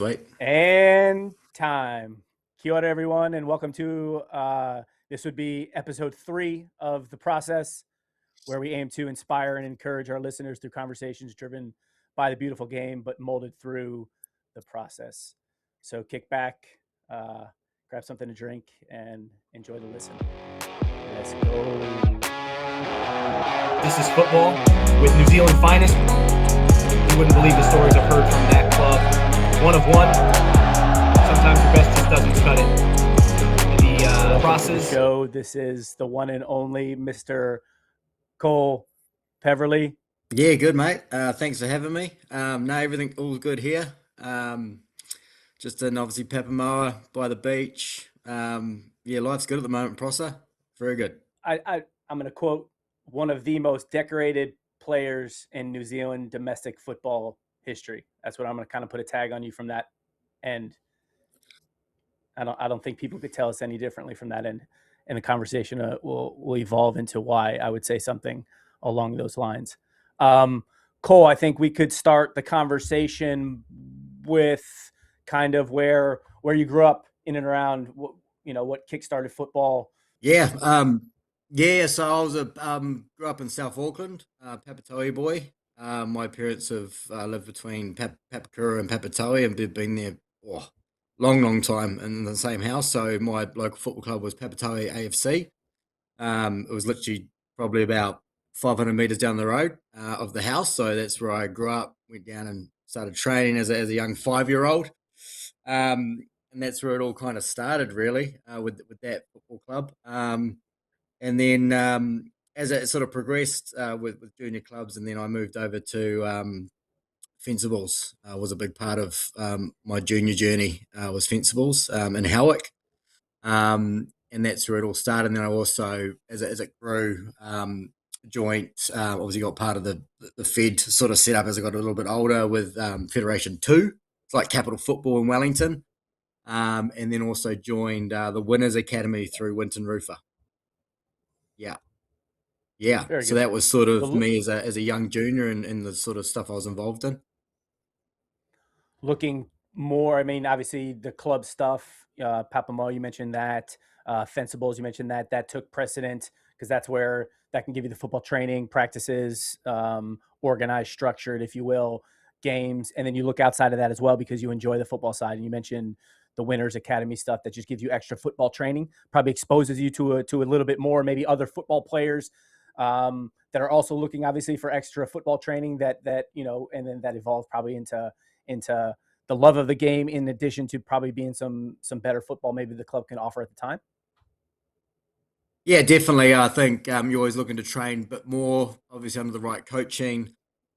Wait. And time. Kia ora, everyone, and welcome to this would be episode 3 of The Process, where we aim to inspire and encourage our listeners through conversations driven by the beautiful game, but molded through the process. So kick back, grab something to drink, and enjoy the listen. Let's go. This is football with New Zealand finest. You wouldn't believe the stories I've heard from that club. One of one. Sometimes your best just doesn't cut it. The process. Show. This is the one and only Mr. Cole Peverley. Yeah, good, mate. Thanks for having me. No, everything all good here. Just in obviously Papamoa by the beach. Yeah, life's good at the moment, Prosser. Very good. I'm going to quote one of the most decorated players in New Zealand domestic football history. That's what I'm going to kind of put a tag on you from that end. I don't think people could tell us any differently from that end. And the conversation will evolve into why I would say something along those lines. Cole, I think we could start the conversation with kind of where you grew up in and around, what kickstarted football. Yeah. Yeah. So I was grew up in South Auckland, Papatoe boy. My parents have lived between Papakura and Papatoe, and they've been there long time in the same house. So my local football club was Papatoe AFC. It was literally probably about 500 meters down the road of the house. So that's where I grew up, went down and started training as a young 5-year-old. And that's where it all kind of started, really, with that football club. And then as it sort of progressed with junior clubs, and then I moved over to Fencibles. Was a big part of my junior journey. Was Fencibles in Howick. And that's where it all started. And then I also, as it grew, joined, obviously got part of the Fed sort of set up as I got a little bit older with Federation 2. It's like Capital Football in Wellington. And then also joined the Winners Academy through Winton Roofer. Yeah. Yeah. Very So good. that was sort of me as a young junior and the sort of stuff I was involved in. Looking more, I mean, obviously the club stuff, Papamoa, you mentioned that, Fencibles, you mentioned that took precedent because that's where that can give you the football training, practices, organized, structured, if you will, games. And then you look outside of that as well because you enjoy the football side. And you mentioned the Winners Academy stuff that just gives you extra football training, probably exposes you to a little bit more, maybe other football players that are also looking obviously for extra football training that, and then that evolves probably into the love of the game, in addition to probably being some better football maybe the club can offer at the time. Yeah, definitely. I think you're always looking to train a bit more, obviously under the right coaching,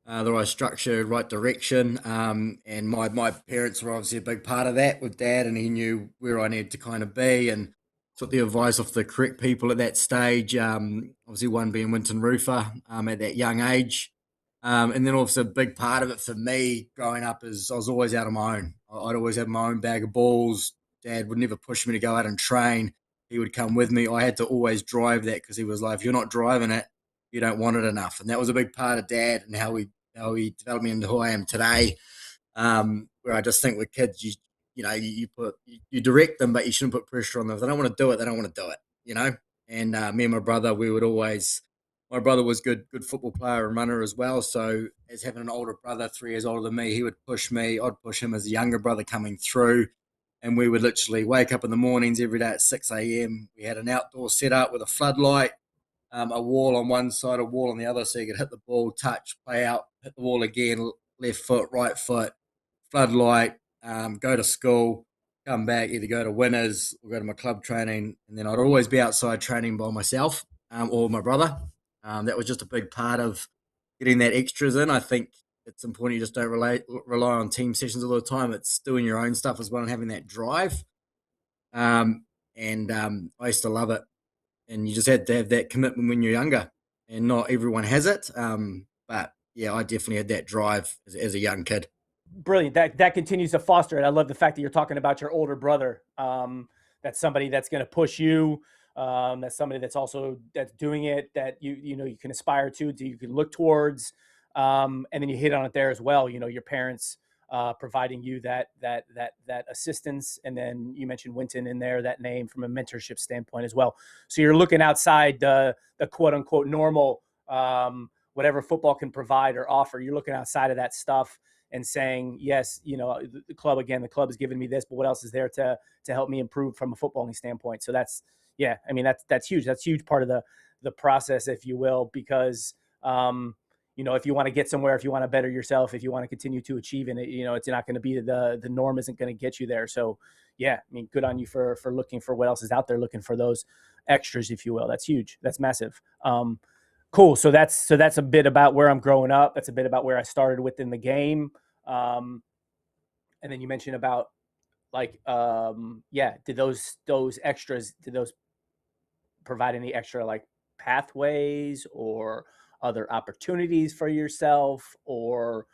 the right structure, right direction. And my parents were obviously a big part of that with Dad, and he knew where I needed to kind of be and took the advice off the correct people at that stage. Obviously, one being Winton Roofer at that young age. And then also a big part of it for me growing up is I was always out on my own. I'd always have my own bag of balls. Dad would never push me to go out and train. He would come with me. I had to always drive that because he was like, if you're not driving it, you don't want it enough. And that was a big part of Dad and how he developed me into who I am today. Where I just think with kids, you direct them, but you shouldn't put pressure on them. If they don't want to do it, they don't want to do it, And me and my brother, we would always. My brother was good football player and runner as well. So as having an older brother, 3 years older than me, he would push me. I'd push him as a younger brother coming through. And we would literally wake up in the mornings every day at 6 a.m. We had an outdoor setup with a floodlight, a wall on one side, a wall on the other, so you could hit the ball, touch, play out, hit the wall again, left foot, right foot, floodlight, go to school, come back, either go to Winners or go to my club training. And then I'd always be outside training by myself or my brother. That was just a big part of getting that extras in. I think it's important you just don't rely on team sessions all the time. It's doing your own stuff as well and having that drive. I used to love it. And you just had to have that commitment when you're younger. And not everyone has it. But, yeah, I definitely had that drive as a young kid. Brilliant. That continues to foster it. I love the fact that you're talking about your older brother. That's somebody that's going to push you. That's somebody that's doing it, that you can aspire to you can look towards. And then you hit on it there as well. Your parents providing you that assistance. And then you mentioned Winton in there, that name from a mentorship standpoint as well. So you're looking outside the quote unquote normal, whatever football can provide or offer. You're looking outside of that stuff and saying, yes, the club has given me this, but what else is there to help me improve from a footballing standpoint? So that's huge. That's a huge part of the process, if you will, because if you want to get somewhere, if you want to better yourself, if you want to continue to achieve in it, it's not going to be the norm isn't going to get you there. So yeah, I mean, good on you for looking for what else is out there, looking for those extras, if you will. That's huge. That's massive. Cool. So that's a bit about where I'm growing up. That's a bit about where I started within the game. And then you mentioned about did those extras, did those provide any extra like pathways or other opportunities for yourself, or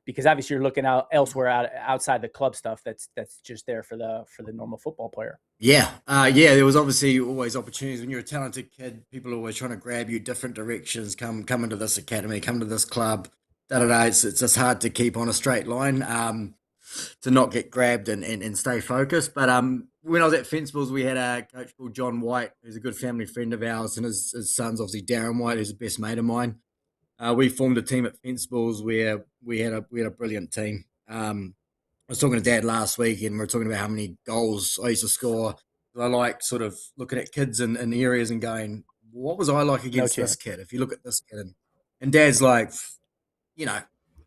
because obviously you're looking out elsewhere outside the club stuff that's just there for the normal football player. Yeah. There was obviously always opportunities when you're a talented kid. People are always trying to grab you different directions. Come into this academy, come to this club. It's just hard to keep on a straight line, to not get grabbed and stay focused. But when I was at Fencibles, we had a coach called John White, who's a good family friend of ours, and his son's obviously Darren White, who's the best mate of mine. We formed a team at Fencibles where we had a brilliant team. I was talking to Dad last week, and we were talking about how many goals I used to score. I like sort of looking at kids in areas and going, what was I like against this kid? If you look at this kid, and Dad's like,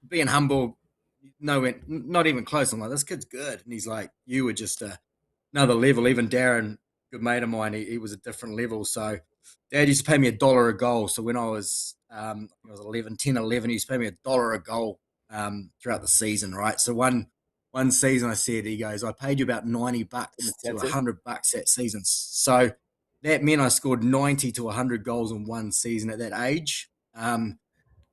being humble, not even close. I'm like, this kid's good. And he's like, you were just another level. Even Darren, good mate of mine, he was a different level. So Dad used to pay me $1 a goal. So when I was 11, he used to pay me $1 a goal throughout the season, right? So one season I said, he goes, I paid you about $90 to $100 that season. So that meant I scored 90 to 100 goals in one season at that age.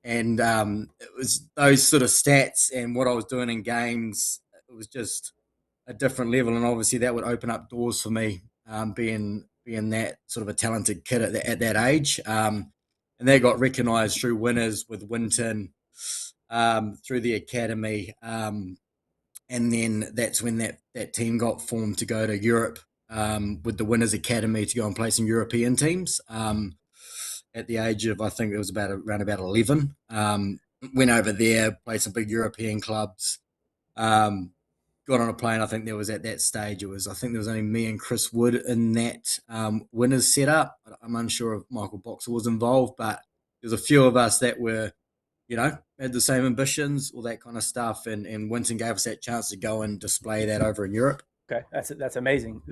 And it was those sort of stats and what I was doing in games, it was just a different level. And obviously that would open up doors for me, being that sort of a talented kid at that age. And they got recognised through winners with Winton, through the academy. And then that's when that team got formed to go to Europe, with the Winners Academy, to go and play some European teams. At the age of, I think it was around about 11. Went over there, played some big European clubs. Got on a plane. I think there was at that stage, I think there was only me and Chris Wood in that Winners setup. I'm unsure if Michael Boxer was involved, but there's a few of us that were, had the same ambitions, all that kind of stuff. And Winton gave us that chance to go and display that over in Europe. Okay, that's amazing,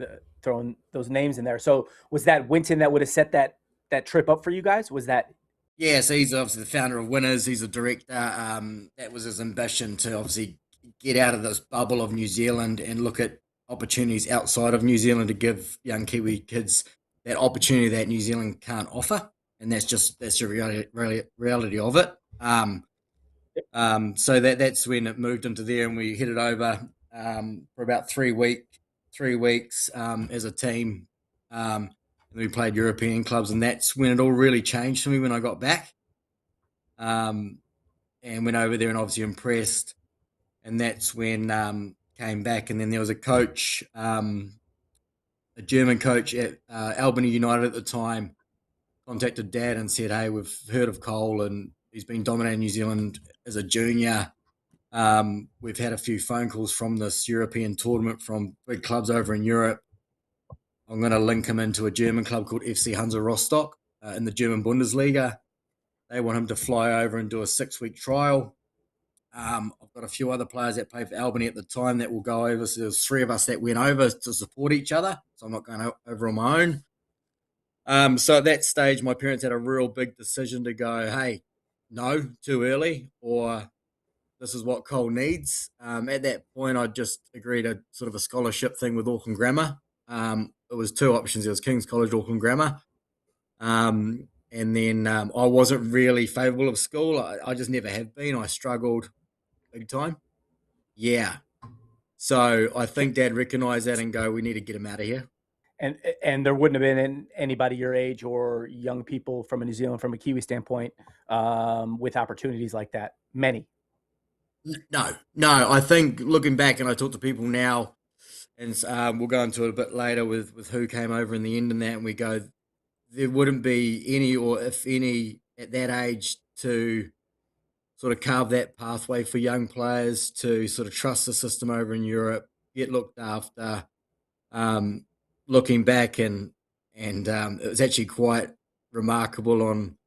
throwing those names in there. So was that Winton that would have set that trip up for you guys? Was that? Yeah, so he's obviously the founder of Winners. He's a director. That was his ambition, to obviously get out of this bubble of New Zealand and look at opportunities outside of New Zealand, to give young Kiwi kids that opportunity that New Zealand can't offer. And that's the reality of it. So that's when it moved into there, and we headed over for about 3 weeks as a team. And we played European clubs, and that's when it all really changed for me when I got back. And went over there and obviously impressed. And that's when came back, and then there was a coach, a German coach at Albany United at the time, contacted Dad and said, hey, we've heard of Cole, and he's been dominating New Zealand as a junior. We've had a few phone calls from this European tournament from big clubs over in Europe. I'm going to link him into a German club called FC Hansa Rostock in the German Bundesliga. They want him to fly over and do a 6-week trial. I've got a few other players that played for Albany at the time that will go over. So there's 3 of us that went over to support each other. So I'm not going over on my own. So at that stage, my parents had a real big decision to go, hey, no, too early, or this is what Cole needs. At that point, I just agreed a sort of a scholarship thing with Auckland Grammar. It was 2 options. There was King's College, Auckland Grammar. And then I wasn't really favourable of school. I just never have been. I struggled big time. Yeah. So I think Dad recognised that and go, we need to get him out of here. And there wouldn't have been anybody your age or young people from New Zealand, from a Kiwi standpoint, with opportunities like that. Many. No. I think looking back, and I talk to people now, and we'll go into it a bit later with who came over in the end and that, and we go, there wouldn't be any, or if any, at that age to sort of carve that pathway for young players to sort of trust the system over in Europe, get looked after. Um, Looking back, and it was actually quite remarkable on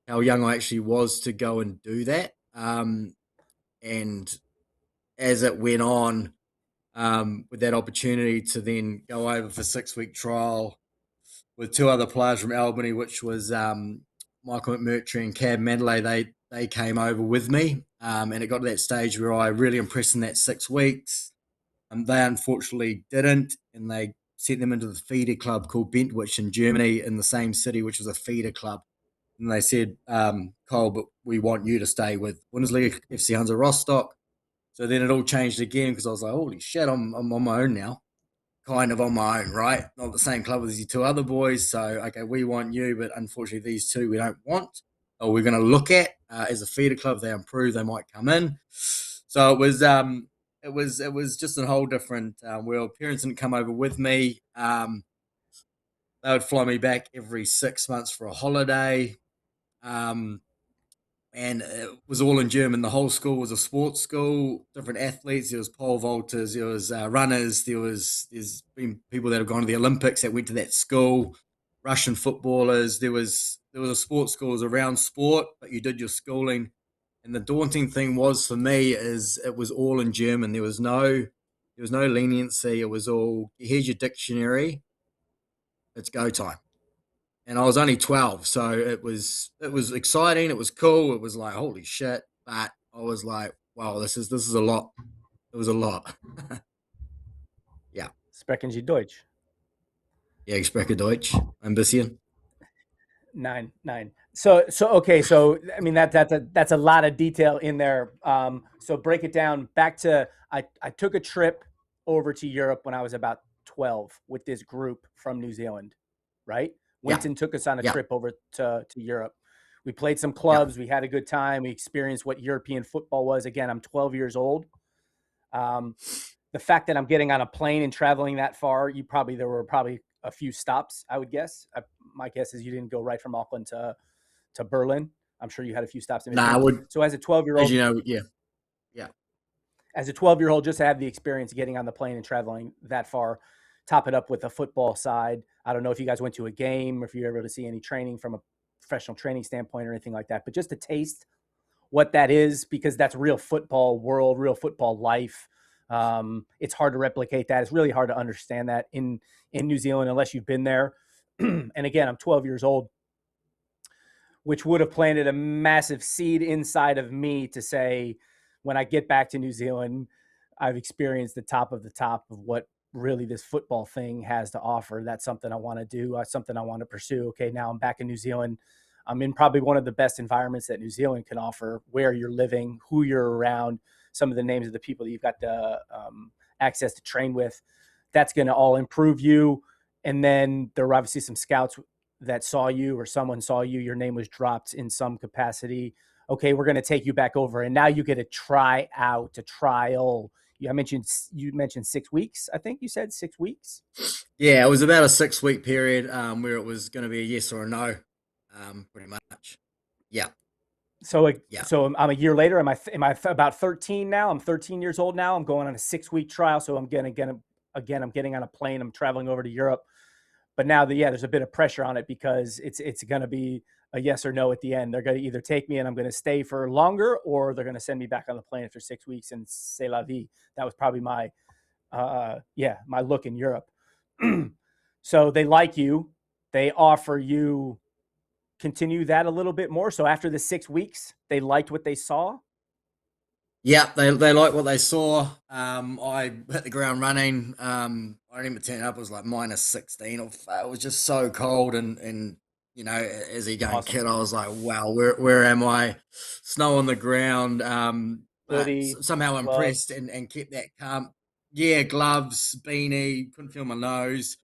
how young I actually was to go and do that. And as it went on, with that opportunity to then go over for 6 week trial with two other players from Albany, which was Michael McMurtry and Cab Mandalay. They came over with me, and it got to that stage where I really impressed in that 6 weeks. They unfortunately didn't, and they sent them into the feeder club called Bentwich in Germany in the same city, which was a feeder club. And they said, Cole, but we want you to stay with Bundesliga FC Hansa Rostock. So then it all changed again because I was like, holy shit, I'm on my own now. Kind of on my own, right? Not the same club as the two other boys. So, okay, we want you, but unfortunately these two we don't want. Or we're going to look at as a feeder club. If they improve, they might come in. So it was just a whole different world. Parents didn't come over with me. They would fly me back every 6 months for a holiday. Um, and it was all in German. The whole school was a sports school, different athletes. There was pole vaulters, there was runners, there's been people that have gone to the Olympics that went to that school, Russian footballers. There was a sports school, it was around sport, but you did your schooling. And the daunting thing was for me is it was all in German. There was no leniency. It was all, here's your dictionary, it's go time. And I was only 12, so it was exciting. It was cool. It was like holy shit, but I was like, wow, this is a lot. It was a lot. Yeah, Sprechen Sie Deutsch? yeah. Ich spreche Deutsch ein bisschen. Nine. So okay. So I mean that's a lot of detail in there. So break it down. Back to I took a trip over to Europe when I was about 12 with this group from New Zealand, right? Yeah, Winton took us on a yeah, trip over to Europe. We played some yeah. clubs. We had a good time. We experienced what European football was. Again, I'm 12 years old. Um, the fact that I'm getting on a plane and traveling that far, there were probably a few stops. I would guess. My guess is you didn't go right from Auckland to Berlin. I'm sure you had a few stops in Nah, I between. would, So as a 12 year as old, you know, yeah, yeah. just to have the experience of getting on the plane and traveling that far, top it up with the football side. I don't know if you guys went to a game or if you were able to see any training from a professional training standpoint or anything like that, but just to taste what that is, because that's real football world, real football life. It's hard to replicate that. It's really hard to understand that in New Zealand unless you've been there. And again, I'm 12 years old, which would have planted a massive seed inside of me to say, when I get back to New Zealand, I've experienced the top of what really this football thing has to offer. That's something I want to do. Something I want to pursue. Okay, now I'm back in New Zealand. I'm in probably one of the best environments that New Zealand can offer, where you're living, who you're around, some of the names of the people that you've got the access to train with. That's going to all improve you. And then there were obviously some scouts that saw you, or someone saw you, your name was dropped in some capacity. Okay, we're going to take you back over. And now you get a trial. You mentioned 6 weeks. I think you said 6 weeks. Yeah, it was about a 6 week period where it was going to be a yes or a no, pretty much. Yeah, yeah. So I'm a year later. Am I about 13 now? I'm 13 years old now. I'm going on a 6 week trial. So I'm getting I'm getting on a plane. I'm traveling over to Europe. But now there's a bit of pressure on it because it's going to be a yes or no at the end. They're going to either take me and I'm going to stay for longer, or they're going to send me back on the plane after 6 weeks and c'est la vie. That was probably my look in Europe. So they like you. They offer you continue that a little bit more. So after the 6 weeks, they liked what they saw. Yeah, they liked what they saw. I hit the ground running. I didn't even turn up. It was like minus 16. It was just so cold, and as a young kid, I was like, wow, where am I? Snow on the ground. But Hoodie, somehow gloves. impressed and kept that calm. Yeah, gloves, beanie, couldn't feel my nose.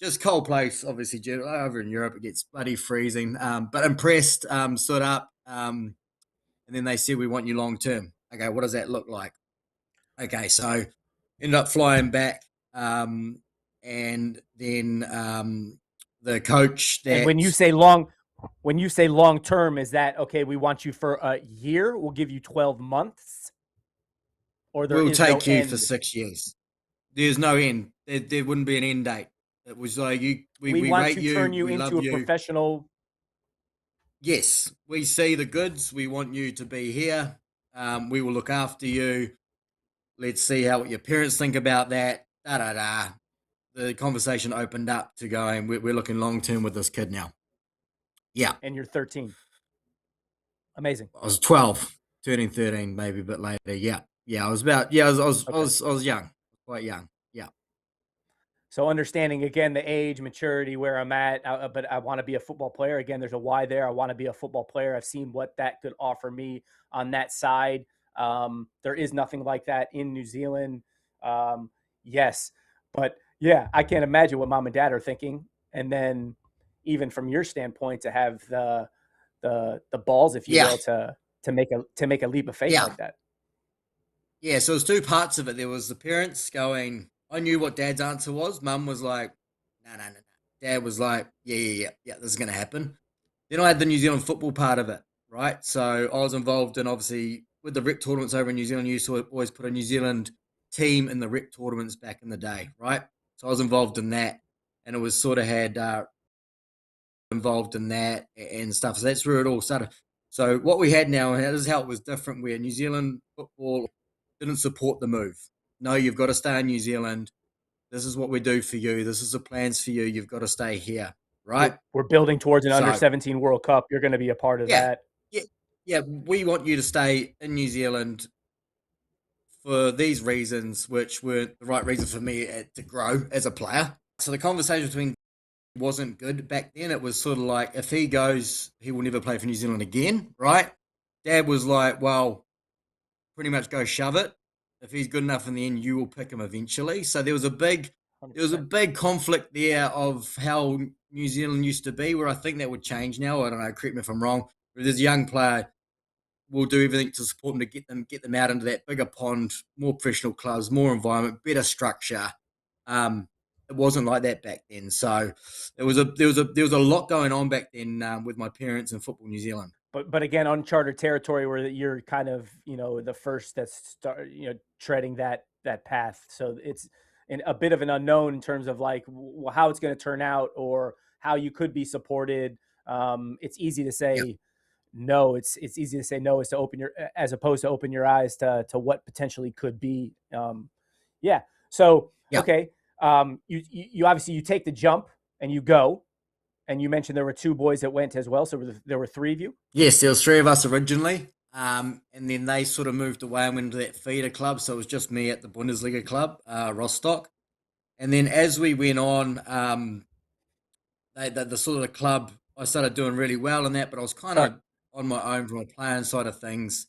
Just cold place, obviously. Over in Europe, it gets bloody freezing. But impressed. Stood up. And then they said, we want you long term. okay, what does that look like? Okay, so ended up flying back, and then the coach And that when you say long term, is that okay? We want you for a year. We'll give you 12 months, or there will is no take you for end. 6 years. There's no end. There wouldn't be an end date. It was like We we want rate to turn you, you we love into a you. professional. Yes, we see the goods. We want you to be here. We will look after you. Let's see how your parents think about that. Da da da. The conversation opened up to going, we're looking long term with this kid now. Yeah. And you're 13. Amazing. I was 12, turning 13, maybe a bit later. Yeah. Yeah. I was about, yeah, Okay. I was young, quite young. Yeah. So understanding again the age, maturity, where I'm at, but I want to be a football player. Again, there's a why there. I want to be a football player. I've seen what that could offer me on that side. There is nothing like that in New Zealand. Yes, but yeah, I can't imagine what mom and dad are thinking. And then, even from your standpoint, to have the balls, if you Yeah. will, to make a leap of faith Yeah. like that. Yeah. So there's two parts of it. There was the parents going, I knew what dad's answer was. Mum was like, no, no, no, no. Dad was like, yeah, this is going to happen. Then I had the New Zealand football part of it, right? So I was involved in, obviously, with the rec tournaments over in New Zealand. You used to always put a New Zealand team in the rec tournaments back in the day, right? So I was involved in that, and it was sort of had involved in that and stuff. So that's where it all started. So what we had now, and this is how it was different, where New Zealand football didn't support the move. No, you've got to stay in New Zealand. This is what we do for you. This is the plans for you. You've got to stay here, right? We're building towards an under So 17 World Cup. You're going to be a part of yeah, that. yeah, yeah. We want you to stay in New Zealand for these reasons, which weren't the right reasons for me to grow as a player. So the conversation between wasn't good back then. It was sort of like, if he goes, he will never play for New Zealand again, right? Dad was like, well, pretty much go shove it. If he's good enough in the end, you will pick him eventually. So there was a big 100%. conflict there of how New Zealand used to be, where I think that would change now. I don't know, correct me if I'm wrong. But there's a young player, we'll do everything to support them to get them out into that bigger pond, more professional clubs, more environment, better structure. It wasn't like that back then. So there was a lot going on back then with my parents in Football New Zealand. But again, uncharted territory where you're kind of, the first that's treading that path. So it's a bit of an unknown in terms of like how it's going to turn out or how you could be supported. It's easy to say Yep. no. It's easy to say no as to open your as opposed to open your eyes to what potentially could be. Yeah. So Yep. okay. You obviously you take the jump and you go. And you mentioned there were two boys that went as well. So there were three of you? Yes, there was three of us originally. And then they sort of moved away and went into that feeder club. So it was just me at the Bundesliga club, Rostock. And then as we went on, the sort of the club, I started doing really well in that, but I was kind Sorry. of on my own from a playing side of things.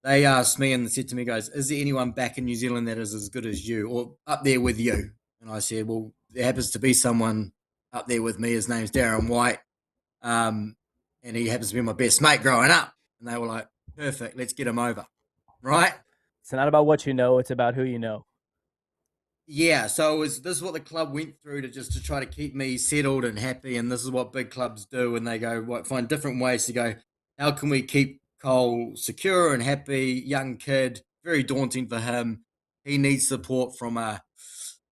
They asked me and said to me, guys, is there anyone back in New Zealand that is as good as you or up there with you? And I said, well, there happens to be someone up there with me. His name's Darren White. And he happens to be my best mate growing up. And they were like, perfect, let's get him over. Right? It's not about what you know, it's about who you know. Yeah, so this is what the club went through to try to keep me settled and happy, and this is what big clubs do, and they go find different ways to go. How can we keep Cole secure and happy? Young kid, very daunting for him. He needs support from a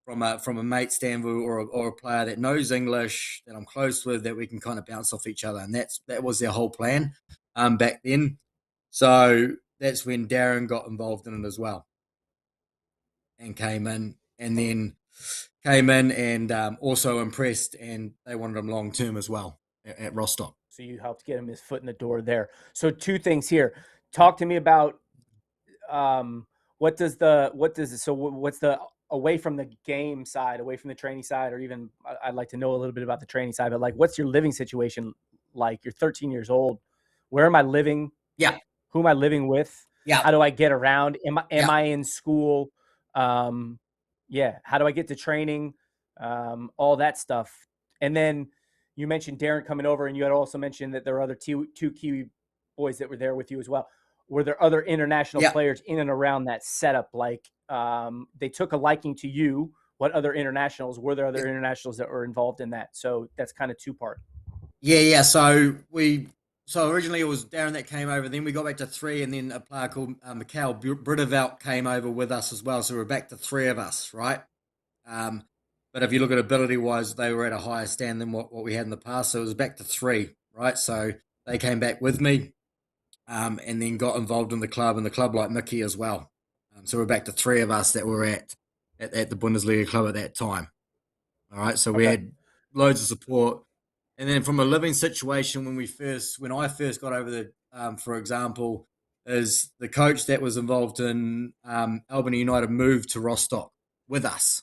mate standpoint or a player that knows English that I'm close with that we can kind of bounce off each other, and that was their whole plan back then. So that's when Darren got involved in it as well, and came in and also impressed, and they wanted him long term as well at Rostock. So you helped get him his foot in the door there. So two things here. Talk to me about what's the away from the game side, away from the training side, or even I'd like to know a little bit about the training side, but like what's your living situation like? You're 13 years old. Where am I living? Yeah. Who am I living with? Yeah. How do I get around? Am Yeah. I in school? Yeah. How do I get to training? All that stuff. And then you mentioned Darren coming over, and you had also mentioned that there are other two Kiwi boys that were there with you as well. were there other international Yeah. players in and around that setup? Like they took a liking to you. What other internationals were there? Other internationals that were involved in that? So that's kind of two-part. Yeah. So originally it was Darren that came over. Then we got back to three, and then a player called Mikhail Bridovelt came over with us as well. So we're back to three of us, right? Um, but if you look at ability wise, they were at a higher stand than what we had in the past. So it was back to three, right? So they came back with me, and then got involved in the club, and the club like Mickey as well. So we're back to three of us that were at the Bundesliga club at that time. All right, so we Okay. had loads of support, and then from a living situation when I first got over there, for example, is the coach that was involved in Albany United moved to Rostock with us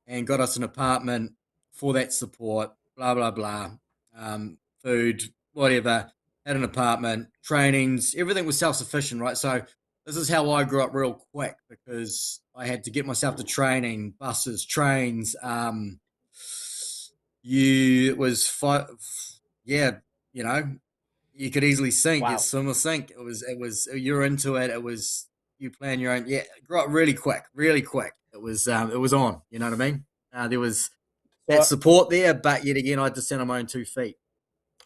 and got us an apartment for that support, blah, blah, blah, food, whatever, had an apartment, trainings, everything was self sufficient, right? So this is how I grew up real quick because I had to get myself to training, buses, trains. It was yeah, you know, you could easily sink, Wow. swim or sink. You're into it. It was, you plan your own. Yeah, grew up really quick, really quick. It was on, you know what I mean? There was that So support there, but yet again, I had to stand on my own 2 feet.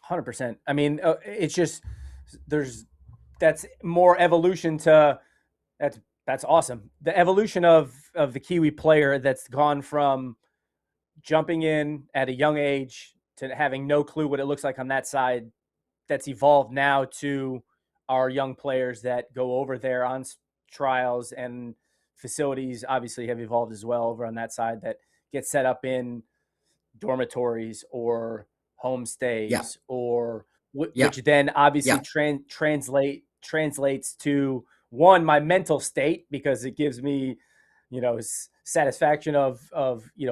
100%. I mean, it's just that's more evolution to that's awesome. The evolution of the Kiwi player that's gone from jumping in at a young age to having no clue what it looks like on that side, that's evolved now to our young players that go over there on trials, and facilities obviously have evolved as well over on that side that get set up in dormitories or Yeah, homestays, or yeah, which then obviously yeah, translates to one, my mental state, because it gives me, satisfaction of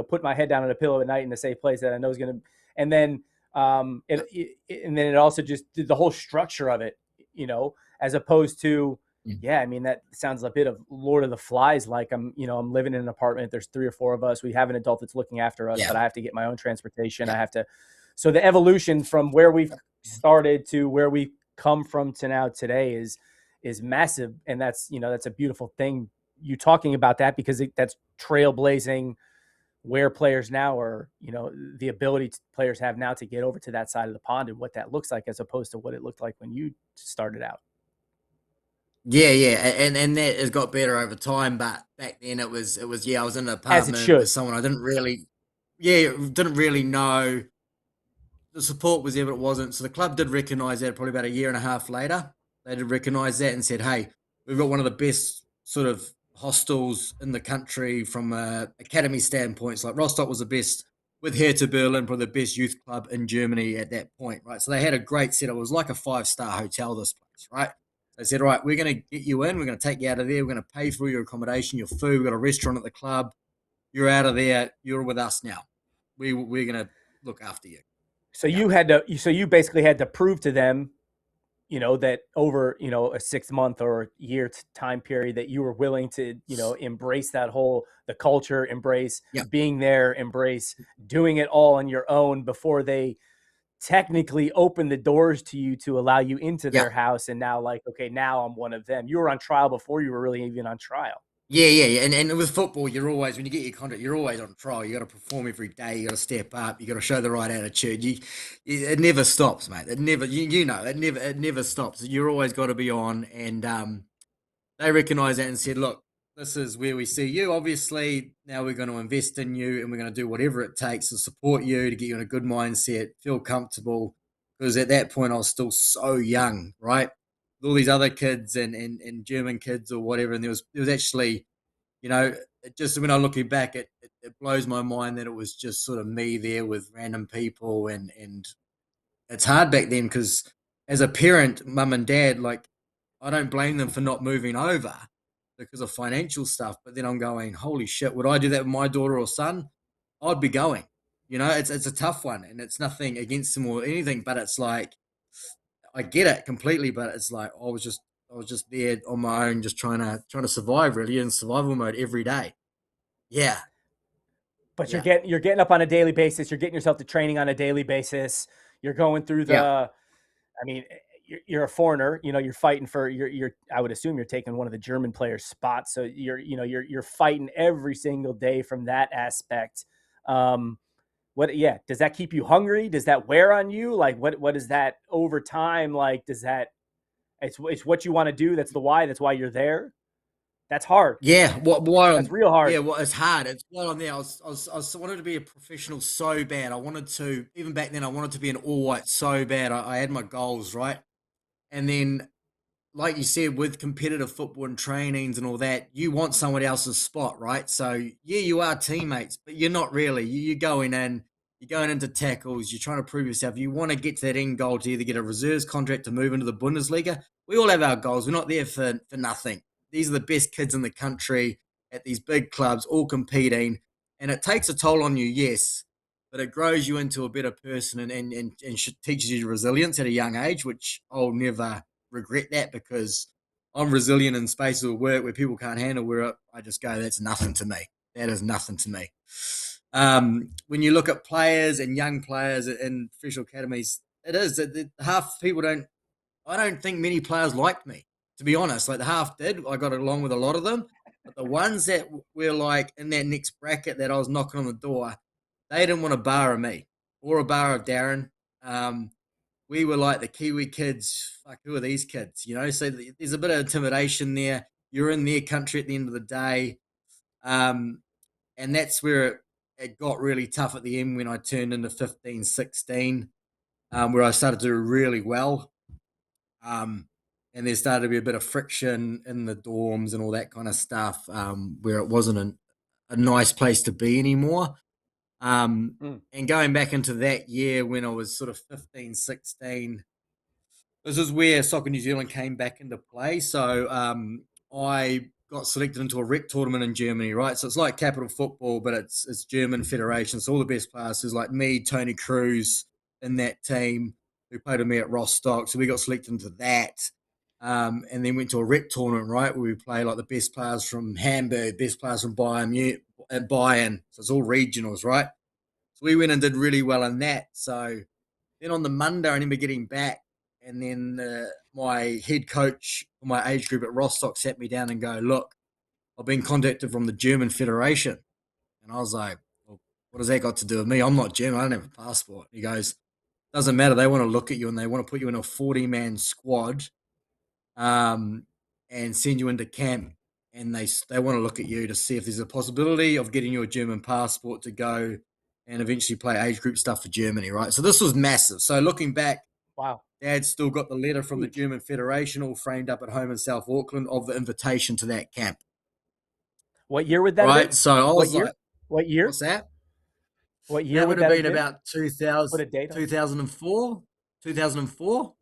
putting my head down on a pillow at night in a safe place that I know is going to, and then and then it also just the whole structure of it, as opposed to, mm, yeah, I mean, that sounds a bit of Lord of the Flies. Like I'm living in an apartment. There's 3 or 4 of us. We have an adult that's looking after us, yeah, but I have to get my own transportation. yeah, I have to. So the evolution from where we've started to where we come from to now today is massive, and that's a beautiful thing. You talking about that because that's trailblazing where players now are. The ability players have now to get over to that side of the pond and what that looks like, as opposed to what it looked like when you started out. yeah. And that has got better over time, but back then it was yeah, I was in an As it apartment with should. someone I didn't really know. The support was there, but it wasn't. So the club did recognise that probably about a year and a half later. They did recognise that and said, "Hey, we've got one of the best sort of hostels in the country from a academy standpoint. It's like Rostock was the best with Hertha Berlin, probably the best youth club in Germany at that point, right? So they had a great setup. It was like a 5-star hotel. This place, right? They said, "Right, we're going to get you in. We're going to take you out of there. We're going to pay for your accommodation, your food. We've got a restaurant at the club. You're out of there. You're with us now. We're going to look after you." So Yeah. you basically had to prove to them, that over, a 6-month or year time period, that you were willing to, embrace the culture, embrace Yeah. being there, embrace doing it all on your own before they technically open the doors to you to allow you into Yeah. their house. And now, like, okay, now I'm one of them. You were on trial before you were really even on trial. Yeah. And with football, you're always, when you get your contract, you're always on trial. You got to perform every day. You got to step up. You got to show the right attitude. It never stops, mate. It never, it never stops. You're always got to be on. And they recognised that and said, "Look, this is where we see you. Obviously, now we're going to invest in you, and we're going to do whatever it takes to support you, to get you in a good mindset, feel comfortable." Because at that point, I was still so young, right? With all these other kids and German kids or whatever, and there was actually, it just when I looking back, it blows my mind that it was just sort of me there with random people, and it's hard back then because as a parent, mum and dad, like, I don't blame them for not moving over because of financial stuff. But then I'm going, holy shit, would I do that with my daughter or son? I'd be going. It's a tough one, and it's nothing against them or anything, but it's like I get it completely, but it's like I was just there on my own, just trying to survive, really, in survival mode every day. Yeah, But yeah, you're getting up on a daily basis. You're getting yourself to training on a daily basis. You're going through yeah, I mean, you're a foreigner, you're fighting for I would assume you're taking one of the German players' spots. So you're fighting every single day from that aspect. Does that keep you hungry? Does that wear on you? Like what is that over time? Like, it's what you want to do. That's why you're there. That's hard. Yeah, That's real hard. yeah, it's hard. It's while I'm there. I wanted to be a professional so bad. I wanted to, even back then, I wanted to be an all white so bad. I had my goals, right? And then, like you said, with competitive football and trainings and all that, you want someone else's spot, right? So yeah, you are teammates, but you're not really. You're going in, you're going into tackles, you're trying to prove yourself. You want to get to that end goal to either get a reserves contract to move into the Bundesliga. We all have our goals. We're not there for nothing. These are the best kids in the country at these big clubs, all competing, and it takes a toll on you, yes, but it grows you into a better person and teaches you resilience at a young age, which I'll never regret that, because I'm resilient in spaces of work where people can't handle, where I just go, that's nothing to me. That is nothing to me. When you look at players and young players in professional academies, it is half people don't. I don't think many players liked me, to be honest. Like the half did, I got along with a lot of them, but the ones that were like in that next bracket that I was knocking on the door, they didn't want a bar of me or a bar of Darren. We were like the Kiwi kids. Like, who are these kids? So there's a bit of intimidation there. You're in their country at the end of the day. And that's where it got really tough at the end when I turned into 15, 16, where I started to do really well. And there started to be a bit of friction in the dorms and all that kind of stuff, where it wasn't a nice place to be anymore. And going back into that year when I was sort of 15, 16, this is where Soccer New Zealand came back into play. So I got selected into a rec tournament in Germany, right? So it's like capital football, but it's German federation. So all the best players, like me, Tony Cruz in that team, who played with me at Rostock. So we got selected into that. And then went to a rec tournament, right, where we play like the best players from Hamburg, best players from Bayern. So it's all regionals, right? So we went and did really well in that. So then on the Monday, I remember getting back, and then my head coach for my age group at Rostock sat me down and go, look, I've been contacted from the German Federation. And I was like, well, what has that got to do with me? I'm not German. I don't have a passport. He goes, doesn't matter. They want to look at you and they want to put you in a 40-man squad and send you into camp. And they want to look at you to see if there's a possibility of getting you a German passport to go and eventually play age group stuff for Germany, right? So this was massive. So looking back, wow, Dad still got the letter from the German Federation all framed up at home in South Auckland of the invitation to that camp. What year would that right? have been? So I was like, what year? what's that? What year That would would have that been have been? about 2000, Put a date on it. 2004, 2004,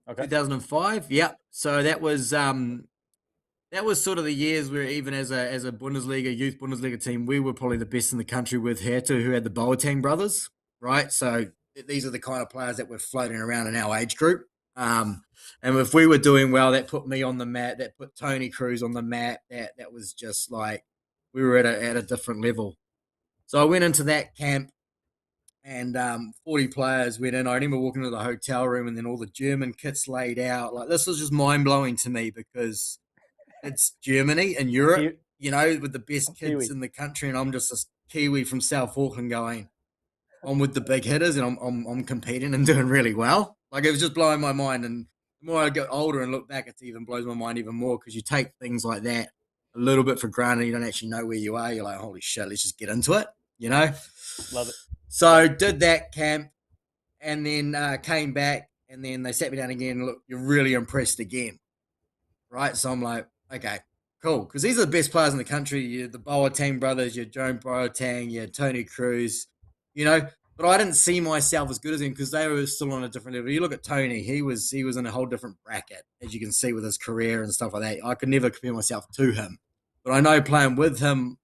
Okay. 2005. Yep. So that was sort of the years where even as a Bundesliga, youth Bundesliga team, we were probably the best in the country with Hertha, who had the Boateng brothers, right? So these are the kind of players that were floating around in our age group. And if we were doing well, that put me on the map, that put Tony Cruz on the map. That was just like we were at a different level. So I went into that camp, and 40 players went in. I remember walking into the hotel room, and then all the German kits laid out. Like, this was just mind-blowing to me, because it's Germany and Europe, with the best kids Kiwi in the country, and I'm just a Kiwi from South Auckland going, I'm with the big hitters, and I'm competing and doing really well. Like, it was just blowing my mind. And the more I get older and look back, it even blows my mind even more, because you take things like that a little bit for granted. You don't actually know where you are. You're like, holy shit, let's just get into it, Love it. So did that camp, and then came back, and then they sat me down again. Look, you're really impressed again, right? So I'm like, okay, cool, because these are the best players in the country. You're the Boateng brothers, you're Joan Boateng, you're Tony Cruz, But I didn't see myself as good as him, because they were still on a different level. You look at Tony; he was in a whole different bracket, as you can see with his career and stuff like that. I could never compare myself to him, but I know playing with him,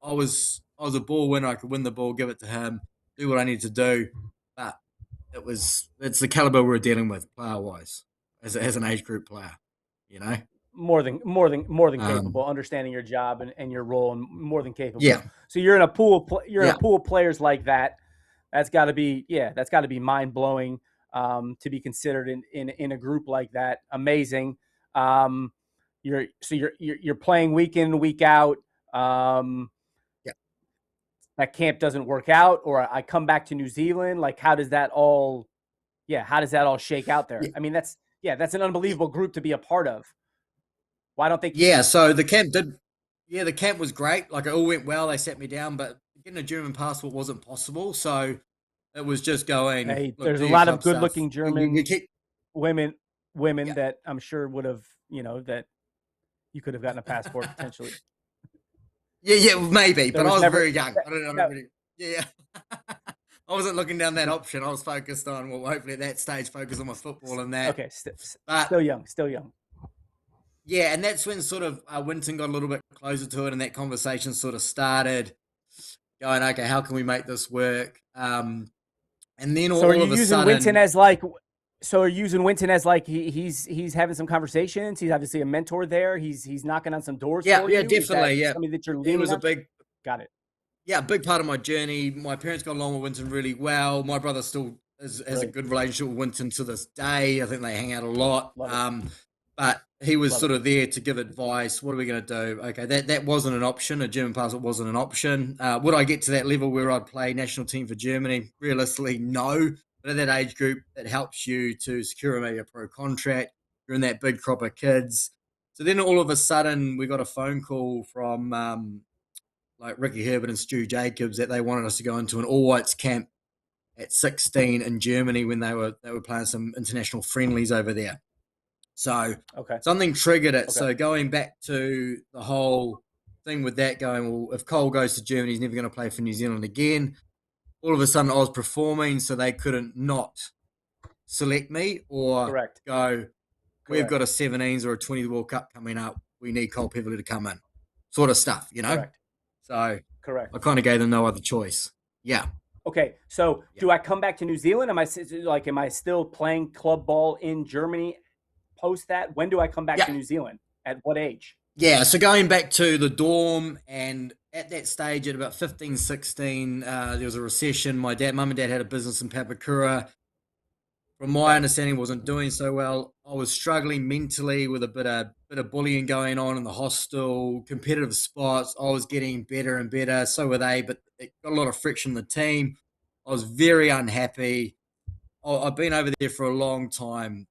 I was a ball winner. I could win the ball, give it to him, do what I need to do. But it's the caliber we're dealing with player wise, as an age group player, More than capable, understanding your job and your role, and more than capable. Yeah. So you're in a pool. In a pool of players like that. That's got to be mind blowing. to be considered in a group like that. Amazing. You're playing week in, week out. Yeah. That camp doesn't work out, or I come back to New Zealand. Like, how does that all? Yeah, how does that all shake out there? Yeah. I mean, that's an unbelievable group to be a part of. Why don't they keep Yeah, you? so the camp did. Yeah, the camp was great. Like it all went well. They sat me down, but getting a German passport wasn't possible. So it was just going, Hey, look, there's do a your lot of club stuff. good-looking You German keep, women yeah, that I'm sure would have, that you could have gotten a passport potentially. yeah, maybe. There But I was was never very young. I don't no, really. Yeah, I wasn't looking down that option. I was focused on, well, hopefully at that stage, focus on my football and that. okay, But still young, still young. yeah, and that's when sort of Winton got a little bit closer to it, and that conversation sort of started going, okay, how can we make this work? And then So are all you of a using Winton sudden, as like? So are you using Winton as like he's having some conversations? He's obviously a mentor there. He's knocking on some doors yeah, for yeah, you. Is that definitely, yeah. something that you're He leaning was a on? big, Got it. yeah, big part of my journey. My parents got along with Winton really well. My brother still has a Brilliant. good relationship with Winton to this day. I think they hang out a lot. Love it. But he was Love it. sort of there to give advice. What are we going to do? Okay, that wasn't an option. A German passport wasn't an option. Would I get to that level where I'd play national team for Germany? Realistically, no. But at that age group, it helps you to secure maybe a pro contract. You're in that big crop of kids. So then all of a sudden, we got a phone call from like Ricky Herbert and Stu Jacobs that they wanted us to go into an all whites camp at 16 in Germany when they were playing some international friendlies over there. So Okay. something triggered it. Okay. So going back to the whole thing with that going, well, if Cole goes to Germany, he's never going to play for New Zealand again. All of a sudden, I was performing, so they couldn't not select me or Correct. go, we've Correct. got a 17s or a 20 World Cup coming up. We need Cole Peverley to come in, sort of stuff, Correct. So Correct. I kind of gave them no other choice. Yeah. Okay, so Yeah. do I come back to New Zealand? Am I still playing club ball in Germany post that? When do I come back to Yeah. New Zealand? At what age? Yeah. So going back to the dorm, and at that stage, at about 15, 16, there was a recession. My mum and dad had a business in Papakura. From my Okay. understanding, wasn't doing so well. I was struggling mentally with a bit of bullying going on in the hostel, competitive spots. I was getting better and better. So were they, but it got a lot of friction in the team. I was very unhappy. I've been over there for a long time.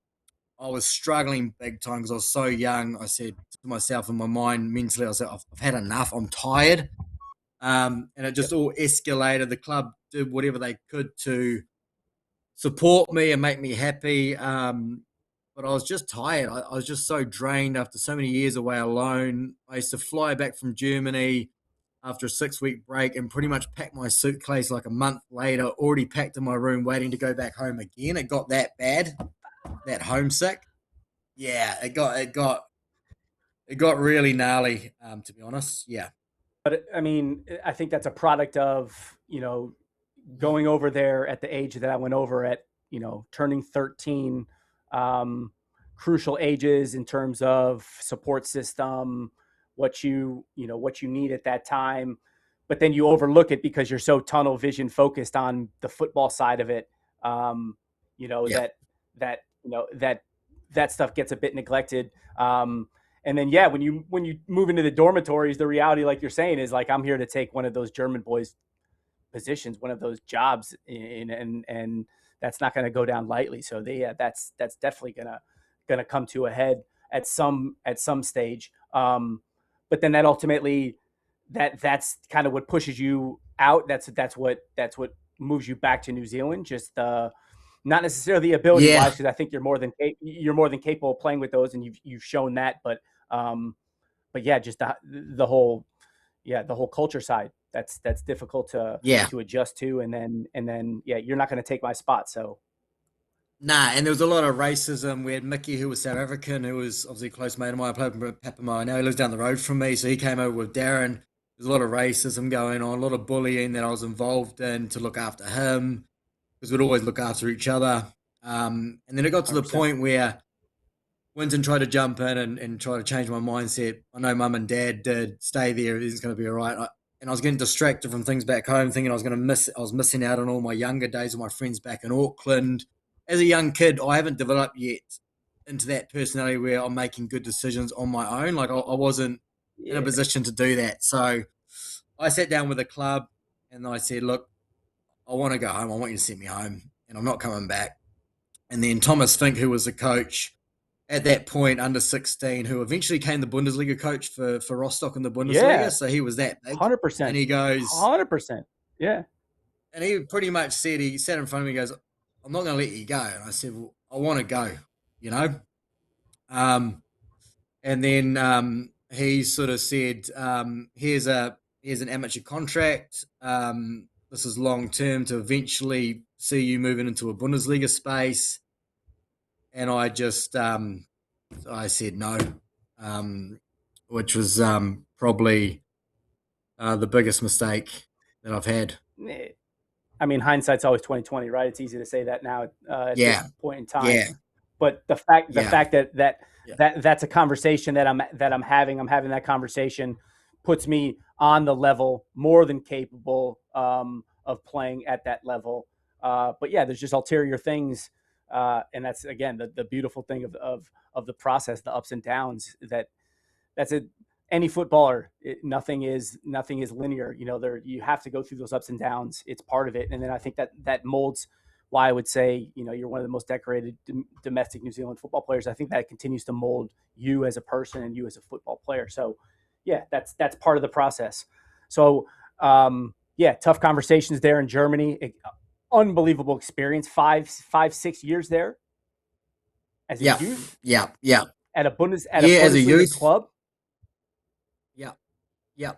I was struggling big time because I was so young. I said to myself in my mind mentally, I said, I've had enough. I'm tired. And it just Yep. all escalated. The club did whatever they could to support me and make me happy. But I was just tired. I was just so drained after so many years away alone. I used to fly back from Germany after a 6-week break and pretty much pack my suitcase like a month later, already packed in my room, waiting to go back home again. It got that bad, that homesick. Yeah, it got really gnarly, to be honest. Yeah. But I mean, I think that's a product of, going over there at the age that I went over at, turning 13, crucial ages in terms of support system, what you need at that time. But then you overlook it because you're so tunnel vision focused on the football side of it. You know, Yeah. that, that stuff gets a bit neglected. And then, yeah, when you move into the dormitories, the reality, like you're saying, is like, I'm here to take one of those German boys' positions, one of those jobs, and that's not going to go down lightly. So that's definitely gonna come to a head at some stage. But then that ultimately, that's kind of what pushes you out. That's what moves you back to New Zealand. Just not necessarily ability Yeah. wise, because I think you're more than capable of playing with those, and you've shown that. But yeah, just the whole culture side. That's difficult to Yeah. adjust to, and then yeah, you're not going to take my spot. So Nah, and there was a lot of racism. We had Mickey, who was South African, who was obviously a close mate of mine. I played with Papamo. Now he lives down the road from me, so he came over with Darren. There's a lot of racism going on, a lot of bullying that I was involved in to look after him because we'd always look after each other. And then it got to the 100%. point where Winton tried to jump in and try to change my mindset. I know mum and dad did. Stay there, everything's going to be all right. And I was getting distracted from things back home, thinking I was missing out on all my younger days with my friends back in Auckland. as a young kid, I haven't developed yet into that personality where I'm making good decisions on my own. Like I wasn't in a Yeah. position to do that. So I sat down with the club and I said, look, I want to go home. I want you to send me home and I'm not coming back. And then Thomas Fink, who was the coach at that point, under 16, who eventually became the Bundesliga coach for Rostock in the Bundesliga. Yeah. So he was that big. 100%. And he goes, 100%. Yeah. and he pretty much said, he sat in front of me and goes, I'm not going to let you go. And I said, well, I want to go, you know? And then he sort of said, here's an amateur contract. This is long term to eventually see you moving into a Bundesliga space. And I just, I said no, which was probably the biggest mistake that I've had. I mean, hindsight's always 20/20, right? It's easy to say that now at this point in time. Yeah. But the fact that Yeah. that's a conversation that I'm having that conversation puts me on the level more than capable of playing at that level. But yeah, there's just ulterior things, and that's again the beautiful thing of the process, the ups and downs. That's any footballer. Nothing is linear. You know, you have to go through those ups and downs. It's part of it, and then I think that molds why I would say, you know, you're one of the most decorated domestic New Zealand football players. I think that continues to mold you as a person and you as a football player. So, yeah, that's part of the process. So, yeah, tough conversations there in Germany. Unbelievable experience. 6 years there as a youth. Yeah. At a Bundesliga as a youth club. Yeah.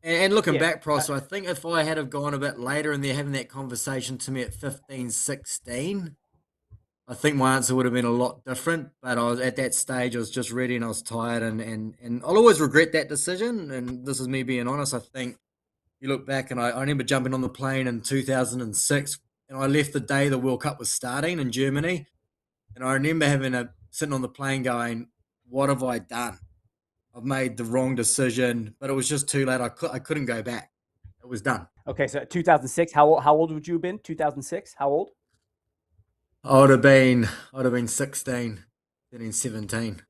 And looking back, Pross, I think if I had have gone a bit later and they're having that conversation to me at 15, 16, I think my answer would have been a lot different. But I was at that stage, I was just ready and I was tired. And I'll always regret that decision. And this is me being honest. I think you look back and I remember jumping on the plane in 2006 and I left the day the World Cup was starting in Germany. And I remember sitting on the plane going, what have I done? I've made the wrong decision, but it was just too late. I couldn't go back. It was done. Okay, so 2006. How old would you have been? 2006. How old? I would have been 16, 17.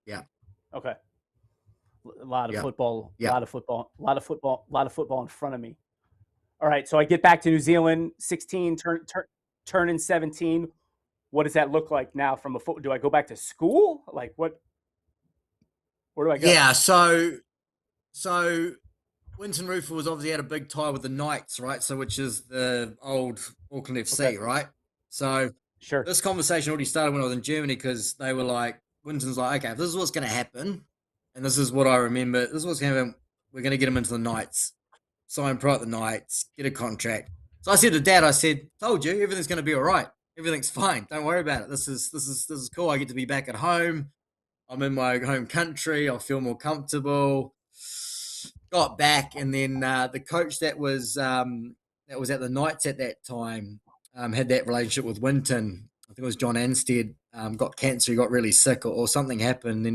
Yeah. Okay. A lot of football. Yeah. A lot of football in front of me. All right, so I get back to New Zealand. 16, turning 17. What does that look like now from a foot? Do I go back to school? Like what? Where do I go? Yeah, so Winton Rufer was obviously had a big tie with the Knights, right? So which is the old Auckland FC, right? So sure. This conversation already started when I was in Germany because they were like, Winton's like, okay, if this is what's going to happen, and this is what I remember, this is what's going to happen, we're going to get him into the Knights, sign pro at the Knights, get a contract. So I said to Dad, I said, told you, everything's going to be all right. Everything's fine. Don't worry about it. This is cool. I get to be back at home. I'm in my home country. I'll feel more comfortable. Got back, and then the coach that was at the Knights at that time had that relationship with Winton. I think it was John Anstead. Got cancer. He got really sick, or something happened. Then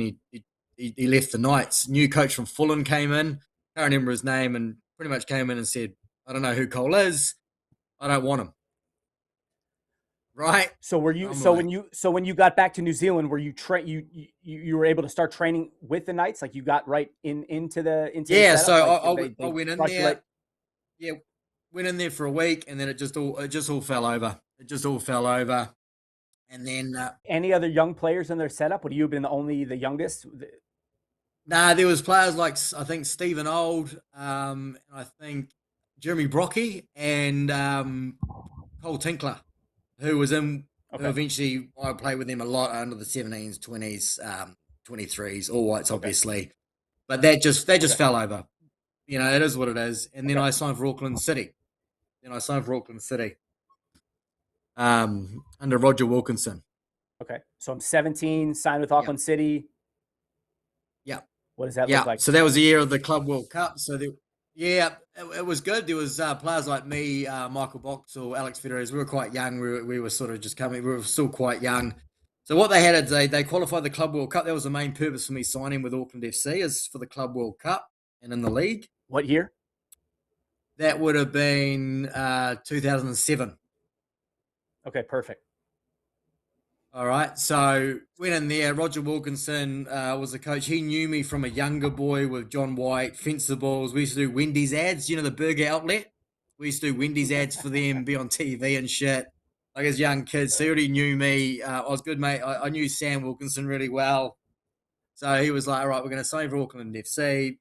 he left the Knights. New coach from Fulham came in. I can't remember his name, and pretty much came in and said, "I don't know who Cole is. I don't want him." Right. So were you? When you got back to New Zealand, were you you were able to start training with the Knights? Like you got right into the yeah. The so like I went in there. Yeah, went in there for a week, and then it just all fell over. It just all fell over, and then any other young players in their setup? Would you have been the youngest? Nah, there was players like I think Stephen Old, I think Jeremy Brocky, and Cole Tinkler, who was in. Okay. Who eventually, I played with them a lot under the 17s, 20s, 23s, all whites, obviously. But that just fell over. You know, it is what it is. And then I signed for Auckland City. Under Roger Wilkinson. Okay, so I'm 17, signed with Auckland City. Yeah. What does that look like? So that was the year of the Club World Cup. So it was good. There was players like me, Michael Boxall, Alex Federer. We were quite young. We were sort of just coming. We were still quite young. So what they had is they qualified the Club World Cup. That was the main purpose for me signing with Auckland FC, is for the Club World Cup and in the league. What year? That would have been 2007. Okay, perfect. All right. So went in there. Roger Wilkinson was the coach. He knew me from a younger boy with John White, Fencibles. We used to do Wendy's ads, the burger outlet. We used to do Wendy's ads for them, be on TV and shit, like as young kids. So he already knew me. I was good, mate. I knew Sam Wilkinson really well. So he was like, all right, we're going to sign for Auckland FC,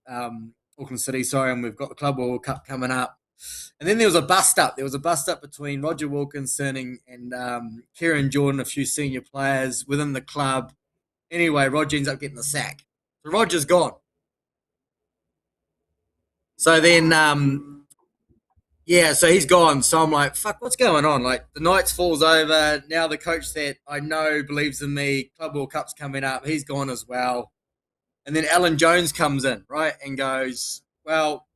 Auckland City, sorry, and we've got the Club World Cup coming up. And then there was a bust up. There was a bust up between Roger Wilkinson and Kieran Jordan, a few senior players within the club. Anyway, Roger ends up getting the sack. So Roger's gone. So then, so he's gone. So I'm like, fuck, what's going on? Like, the Knights falls over. Now the coach that I know believes in me. Club World Cup's coming up. He's gone as well. And then Alan Jones comes in, right, and goes, well,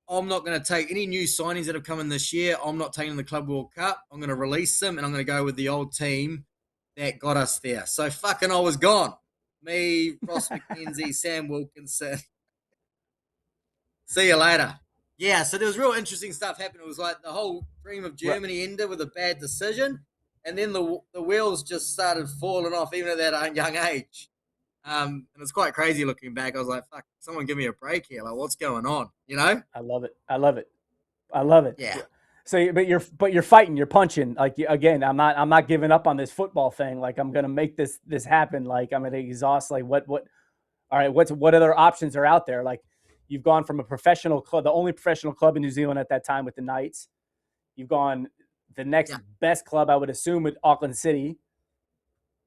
I'm not going to take any new signings that have come in this year. I'm not taking the Club World Cup. I'm going to release them, and I'm going to go with the old team that got us there. So fucking I was gone. Me, Ross McKenzie, Sam Wilkinson. See you later. Yeah, so there was real interesting stuff happening. It was like the whole dream of Germany ended with a bad decision, and then the wheels just started falling off even at that young age. And it's quite crazy looking back. I was like, fuck, someone give me a break here. Like, what's going on? I love it. I love it. I love it. Yeah. So, but you're fighting, you're punching. Like, again, I'm not giving up on this football thing. Like, I'm going to make this happen. Like, I'm going to exhaust, like, all right, what other options are out there? Like, you've gone from a professional club, the only professional club in New Zealand at that time with the Knights. You've gone the next best club, I would assume, with Auckland City.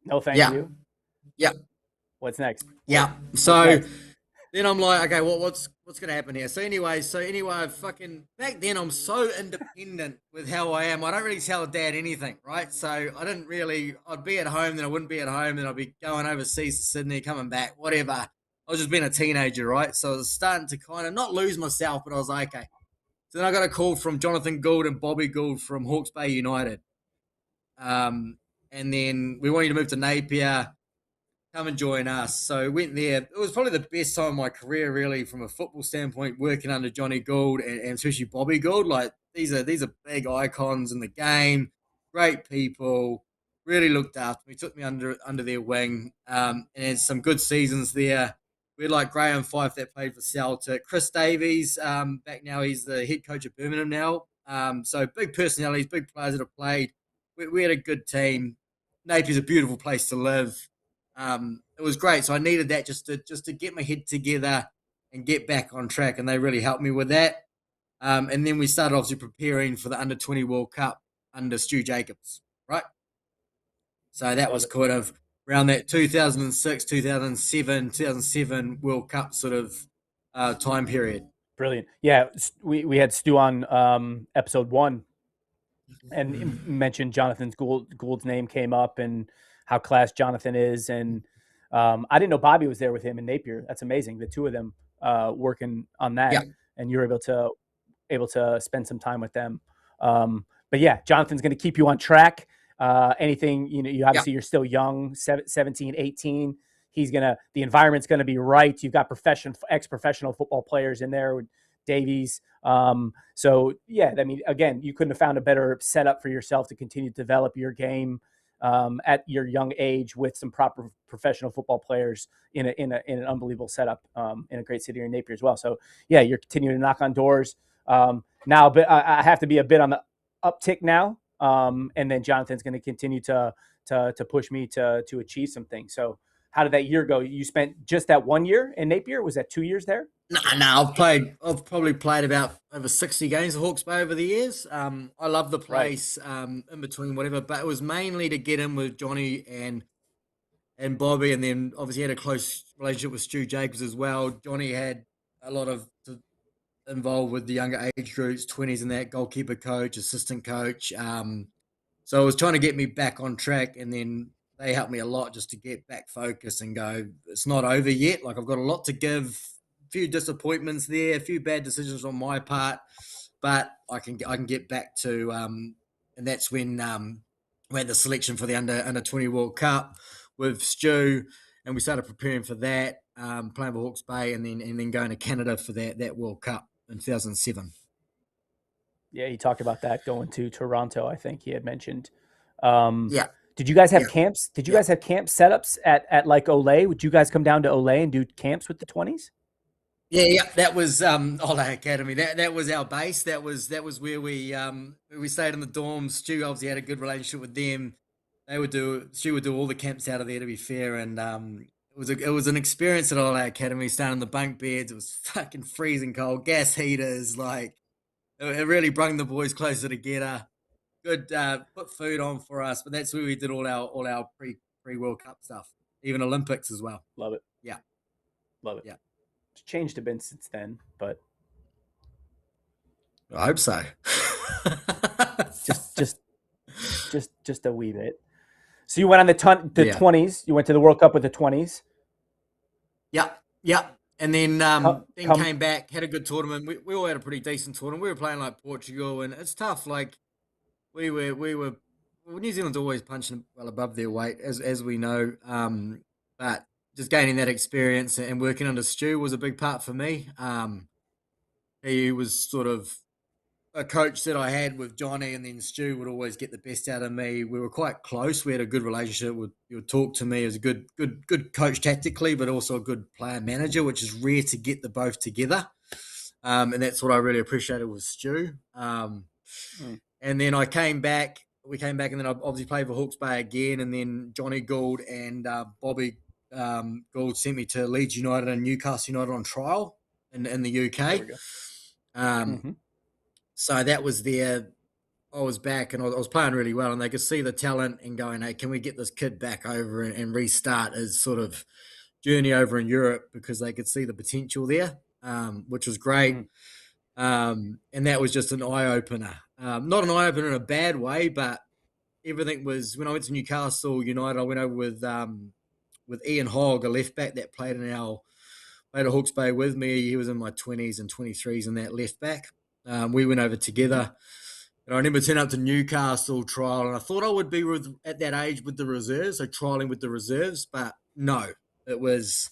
No, thank you. Yeah. What's next? Yeah. So then I'm like, okay, what's going to happen here? So anyway, fucking back then I'm so independent with how I am. I don't really tell dad anything, right? So I'd be at home, then I wouldn't be at home, then I'd be going overseas to Sydney, coming back, whatever. I was just being a teenager, right? So I was starting to kind of not lose myself, but I was like, okay. So then I got a call from Jonathan Gould and Bobby Gould from Hawke's Bay United. And then we want you to move to Napier. Come and join us. So went there. It was probably the best time of my career, really, from a football standpoint, working under Johnny Gould and especially Bobby Gould. Like, these are big icons in the game, great people, really looked after me, took me under their wing, and had some good seasons there. We had like Graham Fife that played for Celtic, Chris Davies, back now he's the head coach of Birmingham now. So big personalities, big players that have played. We had a good team. Napier's a beautiful place to live. It was great. So I needed that just to get my head together and get back on track, and they really helped me with that. And then we started obviously preparing for the Under-20 World Cup under Stu Jacobs, right? So that was kind of around that 2006, 2007 World Cup sort of time period. Brilliant. Yeah, we had Stu on episode 1 and mentioned Jonathan Gould's name came up and how class Jonathan is. And I didn't know Bobby was there with him in Napier. That's amazing. The two of them working on that, and you're able to spend some time with them. But yeah, Jonathan's going to keep you on track. Anything, you obviously you're still young, 17, 18. The environment's going to be right. You've got ex-professional football players in there with Davies. So yeah, I mean, again, you couldn't have found a better setup for yourself to continue to develop your game at your young age with some proper professional football players in an unbelievable setup in a great city in Napier as well. So yeah, you're continuing to knock on doors now, but I have to be a bit on the uptick now. And then Jonathan's going to continue to push me to achieve some things. So how did that year go? You spent just that 1 year in Napier? Was that 2 years there? No, I've probably played about over 60 games at Hawke's Bay over the years. I love the place, in between whatever, but it was mainly to get in with Johnny and Bobby, and then obviously had a close relationship with Stu Jacobs as well. Johnny had a lot of involved with the younger age groups, 20s and that, goalkeeper coach, assistant coach. So it was trying to get me back on track, and then they helped me a lot just to get back focused and go, it's not over yet. Like, I've got a lot to give, a few disappointments there, a few bad decisions on my part, but I can get back to, and that's when we had the selection for the under 20 World Cup with Stu, and we started preparing for that, playing for Hawke's Bay, and then going to Canada for that World Cup in 2007. Yeah, he talked about that going to Toronto, I think he had mentioned. Did you guys have Yeah. camps? Did you Yeah. guys have camp setups at like Olay? Would you guys come down to Olay and do camps with the 20s? Yeah, that was Ole Academy. That was our base. That was where we stayed in the dorms. Stu obviously had a good relationship with them. Stu would do all the camps out of there, to be fair, and it was an experience at Ole Academy. Staying in the bunk beds, it was fucking freezing cold, gas heaters, like it really brung the boys closer together. Good, put food on for us, but that's where we did all our pre World Cup stuff, even Olympics as well. Love it. Yeah, Love it. yeah. It's changed a bit since then, but I hope so. just a wee bit. So you went on the Yeah. 20s. You went to the World Cup with the 20s. Yeah, yeah. And then then Come. came back, had a good tournament. We all had a pretty decent tournament. We were playing like Portugal, and it's tough. Like well, New Zealand's always punching well above their weight, as we know. But just gaining that experience and working under Stu was a big part for me. He was sort of a coach that I had with Johnny, and then Stu would always get the best out of me. We were quite close. We had a good relationship. He would talk to me as a good coach tactically, but also a good player manager, which is rare to get the both together. And that's what I really appreciated with Stu. And then I came back. We came back, and then I obviously played for Hawke's Bay again. And then Johnny Gould and Bobby Gould sent me to Leeds United and Newcastle United on trial in the UK. So that was there. I was back and I was playing really well, and they could see the talent and going, hey, can we get this kid back over and restart his sort of journey over in Europe, because they could see the potential there, which was great. And that was just an eye-opener. Not an eye-opener in a bad way, but everything was, when I went to Newcastle United, I went over with Ian Hogg, a left-back that played at Hawke's Bay with me. He was in my 20s and 23s in that left-back. We went over together. And I remember turning up to Newcastle trial, and I thought I would be at that age with the reserves, so trialing with the reserves, but no, it was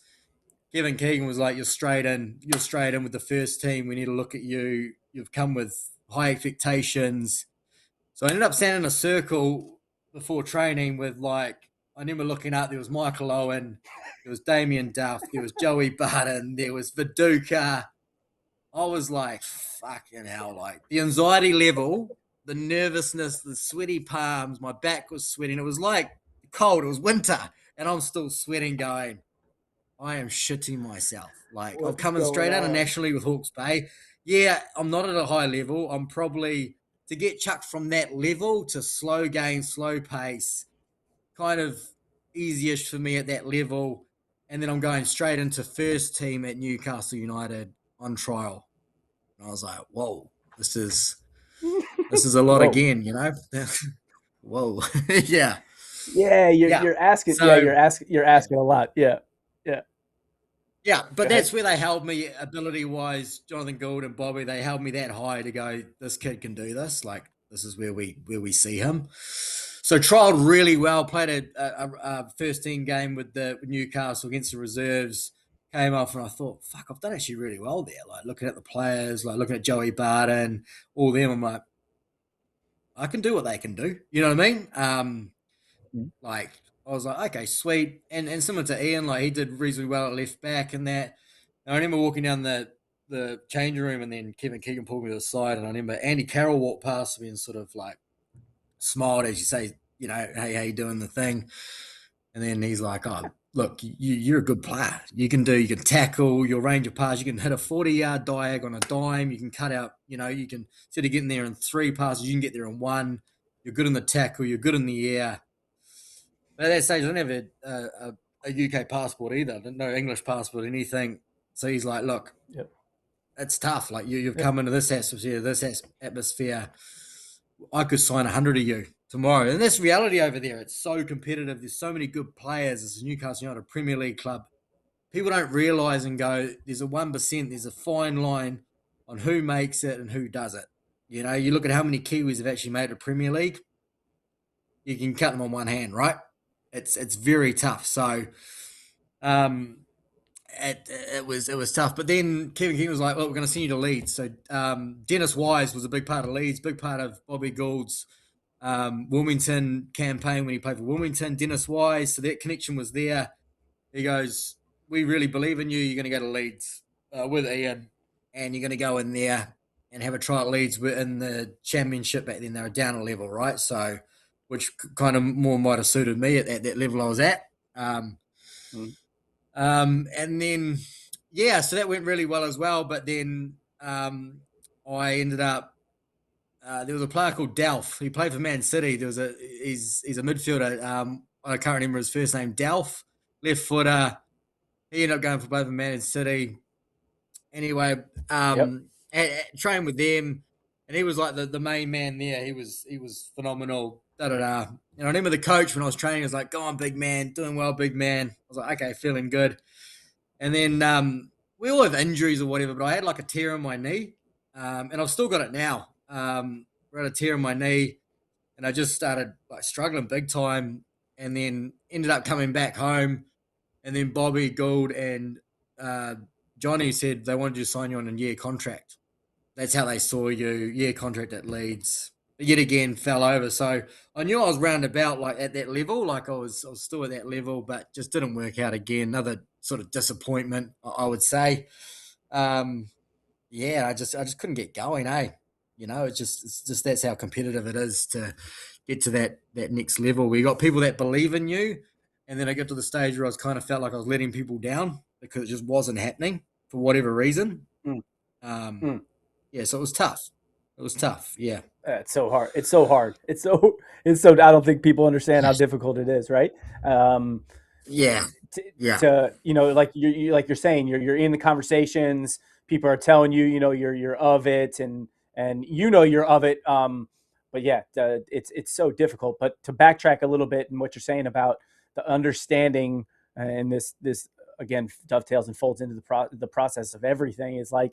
Kevin Keegan was like, you're straight in with the first team. We need to look at you. You've come with high expectations. So I ended up standing in a circle before training with I remember looking up, there was Michael Owen, there was Damien Duff, there was Joey Barton, there was Viduka. I was like, fucking hell, like the anxiety level, the nervousness, the sweaty palms, my back was sweating. It was like cold, it was winter, and I'm still sweating going, I am shitting myself. Like, I've come in straight out of nationally with Hawke's Bay. Yeah, I'm not at a high level. I'm probably, to get chucked from that level to slow game, slow pace, kind of easy-ish for me at that level. And then I'm going straight into first team at Newcastle United on trial. And I was like, whoa, this is a lot again, you know? Whoa. Yeah. Yeah, you're asking. So, you're asking a lot. Yeah. Yeah, but that's where they held me ability-wise. Jonathan Gould and Bobby, they held me that high to go, this kid can do this. Like, this is where we see him. So trialed really well. Played a first-team game with Newcastle against the reserves. Came off and I thought, fuck, I've done actually really well there. Like, looking at the players, like looking at Joey Barton, all them, I'm like, I can do what they can do. You know what I mean? Like, I was like, okay, sweet. And similar to Ian, like he did reasonably well at left back and that. And I remember walking down the changing room, and then Kevin Keegan pulled me to the side, and I remember Andy Carroll walked past me and sort of like smiled as you say, you know, hey, how you doing the thing? And then he's like, oh, look, you're a good player. You can tackle, your range of passes, you can hit a 40-yard diag on a dime, you can cut out, you know, you can, instead of getting there in 3 passes, you can get there in 1. You're good in the tackle, you're good in the air. But at that stage, I didn't have a UK passport either, no English passport, anything. So he's like, look, it's tough. Like, you've come into this atmosphere. I could sign 100 of you tomorrow. And that's reality over there. It's so competitive. There's so many good players. It's a Newcastle United Premier League club. People don't realise and go, there's a 1%, there's a fine line on who makes it and who does it. You know, you look at how many Kiwis have actually made a Premier League. You can count them on one hand, right? It's very tough. So it was tough. But then Kevin King was like, well, we're going to send you to Leeds. So Dennis Wise was a big part of Leeds, big part of Bobby Gould's Wilmington campaign when he played for Wilmington, Dennis Wise. So that connection was there. He goes, "We really believe in you. You're going to go to Leeds with Ian, and you're going to go in there and have a try at Leeds. We're in the championship back then. They were down a level, right? So, which kind of more might have suited me at that level I was at. And then, yeah, so that went really well as well. But then I ended up. There was a player called Delph. He played for Man City. He's a midfielder. I can't remember his first name. Delph, left footer. He ended up going for both Man City. Anyway, trained with them, and he was like the main man there. He was phenomenal. Da da da. And I remember the coach when I was training was like, "Go on, big man, doing well, big man." I was like, "Okay, feeling good." And then we all have injuries or whatever, but I had like a tear in my knee, and I've still got it now. I had a tear in my knee, and I just started like struggling big time, and then ended up coming back home, and then Bobby Gould and Johnny said they wanted to sign you on a year contract. That's how they saw you, year contract at Leeds. But yet again, fell over. So I knew I was roundabout like at that level, like I was still at that level, but just didn't work out again. Another sort of disappointment, I would say. Yeah, I just couldn't get going, eh? You know, it's just that's how competitive it is to get to that next level. We got people that believe in you, and then I get to the stage where I was kind of felt like I was letting people down because it just wasn't happening for whatever reason. Yeah, so it was tough. It was tough. Yeah. It's so hard. It's so hard. It's so. I don't think people understand how difficult it is, right? Yeah. Yeah. To like you're saying, you're in the conversations. People are telling you, you're of it, and you're of it. But yeah, it's so difficult. But to backtrack a little bit and what you're saying about the understanding, and this again dovetails and folds into the process of everything is like.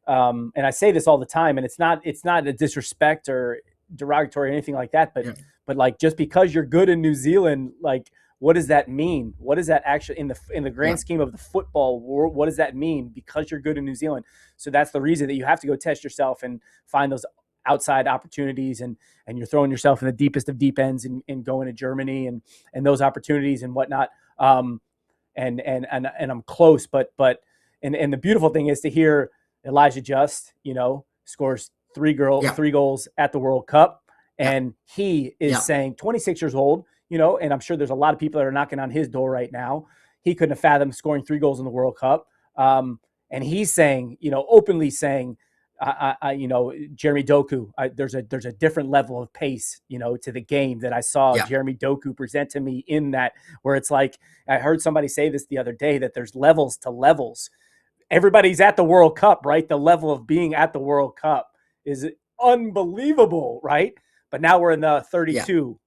And I say this all the time, and it's not a disrespect or derogatory or anything like that, but like just because you're good in New Zealand, like what does that mean? What does that actually in the grand scheme of the football world? What does that mean? Because you're good in New Zealand, so that's the reason that you have to go test yourself and find those outside opportunities, and you're throwing yourself in the deepest of deep ends and going to Germany and those opportunities and whatnot. And I'm close, but the beautiful thing is to hear. Elijah Just, scores three goals at the World Cup. And he is saying 26 years old, and I'm sure there's a lot of people that are knocking on his door right now. He couldn't have fathomed scoring 3 goals in the World Cup. And he's saying, openly saying, Jeremy Doku, there's a different level of pace, to the game that I saw Jeremy Doku present to me in that, where it's like, I heard somebody say this the other day, that there's levels to levels. Everybody's at the World Cup, right? The level of being at the World Cup is unbelievable, right? But now we're in the 32.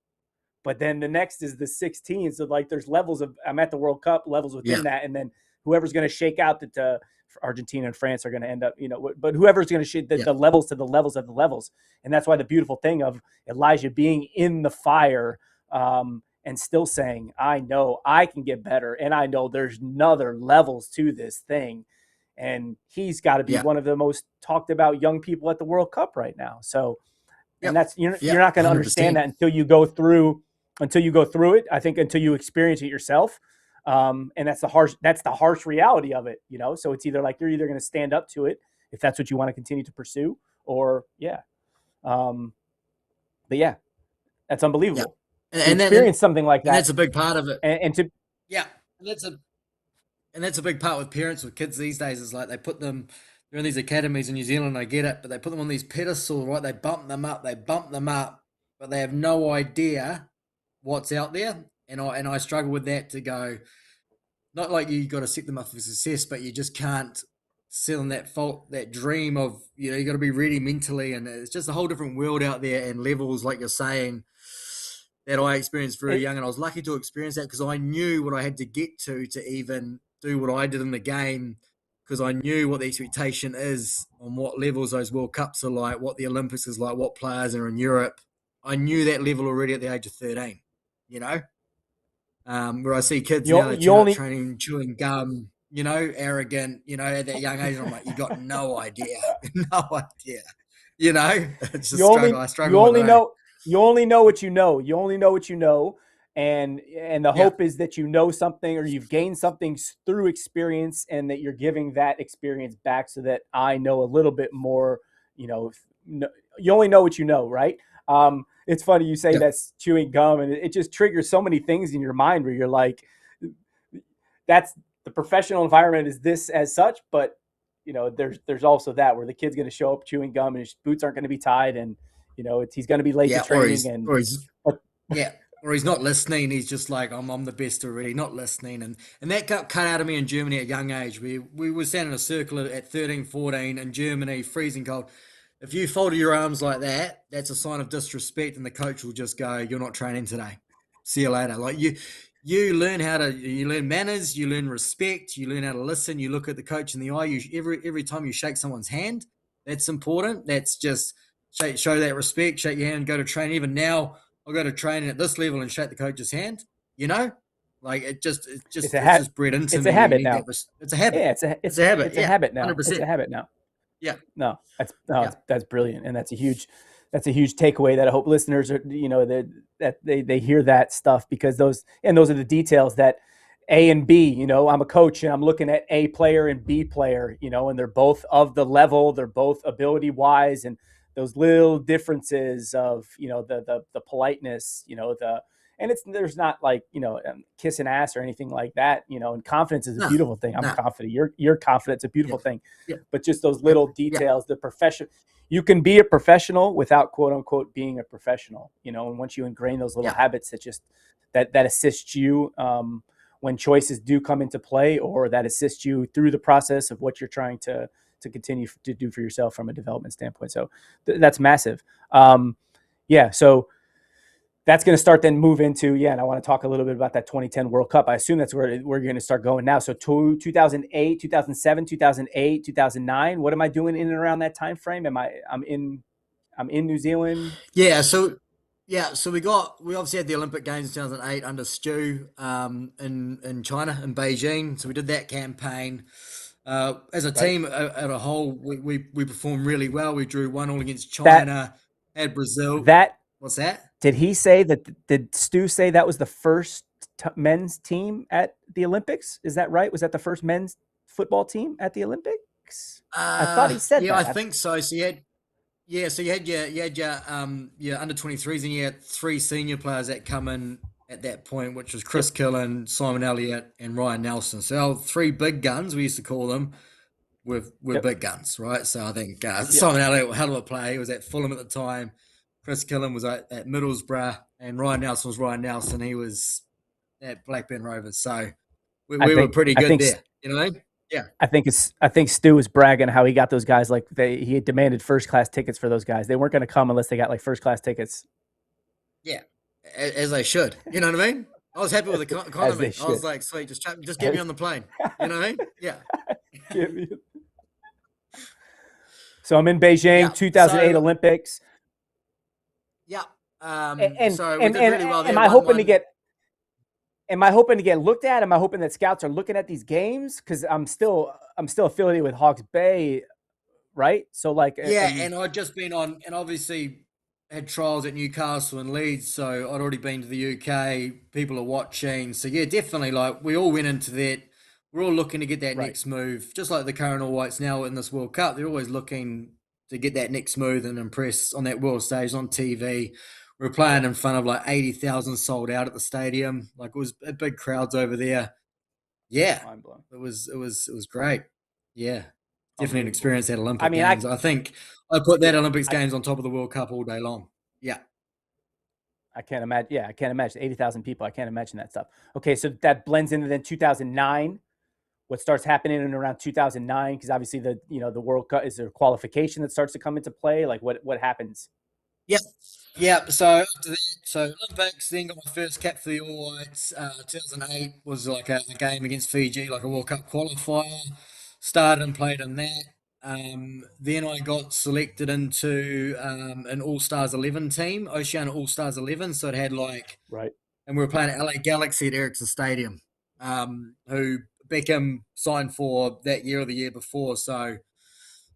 But then the next is the 16. So like there's levels of, I'm at the World Cup, levels within that. And then whoever's going to shake out that Argentina and France are going to end up, but whoever's going to shake the levels to the levels of the levels. And that's why the beautiful thing of Elijah being in the fire and still saying, I know I can get better. And I know there's other levels to this thing. And he's got to be one of the most talked about young people at the World Cup right now. So, and that's you're not going to understand that until you go through it. I think until you experience it yourself. And that's the harsh reality of it. So it's either like you're either going to stand up to it if that's what you want to continue to pursue, or but yeah, that's unbelievable. And experience something like that. And that's a big part of it. And that's a big part with parents with kids these days is like they're in these academies in New Zealand, I get it, but they put them on these pedestals, right? They bump them up, but they have no idea what's out there. And I struggle with that to go, not like you got to set them up for success, but you just can't sell them that dream of, you got to be ready mentally. And it's just a whole different world out there and levels, like you're saying, that I experienced very young. And I was lucky to experience that because I knew what I had to get to even do what I did in the game, because I knew what the expectation is on what levels those World Cups are like, what the Olympics is like, what players are in Europe. I knew that level already at the age of 13, where I see kids now that training, chewing gum, arrogant, at that young age. I'm like, you got no idea, no idea, it's a struggle. I struggle. you only know what you know. You only know what you know. And the Yeah, hope is that you know something or you've gained something through experience and that you're giving that experience back so that I know a little bit more, you know, you only know what you know, right? It's funny you say yeah, that's chewing gum and it just triggers so many things in your mind where you're like, that's the professional environment is this as such, but you know, there's also that where the kid's going to show up chewing gum and his boots aren't going to be tied and, you know, he's going to be late to yeah. training and, but Yeah, or he's not listening. He's just like, I'm the best already, not listening. And that got cut out of me in Germany at a young age. We were standing in a circle at 13, 14 in Germany, freezing cold. If you folded your arms like that, that's a sign of disrespect, and the coach will just go, "You're not training today. See you later." Like you learn you learn manners, you learn respect, you learn how to listen. You look at the coach in the eye. Every time you shake someone's hand, that's important. That's just show that respect. Shake your hand, go to train. Even now, I'll go to training at this level and shake the coach's hand. You know, like it's a it's hat. just bred into It's a me. You habit need now. that. It's a habit. Yeah. It's a habit. It's a Yeah, habit hundred now. It's a percent. habit now. Yeah, No, yeah, that's brilliant, and that's a huge takeaway that I hope listeners are, you know, that they hear that stuff because those are the details that A and B. You know, I'm a coach and I'm looking at A player and B player, you know, and they're both of the level, they're both ability wise, and those little differences of, you know, the politeness, you know, and there's not like, you know, kissing ass or anything like that, you know, and confidence is a no, beautiful thing. I'm no, confident. You're confident. It's a yeah, beautiful thing, yeah, but just those yeah, little yeah, details, the profession, you can be a professional without quote unquote being a professional, you know, and once you ingrain those little yeah. habits that just, that assist you, when choices do come into play or that assist you through the process of what you're trying to continue to do for yourself from a development standpoint. So that's massive. Yeah. So that's going to start then move into, yeah, and I want to talk a little bit about that 2010 World Cup. I assume that's where we're going to start going now. So 2008, 2007, 2008, 2009. What am I doing in and around that time frame? I'm in New Zealand. Yeah, so we obviously had the Olympic Games in 2008 under Stu in China in Beijing. So we did that campaign. As a Right. team at a whole, we performed really well. We drew 1-1 against That China, had Brazil. that What's that? did he say that? Did Stu say that was the first men's team at the Olympics? Is that right? Was that the first men's football team at the Olympics? I thought he said Yeah, I that. think so. So you had your under 23s and you had three senior players that come in at that point, which was Chris Yep. Killen, Simon Elliott, and Ryan Nelson. So our three big guns, we used to call them, were Yep. big guns, right? So I think Yep. Simon Elliott, hell of a player. He was at Fulham at the time. Chris Killen was at Middlesbrough, and Ryan Nelson was Ryan Nelson. He was at Blackburn Rovers. So I we were think pretty I good think there, you know? Yeah. I think Stu was bragging how he got those guys like he had demanded first class tickets for those guys. They weren't going to come unless they got like first class tickets. Yeah, as they should. You know what I mean? I was happy with the As they economy. I should. was like, sweet, just get me on the plane. You know what I mean? Yeah, So I'm in Beijing, yeah. 2008 So Olympics, yeah, and so we did really well am there. I hoping to 1-1. get? Am I hoping to get looked at? Am I hoping that scouts are looking at these games? Because I'm still affiliated with Hawke's Bay, right? So like, Yeah, and I'd just been on, and obviously had trials at Newcastle and Leeds, so I'd already been to the UK. People are watching, so yeah, definitely. Like we all went into that. We're all looking to get that right, next move, just like the current All Whites now in this World Cup. They're always looking to get that next move and impress on that world stage on TV. We were playing yep, in front of like 80,000 sold out at the stadium. Like it was big crowds over there. Yeah, mind blown, it was great. Yeah, definitely an unbelievable. experience at I Olympic mean, Games. I think I put that Olympics I Games on top of the World Cup all day long. Yeah. I can't imagine. Yeah, I can't imagine 80,000 people. I can't imagine that stuff. Okay, so that blends into then 2009. What starts happening in around 2009? Because obviously the World Cup, is there qualification that starts to come into play? Like what happens? Yep. Yep. So after that, so Olympics, then got my first cap for the All Whites. 2008 was like a game against Fiji, like a World Cup qualifier. Started and played in that. Then I got selected into an All Stars 11 team, Oceania All Stars 11. So it had like, Right. and we were playing at LA Galaxy at Ericsson Stadium, who Beckham signed for that year or the year before. So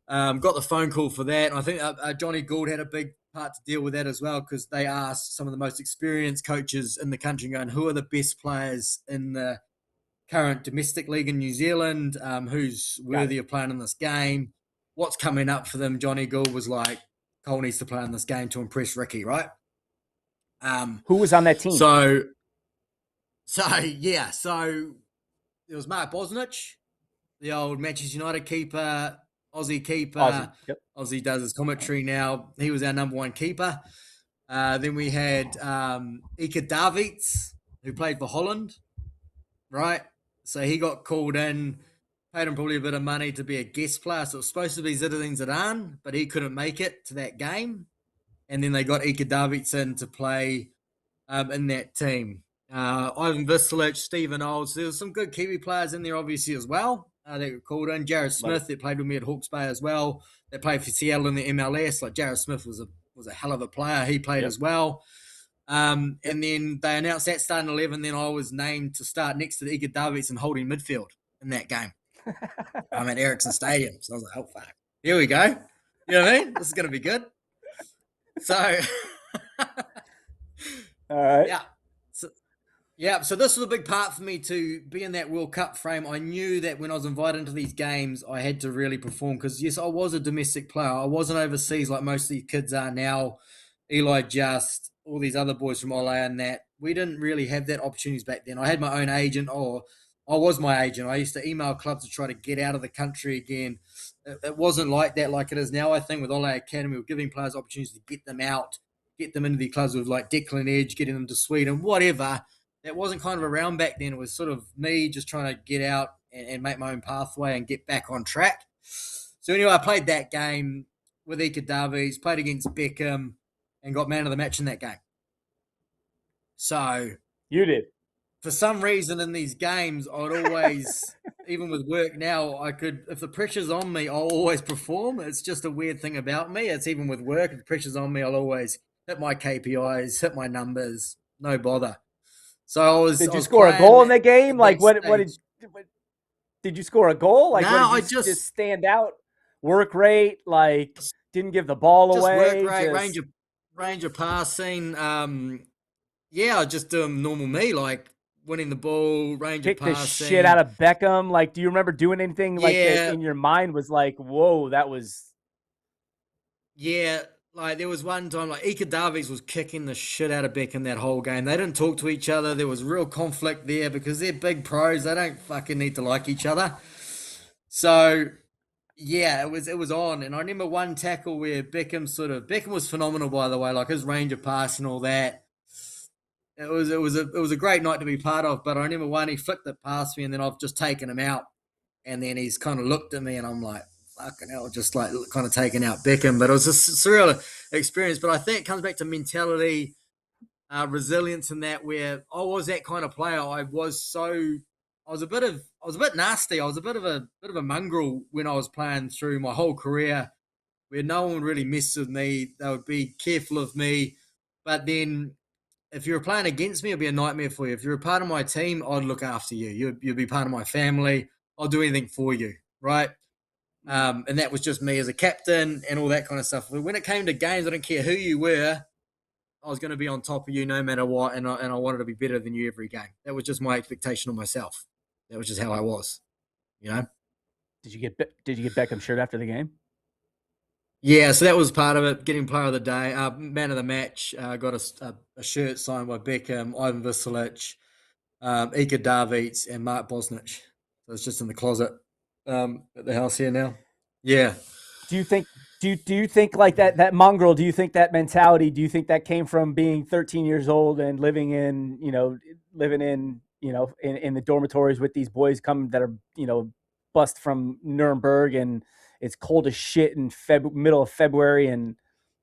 got the phone call for that. And I think Johnny Gould had a big part to deal with that as well, because they asked some of the most experienced coaches in the country, going, who are the best players in the current domestic league in New Zealand? Who's worthy of playing in this game? What's coming up for them? Johnny Gould was like, Cole needs to play in this game to impress Ricky, right? Who was on that team? So there was Mark Bosnich, the old Manchester United keeper, Aussie keeper. Aussie. Yep. Aussie does his commentary now. He was our number one keeper. Then we had Ika Davids, who played for Holland, right? So he got called in, paid him probably a bit of money to be a guest player. So it was supposed to be Zinedine Zidane, but he couldn't make it to that game. And then they got Ika Davids in to play in that team. Ivan Vislic, Stephen Olds. There was some good Kiwi players in there, obviously, as well. They were called in. Jared Smith, that played with me at Hawke's Bay as well. They played for Seattle in the MLS. Like, Jared Smith was a hell of a player. He played as well. And then they announced that starting 11. Then I was named to start next to the Ika Davids and holding midfield in that game. I'm at Ericsson Stadium. So I was like, oh, fuck. Here we go. You know what I mean? This is going to be good. So, all right. Yeah. So this was a big part for me to be in that World Cup frame. I knew that when I was invited into these games, I had to really perform because, yes, I was a domestic player. I wasn't overseas like most of these kids are now. Eli Just, all these other boys from Ole and that. We didn't really have that opportunities back then. I had my own agent, or I was my agent. I used to email clubs to try to get out of the country again. It wasn't like that like it is now. I think with Ole Academy, we're giving players opportunities to get them out, get them into the clubs with like Declan Edge, getting them to Sweden, whatever. That wasn't kind of around back then. It was sort of me just trying to get out and make my own pathway and get back on track. So anyway, I played that game with Ika Davies, played against Beckham, and got man of the match in that game. So you did. For some reason in these games, I'd always, even with work now, I could, if the pressure's on me, I'll always perform. It's just a weird thing about me. It's even with work, if the pressure's on me, I'll always hit my KPIs, hit my numbers, no bother. So I was. Did you score a goal in the game? Like what did you score a goal? Like no, what did you just stand out? Work rate, like didn't give the ball just away. Work rate, range of passing. Yeah, just normal me, like winning the ball, range of passing. Kick the shit out of Beckham. Like, do you remember doing anything like that in your mind was like, whoa, that was. Yeah. Like, there was one time, like, Ika Davies was kicking the shit out of Beckham that whole game. They didn't talk to each other. There was real conflict there because they're big pros. They don't fucking need to like each other. So, yeah, it was on. And I remember one tackle where Beckham was phenomenal, by the way, like his range of pass and all that. It was a great night to be part of. But I remember one, he flicked it past me, and then I've just taken him out. And then he's kind of looked at me, and I'm like, fucking hell, just like kind of taking out Beckham. But it was a surreal experience. But I think it comes back to mentality, resilience, and that, where I was that kind of player. I was a bit nasty. I was a bit of a mongrel when I was playing through my whole career, where no one would really mess with me. They would be careful of me. But then if you were playing against me, it'd be a nightmare for you. If you're a part of my team, I'd look after you. You'd be part of my family. I'll do anything for you, right? And that was just me as a captain and all that kind of stuff. But when it came to games, I didn't care who you were. I was going to be on top of you no matter what, and I wanted to be better than you every game. That was just my expectation of myself. That was just how I was, you know. Did you get Beckham's shirt after the game? Yeah, so that was part of it. Getting player of the day, man of the match. Got a shirt signed by Beckham, Ivan Vislic, Ika Davids, and Mark Bosnich. So it's just in the closet at the house here now. Yeah. Do you think like that mongrel? Do you think that mentality? Do you think that came from being 13 years old and living in the dormitories with these boys that are bust from Nuremberg, and it's cold as shit in middle of February,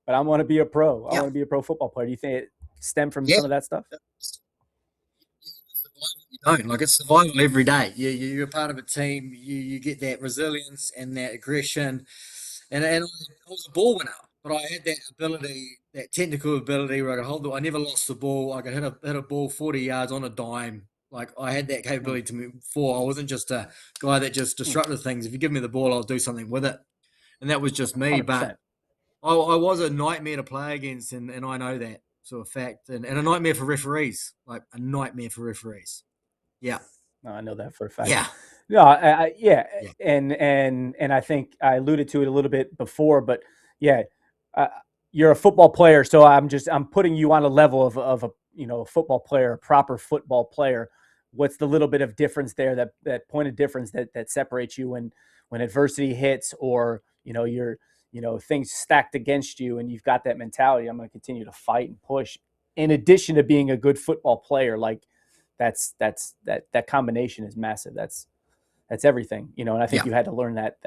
but I want to be a pro. I want to be a pro football player. Do you think it stemmed from some of that stuff? You don't. Like, it's survival every day. You're a part of a team. You get that resilience and that aggression. And I was a ball winner, but I had that ability, that technical ability where I could hold the. I never lost the ball. I could hit a ball 40 yards on a dime. Like, I had that capability to move forward. I wasn't just a guy that just disrupted things. If you give me the ball, I'll do something with it. And that was just me. 100%. But I was a nightmare to play against, and I know that sort of fact, and a nightmare for referees, like a nightmare for referees. Yeah, No, I know that for a fact. yeah, No, yeah, yeah, and I think I alluded to it a little bit before, but yeah, uh, you're a football player, so I'm putting you on a level of a a football player, a proper football player. What's the little bit of difference there, that point of difference that separates you when adversity hits, or you're things stacked against you, and you've got that mentality? I'm going to continue to fight and push. In addition to being a good football player, like that combination is massive. That's everything, and I think yeah. you had to learn that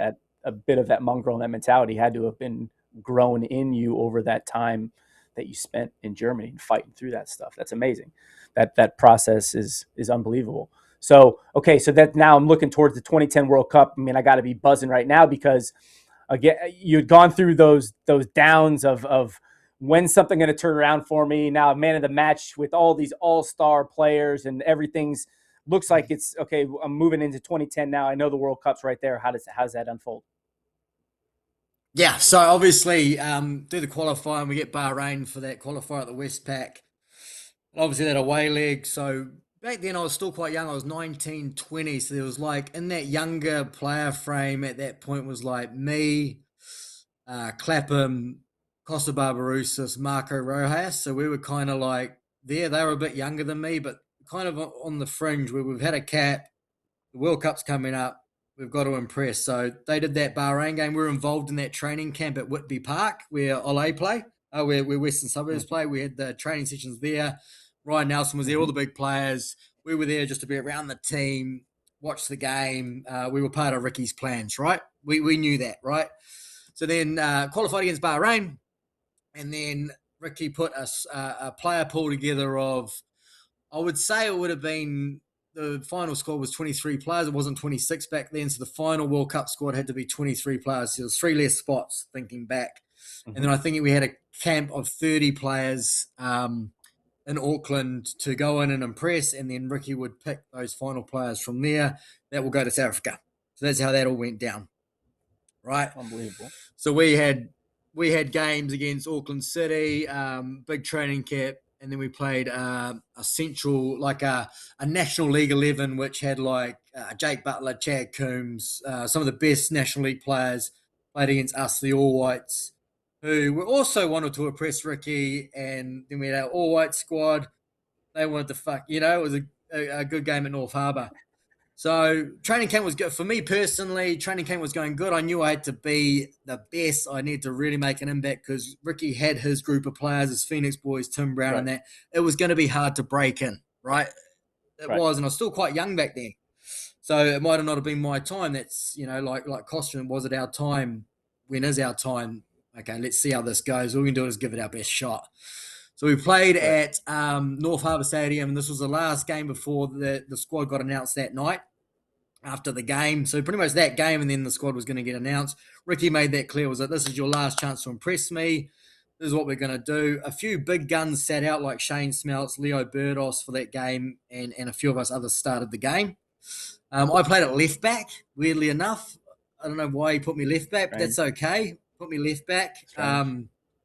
a bit of that mongrel and that mentality had to have been grown in you over that time that you spent in Germany and fighting through that stuff. That's amazing. That process is unbelievable. So okay, so that now I'm looking towards the 2010 World Cup. I mean, I got to be buzzing right now because again, you'd gone through those downs of when's something going to turn around for me. Now, man of the match with all these all-star players, and everything's looks like it's okay. I'm moving into 2010 now. I know the World Cup's right there. How's that unfold? Yeah, so obviously, do the qualifying. We get Bahrain for that qualifier at the Westpac. Obviously, that away leg. So back then, I was still quite young. I was 19, 20. So there was like in that younger player frame at that point was like me, Clapham, Costa Barbarouses, Marco Rojas. So we were kind of like there. They were a bit younger than me, but kind of on the fringe where we've had a cap. The World Cup's coming up. We've got to impress. So they did that Bahrain game. We were involved in that training camp at Whitby Park where Ole play, where Western Suburbs play. We had the training sessions there. Ryan Nelson was there, all the big players. We were there just to be around the team, watch the game. We were part of Ricky's plans, right? We knew that, right? So then qualified against Bahrain, and then Ricky put a player pool together of, I would say it would have been, the final squad was 23 players. It wasn't 26 back then. So the final World Cup squad had to be 23 players. So there was 3 less spots thinking back. Mm-hmm. And then I think we had a camp of 30 players in Auckland to go in and impress. And then Ricky would pick those final players from there that will go to South Africa. So that's how that all went down. Right. Unbelievable. So we had games against Auckland City, big training camp. And then we played a central, like a National League 11, which had like Jake Butler, Chad Coombs, some of the best National League players played against us, the All Whites, who were also wanted to oppress Ricky. And then we had our All White squad. They wanted to fuck, it was a good game at North Harbour. So training camp was good for me personally. Training camp was going good. I knew I had to be the best. I needed to really make an impact because Ricky had his group of players, his Phoenix boys, Tim Brown, Right. and that. It was going to be hard to break in, right? It Right. was, and I was still quite young back then. So it might have not have been my time. That's, like Costume, was it our time? When is our time? Okay, let's see how this goes. All we can do is give it our best shot. So we played at North Harbour Stadium, and this was the last game before the squad got announced that night after the game. So pretty much that game, and then the squad was going to get announced. Ricky made that clear, was that this is your last chance to impress me. This is what we're going to do. A few big guns sat out like Shane Smelts, Leo Burdos for that game, and a few of us others started the game. I played at left back, weirdly enough. I don't know why he put me left back, but that's okay. Put me left back.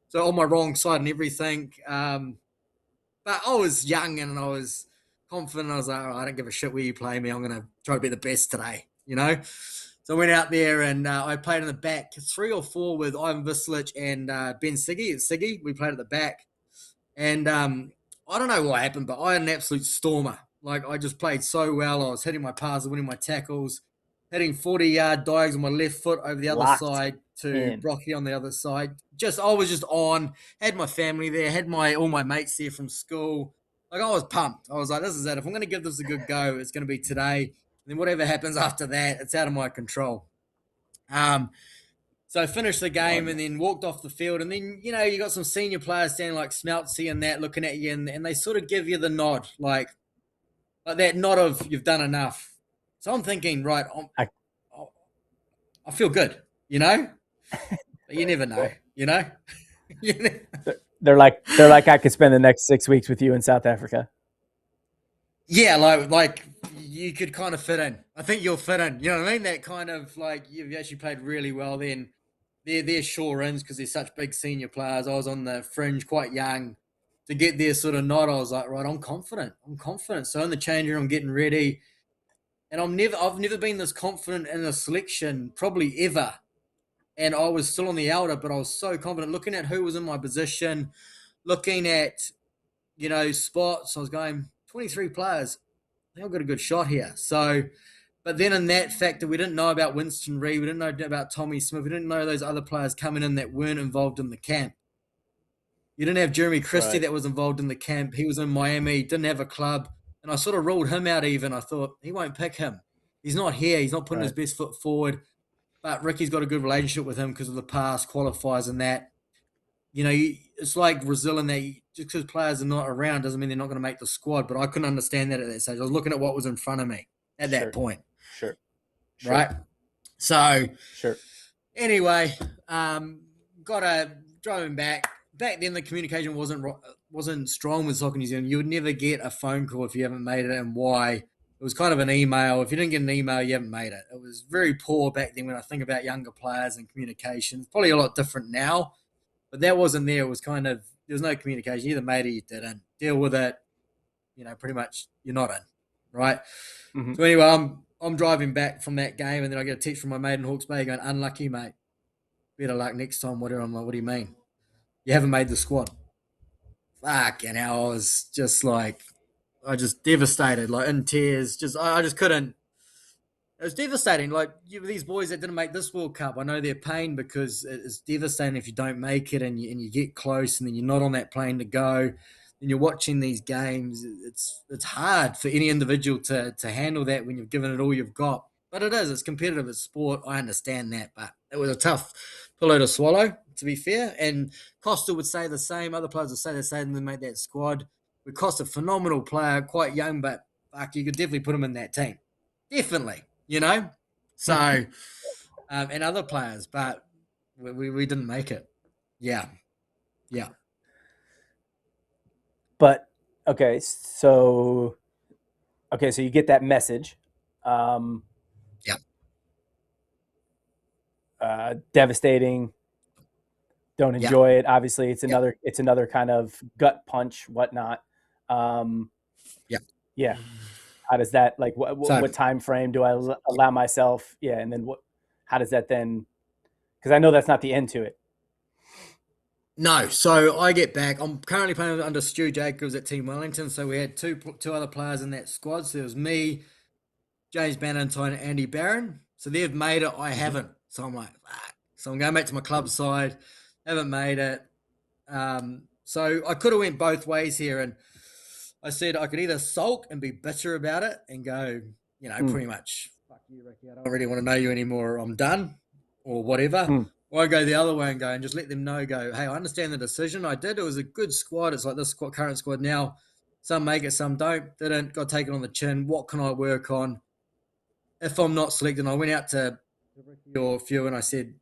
So on my wrong side and everything. But I was young and I was confident. I was like, I don't give a shit where you play me. I'm going to try to be the best today, So I went out there and I played in the back 3 or 4 with Ivan Vislic and Ben Siggy. We played at the back. And I don't know what happened, but I had an absolute stormer. Like, I just played so well. I was hitting my passes, winning my tackles, hitting 40-yard dives on my left foot over the other side to Brocky on the other side. I was just on, had my family there, had all my mates there from school. Like, I was pumped. I was like, this is it. If I'm going to give this a good go, it's going to be today. And then whatever happens after that, it's out of my control. So I finished the game and then walked off the field. And then, you got some senior players standing like Smeltsy and that looking at you, and they sort of give you the nod, like that nod of you've done enough. So I'm thinking, right, I feel good, But you never know, They're like I could spend the next 6 weeks with you in South Africa. Yeah, like you could kind of fit in. I think you'll fit in. You know what I mean? That kind of like you've actually played really well then. they're sure ins because they're such big senior players. I was on the fringe, quite young. To get their sort of nod, I was like, right, I'm confident. I'm confident. So in the change room, I'm getting ready, and I've never been this confident in a selection, probably ever. And I was still on the outer, but I was so confident looking at who was in my position, looking at spots. I was going 23 players. I think I've got a good shot here. So, but then in that factor, we didn't know about Winston Reid. We didn't know about Tommy Smith. We didn't know those other players coming in that weren't involved in the camp. You didn't have Jeremy Christie that was involved in the camp. He was in Miami, didn't have a club. And I sort of ruled him out even. I thought, he won't pick him. He's not here. He's not putting his best foot forward. But Ricky's got a good relationship with him because of the past qualifiers and that. It's like Brazil in that just because players are not around doesn't mean they're not going to make the squad. But I couldn't understand that at that stage. I was looking at what was in front of me at that point. Sure. Right? So, sure. Anyway, driving back. Back then, the communication wasn't strong with Soccer New Zealand. You would never get a phone call if you haven't made it, and why. It was kind of an email. If you didn't get an email, you haven't made it. It was very poor back then when I think about younger players and communication. It's probably a lot different now, but that wasn't there. It was kind of, there was no communication. You either made it or you didn't. Deal with it. Pretty much you're not in, right? Mm-hmm. So anyway, I'm driving back from that game, and then I get a text from my mate in Hawke's Bay going, unlucky, mate. Better luck next time, whatever. I'm like, what do you mean? You haven't made the squad. Fucking hell, I was just like, I just devastated, like in tears. I just couldn't. It was devastating. Like these boys that didn't make this World Cup, I know their pain because it's devastating if you don't make it and you get close and then you're not on that plane to go. And you're watching these games. It's hard for any individual to handle that when you've given it all you've got. But it is. It's competitive. It's sport. I understand that, but it was a tough pillow to swallow, to be fair. And Costa would say the same. Other players would say the same and then make that squad. We Costa, a phenomenal player, quite young, but fuck, you could definitely put him in that team. Definitely, So, and other players, but we didn't make it. Yeah. But, okay, so you get that message. Devastating. Don't enjoy it. Obviously, it's another kind of gut punch, whatnot. Yeah. How does that, like, what time frame do I allow myself? Yeah, and then how does that then? Because I know that's not the end to it. No, so I get back. I'm currently playing under Stu Jacobs at Team Wellington. So we had two other players in that squad. So there was me, James Bannatyne, and Andy Barron. So they've made it. I haven't. So I'm like, fuck. So I'm going back to my club side. Haven't made it. So I could have went both ways here, and I said I could either sulk and be bitter about it and go, pretty much, fuck you, Ricky. I don't really want to know you anymore. I'm done, or whatever. Or I go the other way and go and just let them know. Go, hey, I understand the decision I did. It was a good squad. It's like this current squad now. Some make it, some don't. Didn't. Got taken on the chin. What can I work on? If I'm not selected, I went out to Ricky or a few and I said,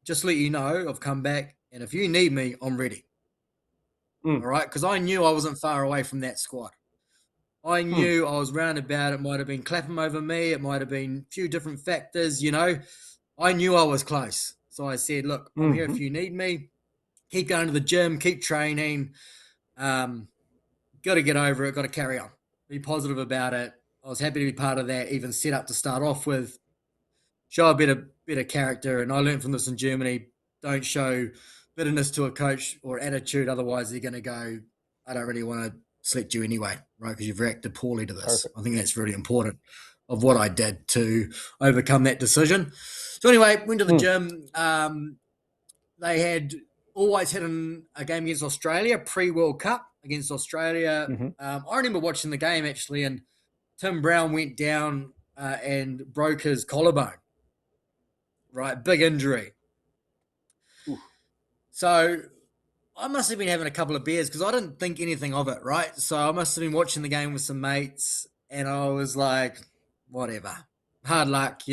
just let you know, I've come back, and if you need me, I'm ready. All right? Because I knew I wasn't far away from that squad. I knew I was roundabout. It might have been Clapham over me. It might have been a few different factors, I knew I was close. So I said, look, I'm here if you need me. Keep going to the gym. Keep training. Got to get over it. Got to carry on. Be positive about it. I was happy to be part of that, even set up to start off with. Show a better character, and I learned from this in Germany. Don't show bitterness to a coach or attitude, otherwise they're going to go, I don't really want to select you anyway, right? Because you've reacted poorly to this. Perfect. I think that's really important of what I did to overcome that decision. So anyway, went to the gym. They had always had a game against Australia, pre-World Cup against Australia. I remember watching the game actually, and Tim Brown went down and broke his collarbone. Right, big injury. Oof. So I must have been having a couple of beers because I didn't think anything of it, right? So I must have been watching the game with some mates, and I was like, whatever. Hard luck,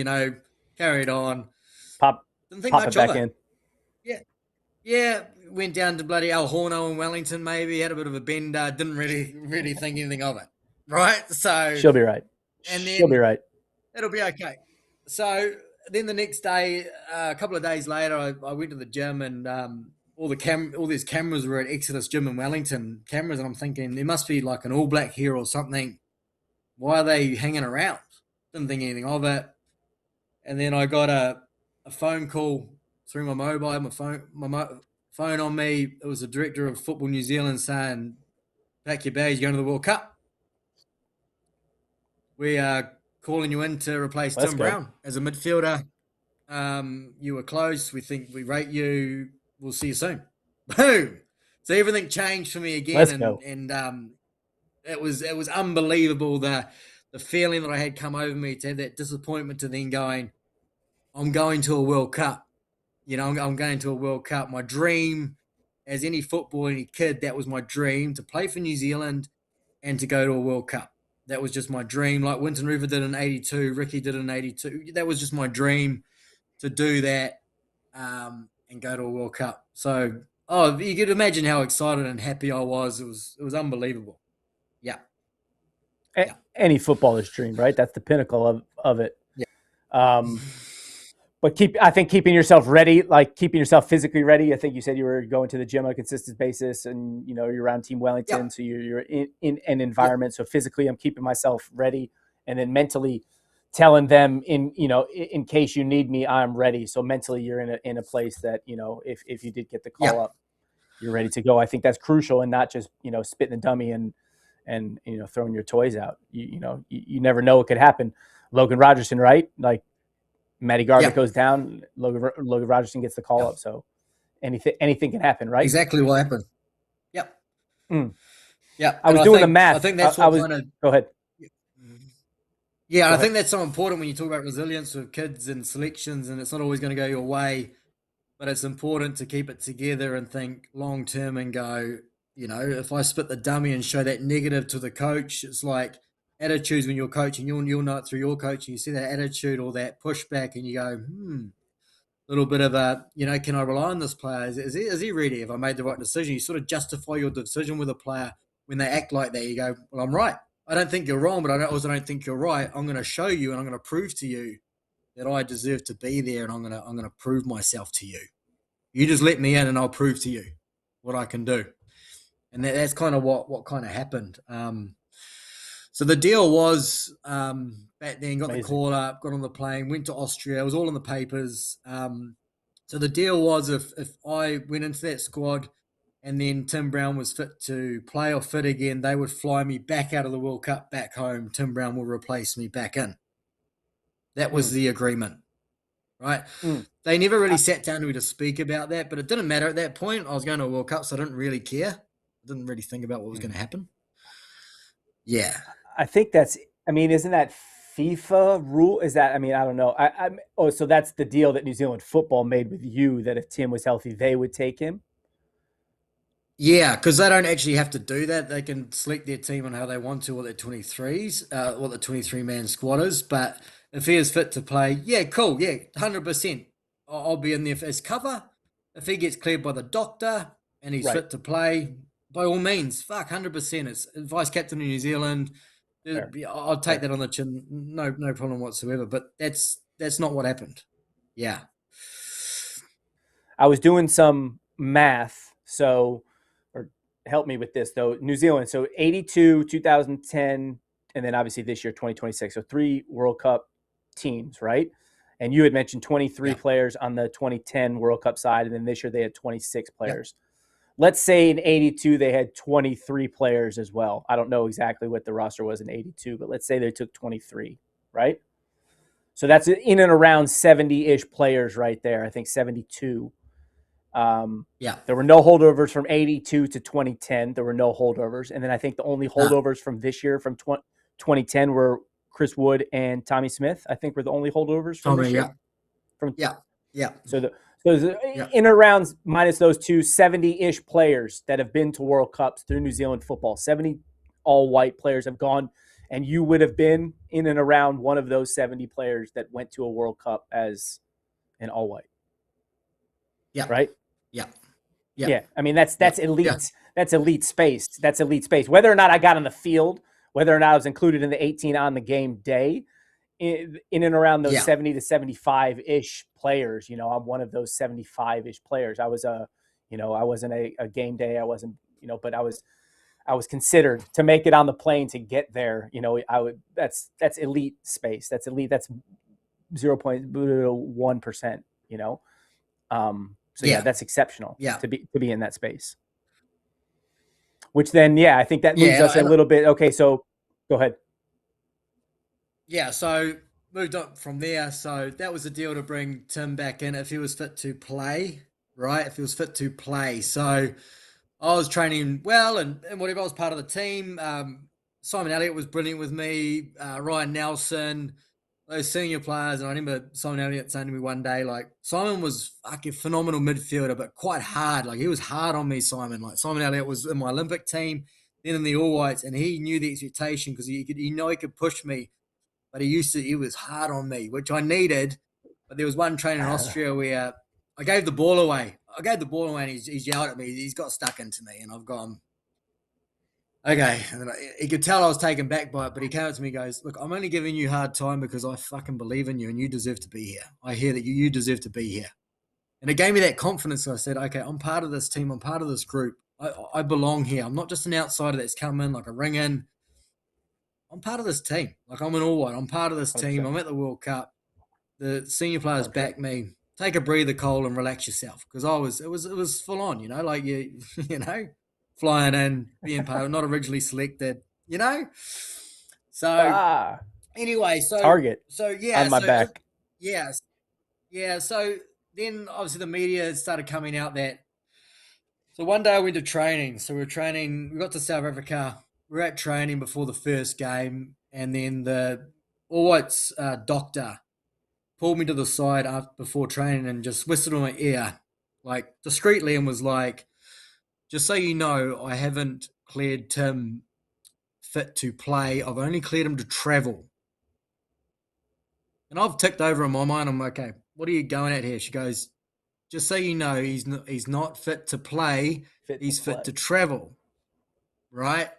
carried on. Didn't think much of it. Yeah, went down to bloody El Horno in Wellington maybe, had a bit of a bender, didn't really think anything of it, right? So she'll be right. And then she'll be right. It'll be okay. So then the next day, a couple of days later, I went to the gym and all these cameras were at Exodus Gym in Wellington, cameras, and I'm thinking there must be like an All Black here or something. Why are they hanging around? Didn't think anything of it. And then I got a phone call through my mobile, phone on me. It was the director of Football New Zealand saying, "Pack your bags, you're going to the World Cup. We are calling you in to replace Tim Brown as a midfielder. You were close. We think we rate you. We'll see you soon." Boom. So everything changed for me again, and it was unbelievable the feeling that I had come over me, to have that disappointment, to then going, I'm going to a World Cup. You know, I'm going to a World Cup. My dream, as any footballer, any kid, that was my dream, to play for New Zealand and to go to a World Cup. That was just my dream. Like Winton River did in '82, Ricky did in '82. That was just my dream, to do that and go to a World Cup. So, you could imagine how excited and happy I was. It was unbelievable. Yeah. Any footballer's dream, right? That's the pinnacle of it. Yeah. But I think keeping yourself ready, like keeping yourself physically ready. I think you said you were going to the gym on a consistent basis, and you're around Team Wellington, so you're in an environment. So physically, I'm keeping myself ready, and then mentally telling them, in case you need me, I'm ready. So mentally, you're in a place that if you did get the call up, you're ready to go. I think that's crucial, and not just spitting the dummy and throwing your toys out. You never know what could happen. Logan Rogerson, right? Like Matty Garbutt goes down, Logan Rogerson gets the call up. So anything can happen, right? Exactly what happened. Yep. Yeah. I was doing the math. I think that's what go ahead. Yeah, I think that's so important when you talk about resilience with kids and selections, and it's not always going to go your way, but it's important to keep it together and think long term and go, if I spit the dummy and show that negative to the coach, it's like attitudes when you're coaching. You'll know it through your coaching. You see that attitude or that pushback, and you go, little bit of a, can I rely on this player? Is he ready? Have I made the right decision? You sort of justify your decision with a player when they act like that. You go, well, I'm right. I don't think you're wrong, but I also don't think you're right. I'm going to show you, and I'm going to prove to you that I deserve to be there, and I'm going to prove myself to you. You just let me in, and I'll prove to you what I can do. And that's kind of what kind of happened. So the deal was back then, got the call up, got on the plane, went to Austria. It was all in the papers. So the deal was if I went into that squad and then Tim Brown was fit to play or fit again, they would fly me back out of the World Cup back home. Tim Brown will replace me back in. That was the agreement, right? They never really sat down to me to speak about that, but it didn't matter at that point. I was going to a World Cup, so I didn't really care. I didn't really think about what was going to happen. Yeah. I think isn't that FIFA rule? Is that, I don't know. So that's the deal that New Zealand football made with you, that if Tim was healthy, they would take him? Yeah, because they don't actually have to do that. They can select their team on how they want to, what their 23s, what the 23-man squad is. But if he is fit to play, yeah, cool, yeah, 100%. I'll be in there as cover. If he gets cleared by the doctor and he's fit to play, by all means, 100%. It's vice captain of New Zealand. I'll take that on the chin, no problem whatsoever. But that's not what happened. Yeah, I was doing some math, help me with this though. New Zealand, so 82, 2010, and then obviously this year 2026. So 3 World Cup teams, right? And you had mentioned 23 players on the 2010 World Cup side, and then this year they had 26 players. Let's say in 82 they had 23 players as well. I don't know exactly what the roster was in 82, but let's say they took 23, right? So that's in and around 70-ish players right there. I think 72. There were no holdovers from 82 to 2010. There were no holdovers. And then I think the only holdovers from this year, from 2010, were Chris Wood and Tommy Smith. I think were the only holdovers from this year. So in and around, minus those two, 70-ish players that have been to World Cups through New Zealand football. 70 all-white players have gone, and you would have been in and around one of those 70 players that went to a World Cup as an all-white. Yeah. Right? Yeah. That's elite. Yeah. That's elite space. That's elite space. Whether or not I got on the field, whether or not I was included in the 18 on the game day, in and around those Yeah. 70 to 75 ish players. You know, I'm one of those 75 ish players. I was I wasn't a game day. I wasn't, but I was considered to make it on the plane to get there. That's elite space. That's elite. That's 0.1%, So yeah, Yeah. that's exceptional Yeah. to be in that space. Which then, yeah, I think that moves Yeah. us a little bit. Okay, so go ahead. Yeah. So moved up from there. So that was the deal to bring Tim back in if he was fit to play, right? If he was fit to play. So I was training well and whatever. I was part of the team. Simon Elliott was brilliant with me. Ryan Nelson, those senior players. And I remember Simon Elliott saying to me one day, like, Simon was fucking phenomenal midfielder, but quite hard. Like, he was hard on me, Simon. Like, Simon Elliott was in my Olympic team, then in the All Whites, and he knew the expectation because he could push me, but he was hard on me, which I needed. But there was one training in Austria where I gave the ball away. And he's yelled at me. He's got stuck into me, and I've gone, okay. And he could tell I was taken back by it, but he came up to me and goes, look, I'm only giving you a hard time because I fucking believe in you and you deserve to be here. I hear that you deserve to be here. And it gave me that confidence. So I said, okay, I'm part of this team. I'm part of this group. I belong here. I'm not just an outsider that's come in like a ring in. I'm part of this team. Like, I'm an all white. I'm part of this team. 100%. I'm at the World Cup. The senior players 100%. back me. Take a breather, Cole, and relax yourself. Because it was full on, like flying in, being part, not originally selected, So anyway, Target yeah, on my back. Yes, yeah. So then obviously the media started coming out that. So one day I went to training. So we were training. We got to South Africa. We were at training before the first game, and then the All Whites doctor pulled me to the side before training and just whispered in my ear, like discreetly, and was like, just so you know, I haven't cleared Tim fit to play. I've only cleared him to travel. And I've ticked over in my mind. I'm like, okay, what are you going at here? She goes, just so you know, he's not fit to play. He's fit to travel, right?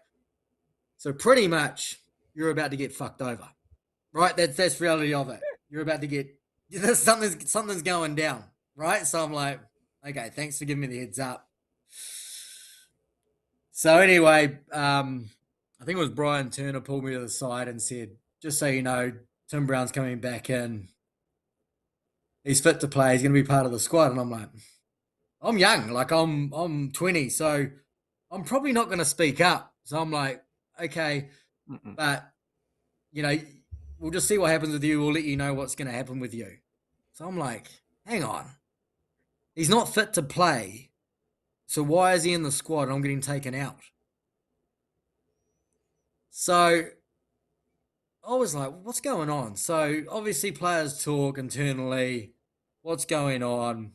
So pretty much you're about to get fucked over, right? That's reality of it. You're about to get something's going down, right? So I'm like, okay, thanks for giving me the heads up. So anyway, I think it was Brian Turner pulled me to the side and said, just so you know, Tim Brown's coming back in. He's fit to play. He's going to be part of the squad. And I'm like, I'm young. Like, I'm 20. So I'm probably not going to speak up. So I'm like, okay, but, we'll just see what happens with you. We'll let you know what's going to happen with you. So I'm like, hang on. He's not fit to play. So why is he in the squad and I'm getting taken out? So I was like, what's going on? So obviously players talk internally. What's going on?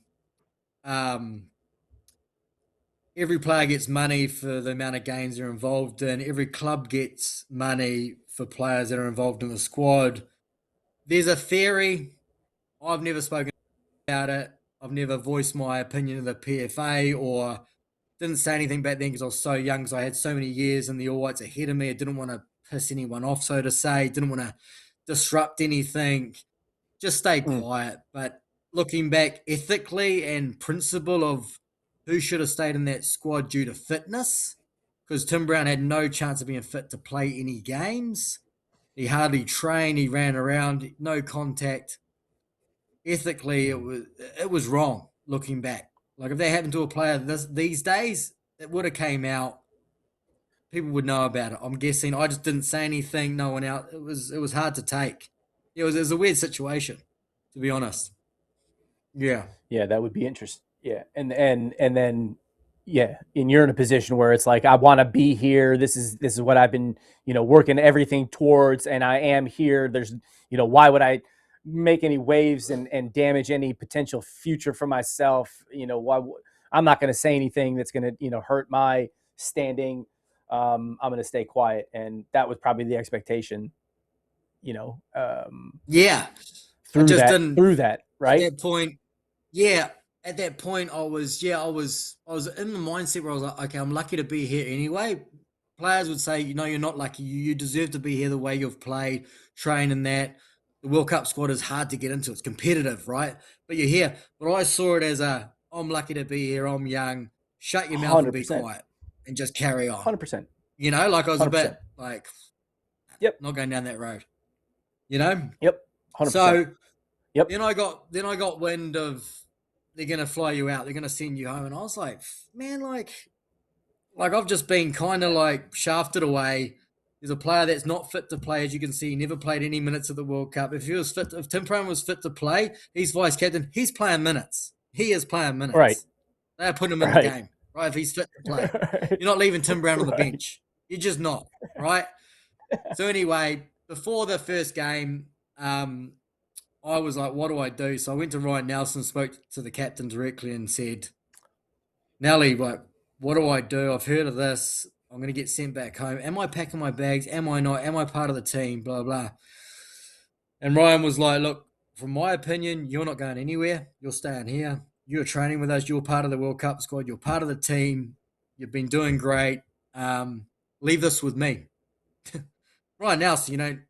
Every player gets money for the amount of games they're involved in. Every club gets money for players that are involved in the squad. There's a theory. I've never spoken about it. I've never voiced my opinion of the PFA or didn't say anything back then because I was so young, because I had so many years in the All Whites ahead of me. I didn't want to piss anyone off, so to say. Didn't want to disrupt anything. Just stay quiet. But looking back, ethically and principle of who should have stayed in that squad due to fitness, because Tim Brown had no chance of being fit to play any games. He hardly trained. He ran around, no contact. Ethically, it was wrong looking back. Like, if that happened to a player these days, it would have came out. People would know about it. I'm guessing. I just didn't say anything. No one else. It was hard to take. It was a weird situation, to be honest. Yeah. Yeah, that would be interesting. Yeah, and then yeah, and you're in a position where it's like, I want to be here. This is what I've been working everything towards, and I am here. There's why would I make any waves and damage any potential future for myself? Why I'm not going to say anything that's going to hurt my standing. I'm going to stay quiet, and that was probably the expectation. Yeah. Through that, right? At that point, yeah. At that point, I was in the mindset where I was like, okay, I'm lucky to be here anyway. Players would say, you're not lucky. You deserve to be here the way you've played, trained, and that. the World Cup squad is hard to get into. It's competitive, right? But you're here. But I saw it as I'm lucky to be here. I'm young. Shut your mouth and be 100%. quiet and just carry on. 100%. You know, like I was a 100%. bit like, Yep. not going down that road. You know? Yep. 100%. So yep. then I got wind of they're gonna fly you out, they're gonna send you home. And I was like, man, like I've just been kind of like shafted away. There's a player that's not fit to play, as you can see. He never played any minutes of the World Cup. If Tim Brown was fit to play, he's vice captain. He's playing minutes. He is playing minutes. Right. They're putting him in the game, right? If he's fit to play, Right. you're not leaving Tim Brown on the bench. You're just not, right? So anyway, before the first game, I was like, what do I do? So I went to Ryan Nelson, spoke to the captain directly and said, Nelly, like, what do I do? I've heard of this. I'm going to get sent back home. Am I packing my bags? Am I not? Am I part of the team? Blah, blah. And Ryan was like, look, from my opinion, you're not going anywhere. You're staying here. You're training with us. You're part of the World Cup squad. You're part of the team. You've been doing great. Leave this with me. Ryan Nelson,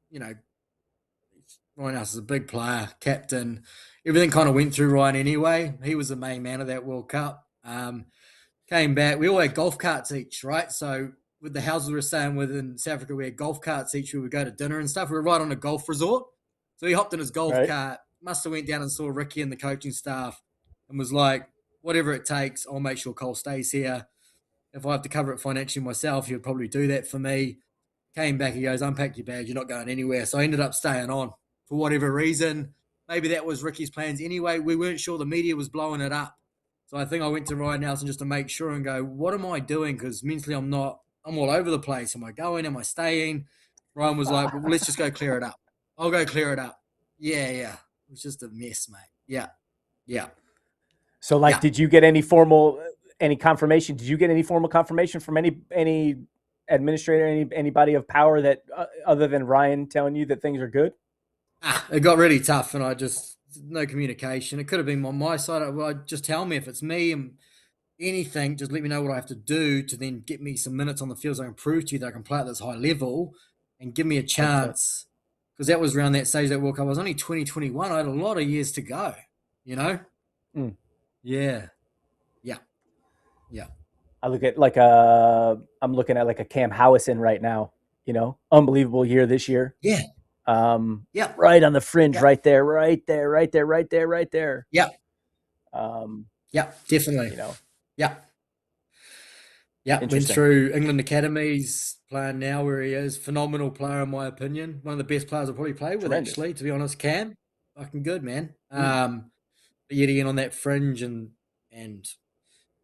Ryan Nelson's a big player, captain. Everything kind of went through Ryan anyway. He was the main man of that World Cup. Came back. We all had golf carts each, right? So with the houses we were staying with in South Africa, we had golf carts each. We would go to dinner and stuff. We were right on a golf resort. So he hopped in his golf cart, must have went down and saw Ricky and the coaching staff and was like, whatever it takes, I'll make sure Cole stays here. If I have to cover it financially myself, he'll probably do that for me. Came back, he goes, unpack your bag, you're not going anywhere. So I ended up staying on for whatever reason. Maybe that was Ricky's plans anyway. We weren't sure. The media was blowing it up. So I think I went to Ryan Nelson just to make sure and go, what am I doing? Because mentally I'm all over the place. Am I going? Am I staying? Ryan was like, well, let's just go clear it up. I'll go clear it up. Yeah. It was just a mess, mate. Yeah. So did you get any confirmation? Did you get any formal confirmation from any administrator, anybody of power that other than Ryan telling you that things are good? It got really tough and I just, no communication. It could have been on my side. Well, just tell me if it's me and anything, just let me know what I have to do to then get me some minutes on the field so I can prove to you that I can play at this high level and give me a chance. Because that was around that stage that World Cup. I was only 2021. I had a lot of years to go, you know? Yeah. I look at I'm looking at like a Cam Howison right now, unbelievable year this year. Yeah. Right on the fringe, right there. Yeah. Definitely. Yeah. Went through England academies, playing now where he is. Phenomenal player in my opinion. One of the best players I've probably played with, actually, to be honest. Cam, fucking good, man. But yet again on that fringe and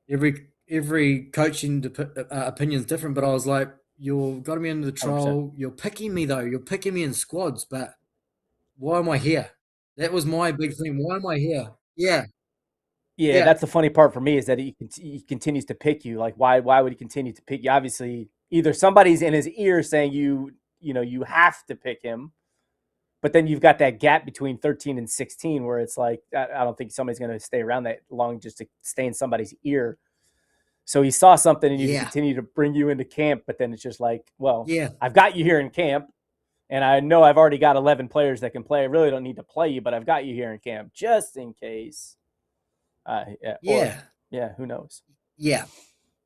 every coaching opinion is different. But I was like, you've got me into the trial. 100%. You're picking me though. You're picking me in squads, but why am I here? That was my big thing. Why am I here? Yeah, that's the funny part for me is that he continues to pick you. Like, why would he continue to pick you? Obviously, either somebody's in his ear saying you have to pick him, but then you've got that gap between 13 and 16 where it's like, I don't think somebody's going to stay around that long just to stay in somebody's ear. So he saw something and you continue to bring you into camp, but then it's just like, well, I've got you here in camp. And I know I've already got 11 players that can play. I really don't need to play you, but I've got you here in camp just in case. Who knows? Yeah.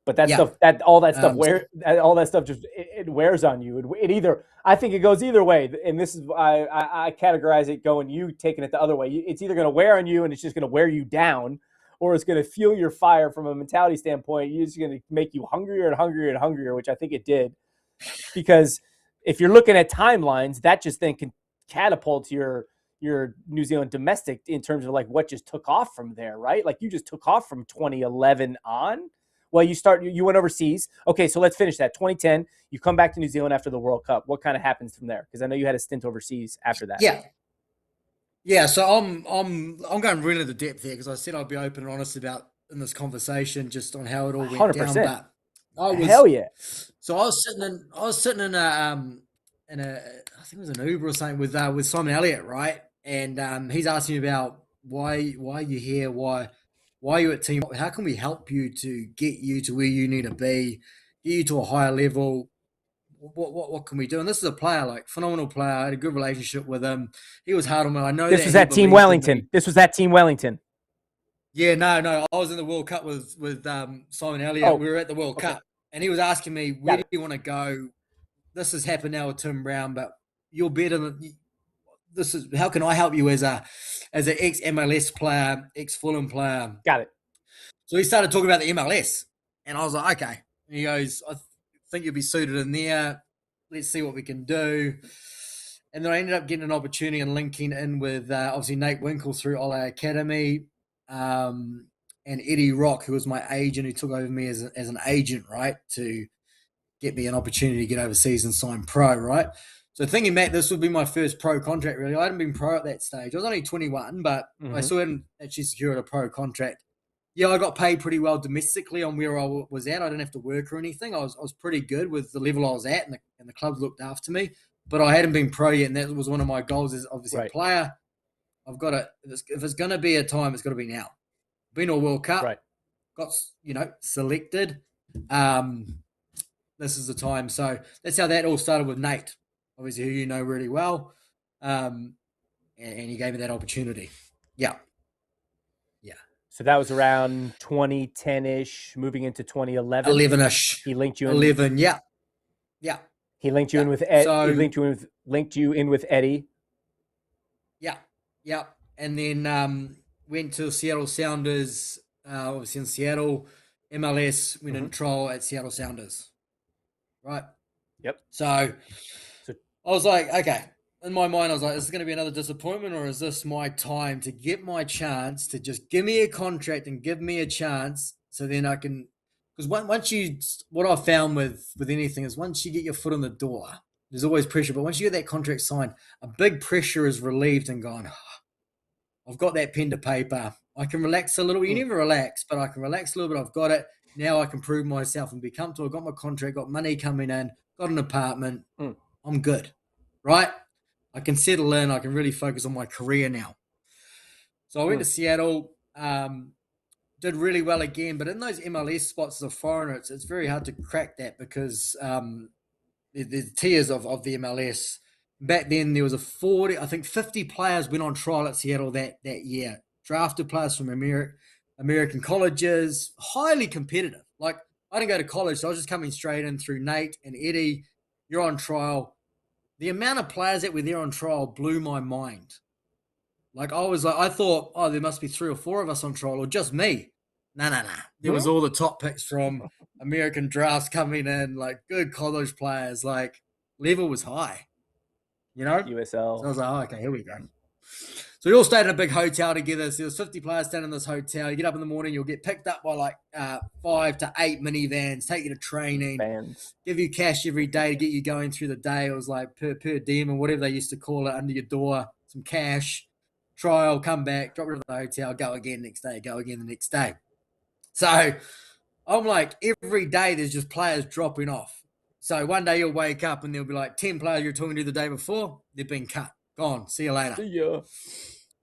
But that stuff, all that stuff just it wears on you. It either, I think it goes either way. And this is, I categorize it going, you taking it the other way. It's either going to wear on you and it's just going to wear you down, or it's going to fuel your fire from a mentality standpoint. It's just going to make you hungrier and hungrier and hungrier, which I think it did. Because if you're looking at timelines, that just then can catapult your New Zealand domestic in terms of like what just took off from there, right? Like you just took off from 2011 on. Well, you went overseas. Okay, so let's finish that. 2010, you come back to New Zealand after the World Cup. What kind of happens from there? Because I know you had a stint overseas after that. Yeah. So I'm going really into depth here because I said I'd be open and honest about in this conversation just on how it all went 100%. down. But hell yeah. So I was sitting in a I think it was an Uber or something with Simon Elliott, right? And he's asking me about why are you here? Why are you at team? How can we help you to get you to where you need to be, get you to a higher level? what can we do? And this is a player, like phenomenal player. I had a good relationship with him. He was hard on me. I know This that was he at Team believed in me. Wellington. This was at Team Wellington. Yeah, no. I was in the World Cup with Simon Elliott. Oh, we were at the World okay. Cup, and he was asking me, "Where do you want to go? This has happened now with Tim Brown, but you're better than this. Is how can I help you as an ex MLS player, ex Fulham player?" Got it. So he started talking about the MLS, and I was like, "Okay." And he goes, "I think you'll be suited in there. Let's see what we can do." And then I ended up getting an opportunity and linking in with obviously Nate Winkle through Ola Academy, and Eddie Rock, who was my agent, who took over me as an agent, right, to get me an opportunity to get overseas and sign pro, right? So thinking back, this would be my first pro contract, really. I hadn't been pro at that stage. I was only 21, but I still hadn't actually secured a pro contract. Yeah, I got paid pretty well domestically on where I was at. I didn't have to work or anything. I was pretty good with the level I was at, and the clubs looked after me. But I hadn't been pro yet, and that was one of my goals as obviously a player. I've got to, if it's going to be a time, it's got to be now. Been to a World Cup, got, selected. This is the time. So that's how that all started with Nate, obviously, who you know really well. And he gave me that opportunity. Yeah. So that was around 2010-ish, moving into 2011. 11-ish. He linked you in. 11, yeah. He linked you in with Ed. So, he linked you in with Eddie. Yeah. And then went to Seattle Sounders, obviously in Seattle. MLS, went in trial at Seattle Sounders. Right? Yep. So I was like, okay. In my mind, I was like, is this going to be another disappointment, or is this my time to get my chance to just give me a contract and give me a chance so then I can – because once you – what I've found with anything is once you get your foot in the door, there's always pressure. But once you get that contract signed, a big pressure is relieved and gone, oh, I've got that pen to paper. I can relax a little. You never relax, but I can relax a little bit. I've got it. Now I can prove myself and be comfortable. I've got my contract, got money coming in, got an apartment. I'm good, right? I can settle in. I can really focus on my career now. So I went to Seattle, did really well again. But in those MLS spots as a foreigner, it's very hard to crack that because the tiers of the MLS. Back then, there was 50 players went on trial at Seattle that year. Drafted players from American colleges, highly competitive. Like, I didn't go to college, so I was just coming straight in through Nate and Eddie. You're on trial. The amount of players that were there on trial blew my mind. Like, I thought, oh, there must be 3 or 4 of us on trial, or just me. No. There was all the top picks from American drafts coming in, like good college players. Like, level was high, USL. So I was like, oh, okay, here we go. So we all stayed in a big hotel together. So there was 50 players staying in this hotel. You get up in the morning, you'll get picked up by like 5 to 8 minivans, take you to training, give you cash every day to get you going through the day. It was like per diem or whatever they used to call it, under your door, some cash, trial, come back, drop it to the hotel, go again next day, go again the next day. So I'm like, every day there's just players dropping off. So one day you'll wake up and there'll be like 10 players you're talking to the day before, they've been cut. Gone. See you later. See ya.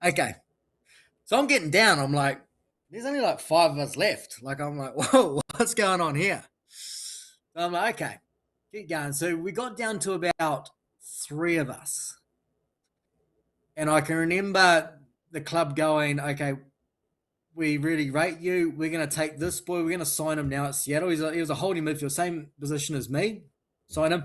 Okay. So I'm getting down. I'm like, there's only like 5 of us left. Like, I'm like, whoa, what's going on here? So I'm like, okay, keep going. So we got down to about 3 of us. And I can remember the club going, okay, we really rate you. We're going to take this boy. We're going to sign him now at Seattle. He was a holding midfield, same position as me. Sign him.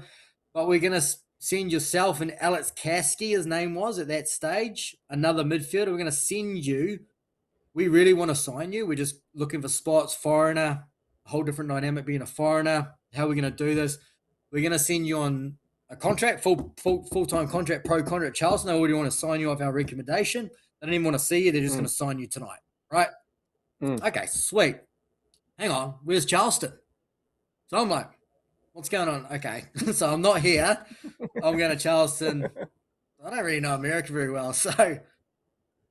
But we're going to send yourself and Alex Kasky, his name was at that stage, another midfielder. We're going to send you. We really want to sign you. We're just looking for spots, foreigner, a whole different dynamic being a foreigner. How are we going to do this? We're going to send you on a contract, full-time contract, pro contract. Charleston, they already want to sign you off our recommendation. They don't even want to see you. They're just going to sign you tonight, right? Okay, sweet. Hang on, where's Charleston? So I'm like, what's going on? Okay, so I'm not here. I'm going to Charleston. I don't really know America very well. So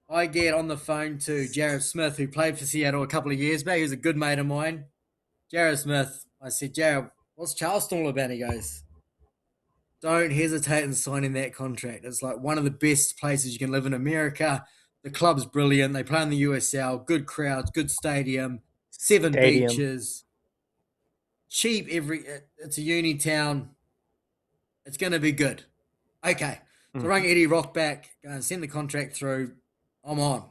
I get on the phone to Jared Smith, who played for Seattle a couple of years back. He was a good mate of mine. Jared Smith, I said, Jared, what's Charleston all about? He goes, don't hesitate in signing that contract. It's like one of the best places you can live in America. The club's brilliant. They play in the USL, good crowds, good stadium, 7 beaches, cheap it's a uni town. It's going to be good. Okay. So I rang Eddie Rock back, send the contract through. I'm on.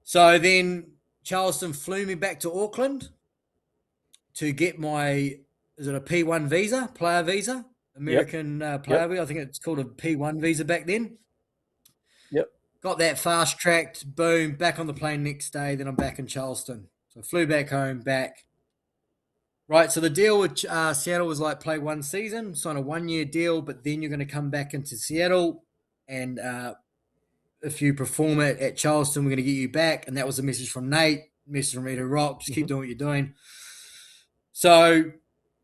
So then Charleston flew me back to Auckland to get my, is it a P1 visa, player visa? American player visa. I think it's called a P1 visa back then. Yep. Got that fast tracked, boom, back on the plane next day. Then I'm back in Charleston. So I flew back home, back. Right, so the deal with Seattle was like play one season, sign a 1 year deal, but then you're going to come back into Seattle, and if you perform it at Charleston, we're going to get you back. And that was a message from Nate, message from Eddie Rock, just keep doing what you're doing. So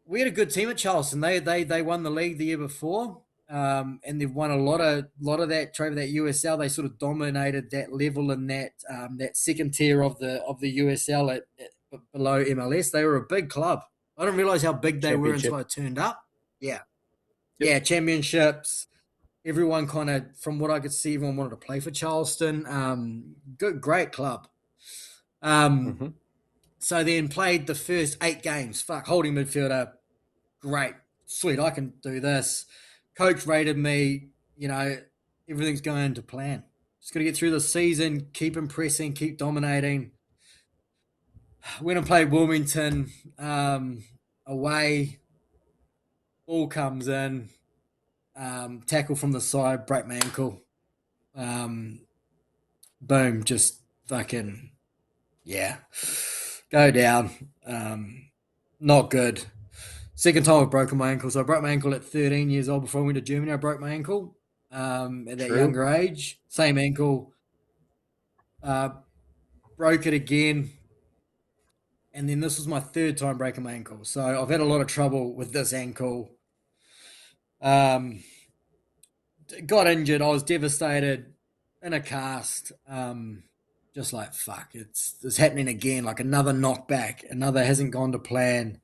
we had a good team at Charleston. They won the league the year before, and they've won a lot of that trade, that USL. They sort of dominated that level in that second tier of the USL at below MLS. They were a big club. I didn't realize how big they were until I turned up. Yeah. Yep. Yeah, championships. Everyone kind of, from what I could see, everyone wanted to play for Charleston. Great club. So then played the first 8 games. Holding midfielder. Great. Sweet, I can do this. Coach rated me. Everything's going to plan. Just got to get through the season, keep impressing, keep dominating. Went and played Wilmington away. Ball comes in. Tackle from the side, break my ankle. Boom, just fucking, go down. Not good. Second time I've broken my ankle. So I broke my ankle at 13 years old. Before I went to Germany, I broke my ankle at that younger age. Same ankle. Broke it again. And then this was my third time breaking my ankle. So I've had a lot of trouble with this ankle. Got injured. I was devastated, in a cast. Just like, fuck, it's happening again. Like another knockback. Another hasn't gone to plan.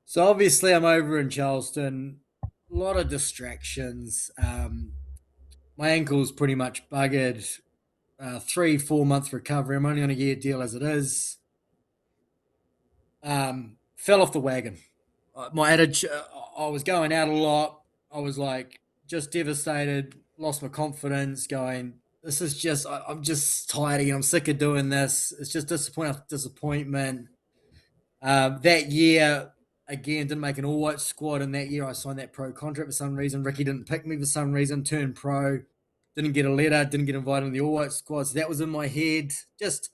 So obviously I'm over in Charleston. A lot of distractions. My ankle's pretty much buggered. 3-4 months recovery. I'm only on a year deal as it is. Fell off the wagon. My attitude, I was going out a lot. I was like just devastated, lost my confidence, going, this is just, I'm just tired again. I'm sick of doing this. It's just disappointment after disappointment. That year, again, didn't make an all-white squad. And that year I signed that pro contract for some reason. Ricky didn't pick me for some reason, turned pro, didn't get a letter, didn't get invited in the all-white squad. So that was in my head. Just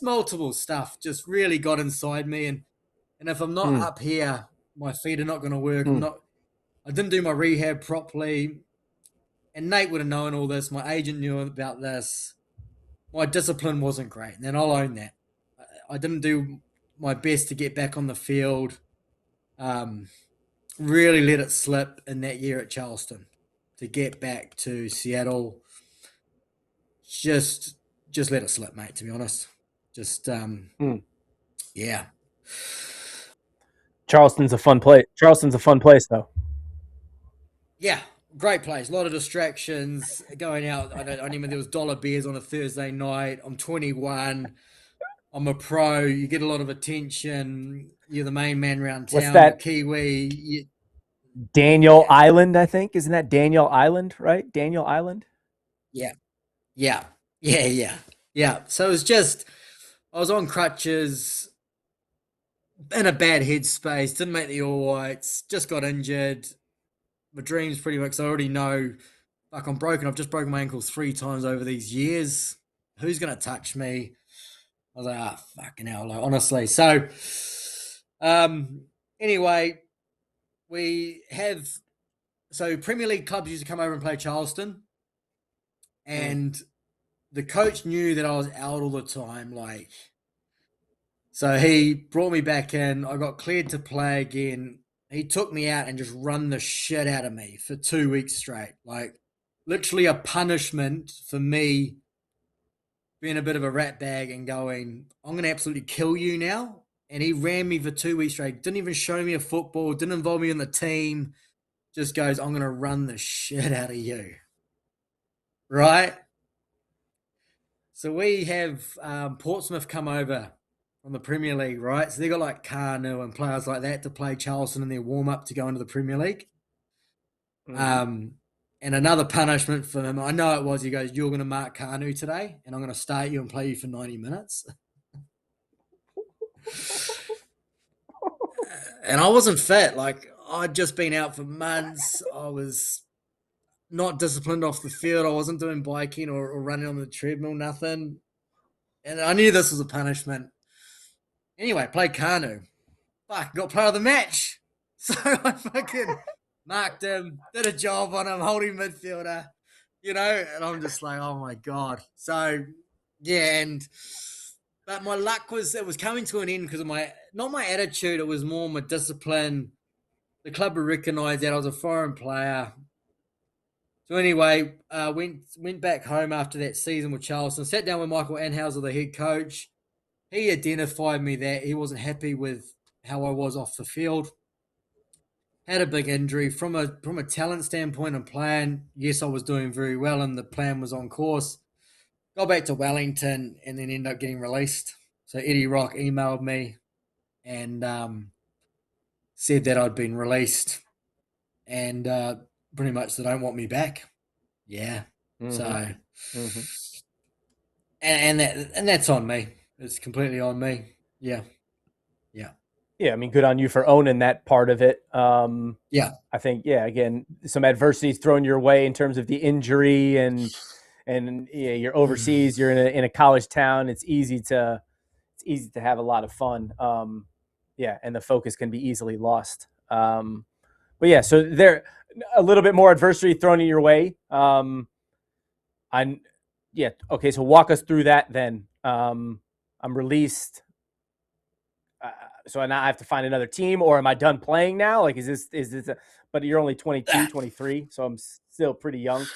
multiple stuff just really got inside me. And if I'm not up here, my feet are not going to work. I didn't do my rehab properly. And Nate would have known all this. My agent knew about this. My discipline wasn't great. And I'll own that. I didn't do my best to get back on the field. Really let it slip in that year at Charleston to get back to Seattle. Just let it slip, mate, to be honest. Yeah. Charleston's a fun place. Though. Yeah, great place. A lot of distractions. Going out. I remember there was dollar beers on a Thursday night. I'm 21. I'm a pro. You get a lot of attention. You're the main man around town. What's that? Kiwi. Daniel Island, I think. Isn't that Daniel Island, right? Daniel Island? Yeah. So it was just, I was on crutches, in a bad headspace, didn't make the All Whites, just got injured. My dreams pretty much, I already know, like I'm broken. I've just broken my ankle 3 times over these years. Who's going to touch me? I was like, fucking hell, like, honestly. So, anyway, Premier League clubs used to come over and play Charleston. And the coach knew that I was out all the time, like, so he brought me back in. I got cleared to play again. He took me out and just run the shit out of me for 2 weeks straight. Like, literally a punishment for me being a bit of a rat bag and going, I'm going to absolutely kill you now. And he ran me for 2 weeks straight. Didn't even show me a football. Didn't involve me in the team. Just goes, I'm going to run the shit out of you. Right? So we have Portsmouth come over from the Premier League, right? So they got like Carnu and players like that to play Charleston in their warm up to go into the Premier League. Mm-hmm. And another punishment for him, I know it was. He goes, "You're going to mark Carnu today, and I'm going to start you and play you for 90 minutes." And I wasn't fit. Like I'd just been out for months. I was not disciplined off the field. I wasn't doing biking or running on the treadmill, nothing. And I knew this was a punishment. Anyway, played Carnu. Fuck, got player of the match. So I fucking marked him, did a job on him, holding midfielder, and I'm just like, oh my God. So, yeah, but my luck it was coming to an end because of not my attitude, it was more my discipline. The club would recognise that I was a foreign player. So anyway, went back home after that season with Charleston, sat down with Michael Anhauser, the head coach. He identified me that he wasn't happy with how I was off the field. Had a big injury from a talent standpoint and plan. Yes, I was doing very well, and the plan was on course. Got back to Wellington, and then ended up getting released. So Eddie Rock emailed me and said that I'd been released, and pretty much they don't want me back. Yeah. Mm-hmm. So, Mm-hmm. and that's on me. It's completely on me. Yeah. Yeah, I mean, good on you for owning that part of it. Yeah. I think, again, some adversity thrown your way in terms of the injury and you're overseas, you're in a college town. It's easy to have a lot of fun. And the focus can be easily lost. But yeah, so there a little bit more adversity thrown in your way. Okay, so walk us through that then. I'm released. So now I have to find another team, or am I done playing now? Like, is this but you're only 22, 23, so I'm still pretty young.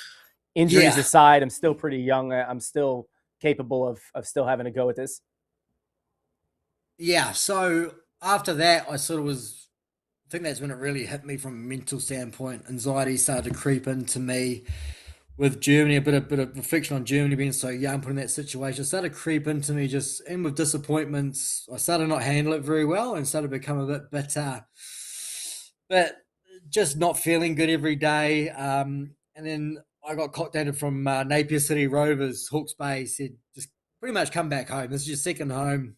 Injuries aside, I'm still pretty young. I'm still capable of still having a go at this. Yeah. So after that, I think that's when it really hit me from a mental standpoint. Anxiety started to creep into me with Germany, a bit of reflection on Germany being so young, put in that situation. It started to creep into me and with disappointments, I started not handle it very well and started to become a bit bitter, but just not feeling good every day. And then I got contacted from Napier City Rovers, Hawke's Bay, said, just pretty much come back home. This is your second home.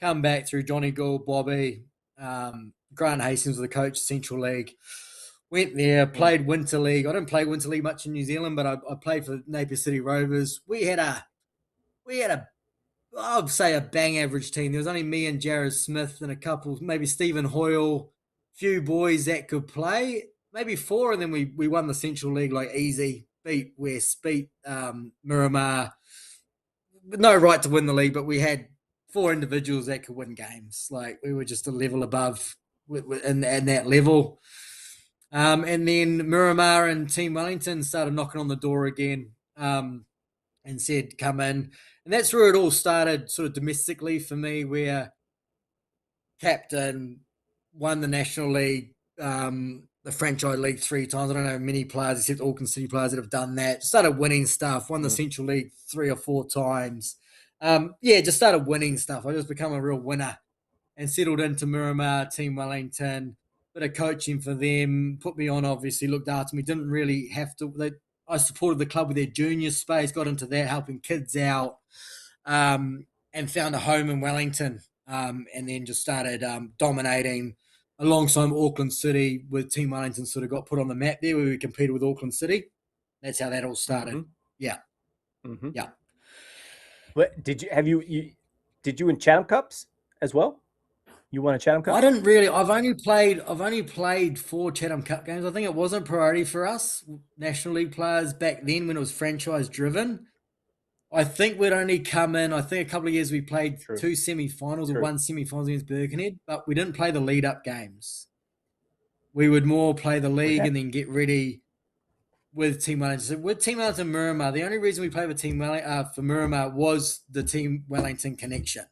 Come back through Johnny Gould, Bobby, Grant Hastings was the coach, Central League. Went there, played Winter League. I didn't play Winter League much in New Zealand, but I played for Napier City Rovers. We had a, I would say a bang average team. There was only me and Jared Smith and a couple, maybe Stephen Hoyle, few boys that could play, maybe four, and then we won the Central League like easy. Beat West, beat Miramar. No right to win the league, but we had four individuals that could win games. Like we were just a level above in that level. And then Miramar and Team Wellington started knocking on the door again and said, come in. And that's where it all started sort of domestically for me, where captain won the National League, the Franchise League 3 times. I don't know many players except Auckland City players that have done that. Started winning stuff, won the Central League 3 or 4 times. Just started winning stuff. I just become a real winner and settled into Miramar, Team Wellington. Bit of coaching for them, put me on, obviously, looked after me. Didn't really have to. I supported the club with their junior space, got into that, helping kids out, and found a home in Wellington, and then just started dominating alongside Auckland City with Team Wellington sort of got put on the map there where we competed with Auckland City. That's how that all started. Mm-hmm. Yeah. Mm-hmm. Yeah. But did you win Chatham Cups as well? You won a Chatham Cup? I didn't really. I've only played 4 Chatham Cup games. I think it wasn't a priority for us National League players back then when it was franchise driven. I think we'd only come in. I think a couple of years we played 2 semi-finals or 1 semi-finals against Birkenhead, but we didn't play the lead-up games. We would more play the league and then get ready with Team Wellington. So with Team Wellington Miramar, the only reason we played with Team Wellington for Miramar was the Team Wellington connection.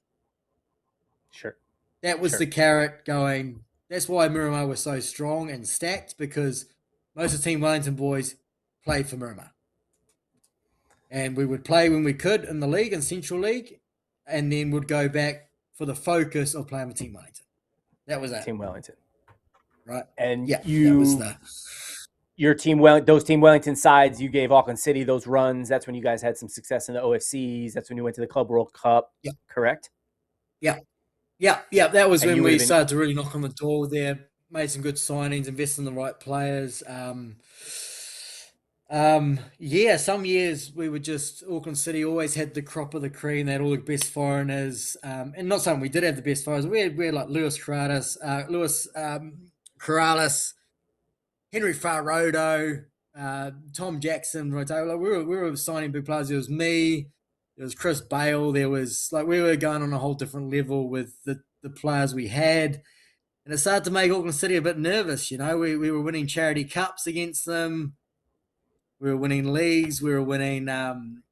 Sure. That was the carrot going. That's why Miramar was so strong and stacked, because most of the Team Wellington boys played for Miramar. And we would play when we could in the league and Central League, and then would go back for the focus of playing with Team Wellington. That was it. Team Wellington. Right. And yeah, that was the your those Team Wellington sides, you gave Auckland City those runs. That's when you guys had some success in the OFCs. That's when you went to the Club World Cup. Yeah. Correct? Yeah. That was when we started to really knock on the door there, made some good signings, invested in the right players. Some years we were just, Auckland City always had the crop of the cream. They had all the best foreigners. And not saying we did have the best foreigners. We had like Lewis Corrales, Henry Farrodo, Tom Jackson, Rotola. We were signing big players. It was me, there was Chris Bale. There was we were going on a whole different level with the players we had. And it started to make Auckland City a bit nervous. We were winning charity cups against them. We were winning leagues. We were winning, and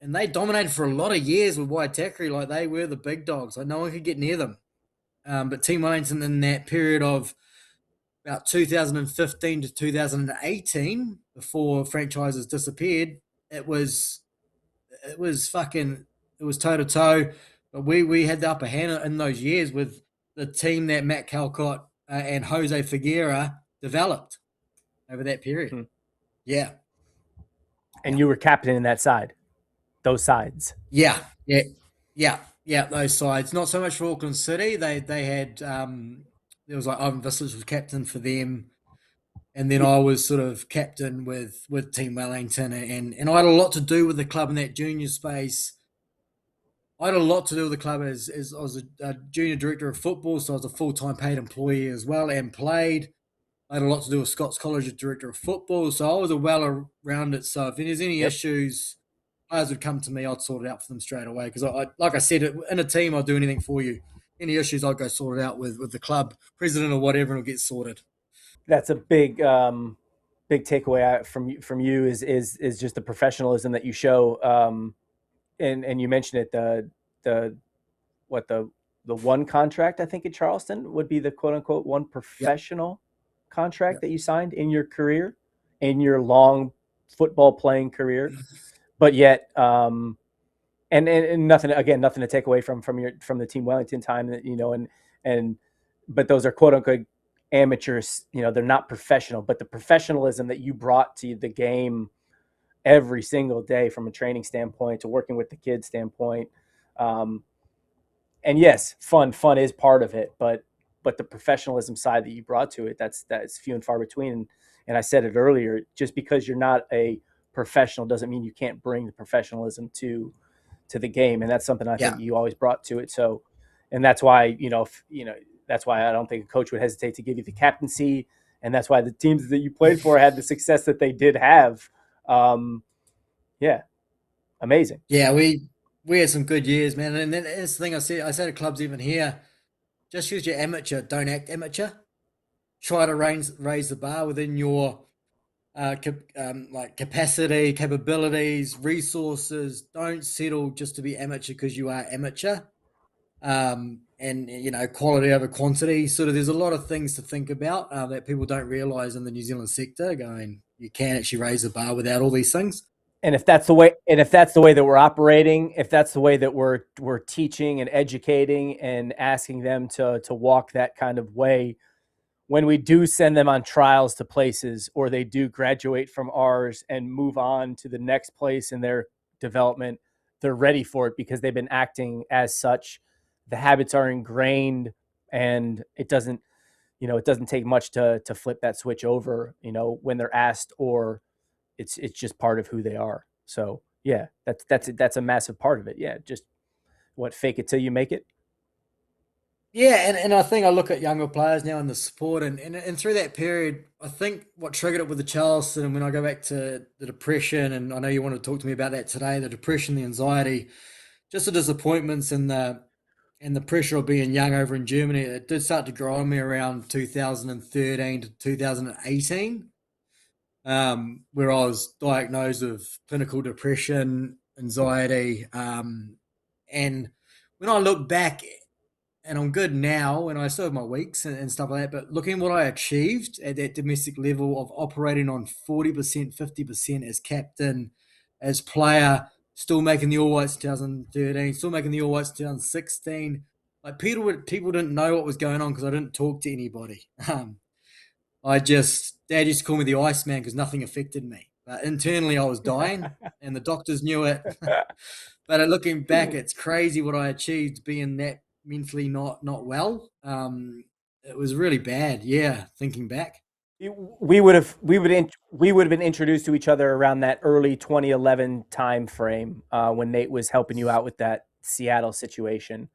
they dominated for a lot of years with Waitakere. They were the big dogs. No one could get near them. But Team Wellington in that period of about 2015 to 2018, before franchises disappeared, it was toe to toe. But we had the upper hand in those years with the team that Matt Calcott and Jose Figuera developed over that period. Hmm. Yeah. And you were captain in those sides. Yeah, those sides. Not so much for Auckland City. They had there was Ivan Vislich was captain for them, and then I was sort of captain with Team Wellington, and I had a lot to do with the club in that junior space. I had a lot to do with the club as I was a junior director of football, so I was a full-time paid employee as well and played. I had a lot to do with Scots College as director of football, so I was a well-rounded. So if there's any issues, players would come to me, I'd sort it out for them straight away. Because like I said, in a team, I'll do anything for you. Any issues, I'll go sort it out with the club president or whatever, and it'll get sorted. That's a big takeaway from you is just the professionalism that you show. And you mentioned it, the one contract, I think, in Charleston would be the quote unquote one professional contract that you signed in your career, in your long football playing career. But yet, and nothing to take away from the Team Wellington time, but those are quote unquote amateurs. They're not professional, but the professionalism that you brought to the game every single day, from a training standpoint to working with the kids standpoint, and yes, fun is part of it, but the professionalism side that you brought to it, that's few and far between. And I said it earlier, just because you're not a professional doesn't mean you can't bring the professionalism to the game, and that's something I think you always brought to it. So, and that's why that's why I don't think a coach would hesitate to give you the captaincy, and that's why the teams that you played for had the success that they did have. Amazing. Yeah, we had some good years, man. And then that's the thing I say to clubs even here: just use your amateur, don't act amateur. Try to raise the bar within your capacity, capabilities, resources. Don't settle just to be amateur because you are amateur. And quality over quantity. Sort of, there's a lot of things to think about that people don't realise in the New Zealand sector. You can actually raise the bar without all these things. And if that's the way that we're operating, if that's the way that we're teaching and educating and asking them to walk that kind of way, when we do send them on trials to places, or they do graduate from ours and move on to the next place in their development, they're ready for it because they've been acting as such. The habits are ingrained, and it doesn't take much to flip that switch over, when they're asked, or it's just part of who they are. So yeah, that's a massive part of it. Yeah. Just fake it till you make it. Yeah, and I think I look at younger players now in the sport, and through that period, I think what triggered it with the Charleston, and when I go back to the depression, and I know you want to talk to me about that today, the depression, the anxiety, just the disappointments and the pressure of being young over in Germany, it did start to grow on me around 2013 to 2018, where I was diagnosed with clinical depression, anxiety, and when I look back, and I'm good now, and I still have my weeks and stuff like that, but looking at what I achieved at that domestic level of operating on 40%, 50% as captain, as player, still making the All Whites in 2013, still making the All Whites in 2016. like people didn't know what was going on because I didn't talk to anybody. Dad used to call me the Iceman because nothing affected me. But internally, I was dying, and the doctors knew it. But looking back, it's crazy what I achieved being that mentally not well. It was really bad. Yeah, thinking back. We would have been introduced to each other around that early 2011 time frame when Nate was helping you out with that Seattle situation.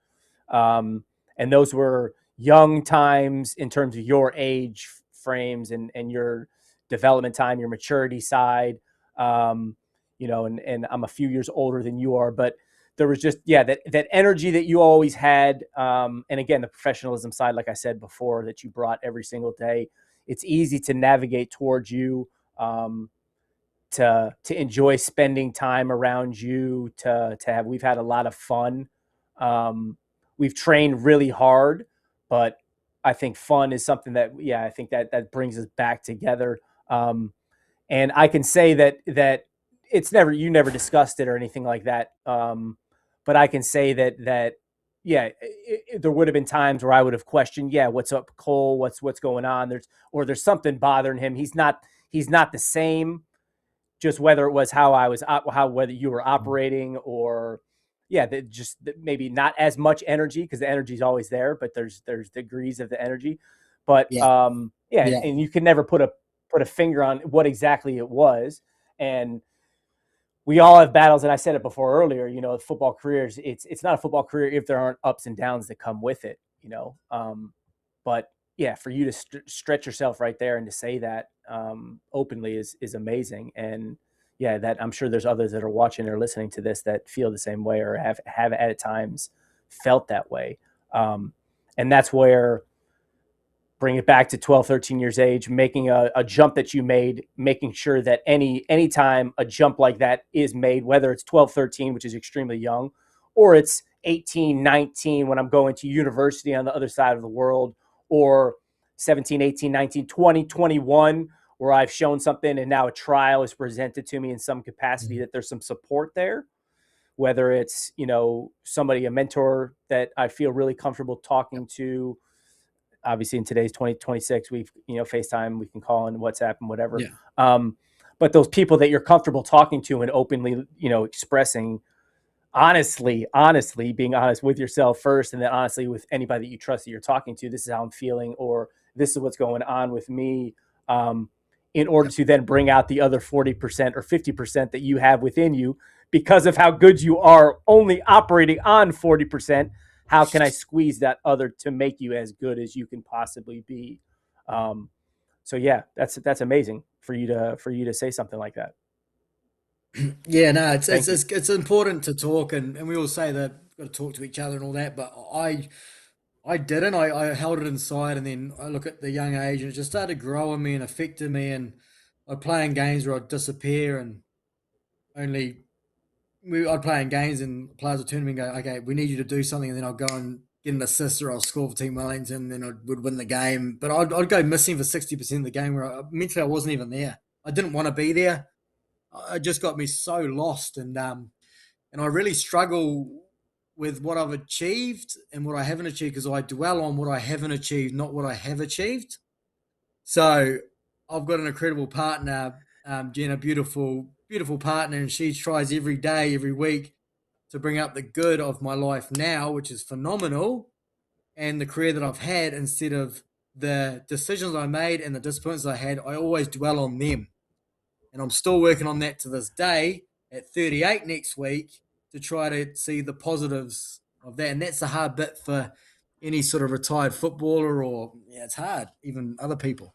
And those were young times in terms of your age frames and your development time, your maturity side. And I'm a few years older than you are, but there was just, that energy that you always had. And again, the professionalism side, like I said before, that you brought every single day. It's easy to navigate towards you, to enjoy spending time around you, we've had a lot of fun. We've trained really hard, but I think fun is something that, I think that brings us back together. And I can say that you never discussed it or anything like that. But I can say that there would have been times where I would have questioned, what's up, Cole? What's going on? There's something bothering him. He's not the same. Just whether it was whether you were operating or maybe not as much energy, because the energy is always there, but there's degrees of the energy. But Yeah, yeah, and you can never put a finger on what exactly it was. And we all have battles, and I said it before earlier, football careers, it's not a football career if there aren't ups and downs that come with it, but for you to stretch yourself right there and to say that openly is amazing. And that I'm sure there's others that are watching or listening to this that feel the same way or have at times felt that way. And that's where, bring it back to 12, 13 years age, making a jump that you made, making sure that anytime a jump like that is made, whether it's 12, 13, which is extremely young, or it's 18, 19 when I'm going to university on the other side of the world, or 17, 18, 19, 20, 21, where I've shown something and now a trial is presented to me in some capacity, that there's some support there, whether it's, somebody, a mentor that I feel really comfortable talking to. Obviously in today's 2026, we've, FaceTime, we can call and WhatsApp and whatever. yeah. But those people that you're comfortable talking to and openly, expressing honestly, being honest with yourself first, and then honestly with anybody that you trust that you're talking to, this is how I'm feeling, or this is what's going on with me, in order to then bring out the other 40% or 50% that you have within you, because of how good you are only operating on 40%. How can I squeeze that other to make you as good as you can possibly be? That's amazing for you to say something like that. Yeah, no, it's important to talk, and we all say that we've got to talk to each other and all that, but I didn't. I held it inside, and then I look at the young age, and it just started growing me and affected me, and I'd play in games where I'd disappear, and only I'd play in games, and players would turn to me and go, "Okay, we need you to do something," and then I'll go and get an assist or I'll score for Team Wellington, and then I would win the game. But I'd go missing for 60% of the game where mentally I wasn't even there. I didn't want to be there. It just got me so lost, and I really struggle with what I've achieved and what I haven't achieved, because I dwell on what I haven't achieved, not what I have achieved. So I've got an incredible partner, Jen, a beautiful, beautiful partner, and she tries every day, every week to bring up the good of my life now, which is phenomenal, and the career that I've had, instead of the decisions I made and the disappointments I had. I always dwell on them. And I'm still working on that to this day at 38 next week, to try to see the positives of that. And that's the hard bit for any sort of retired footballer, or it's hard, even other people.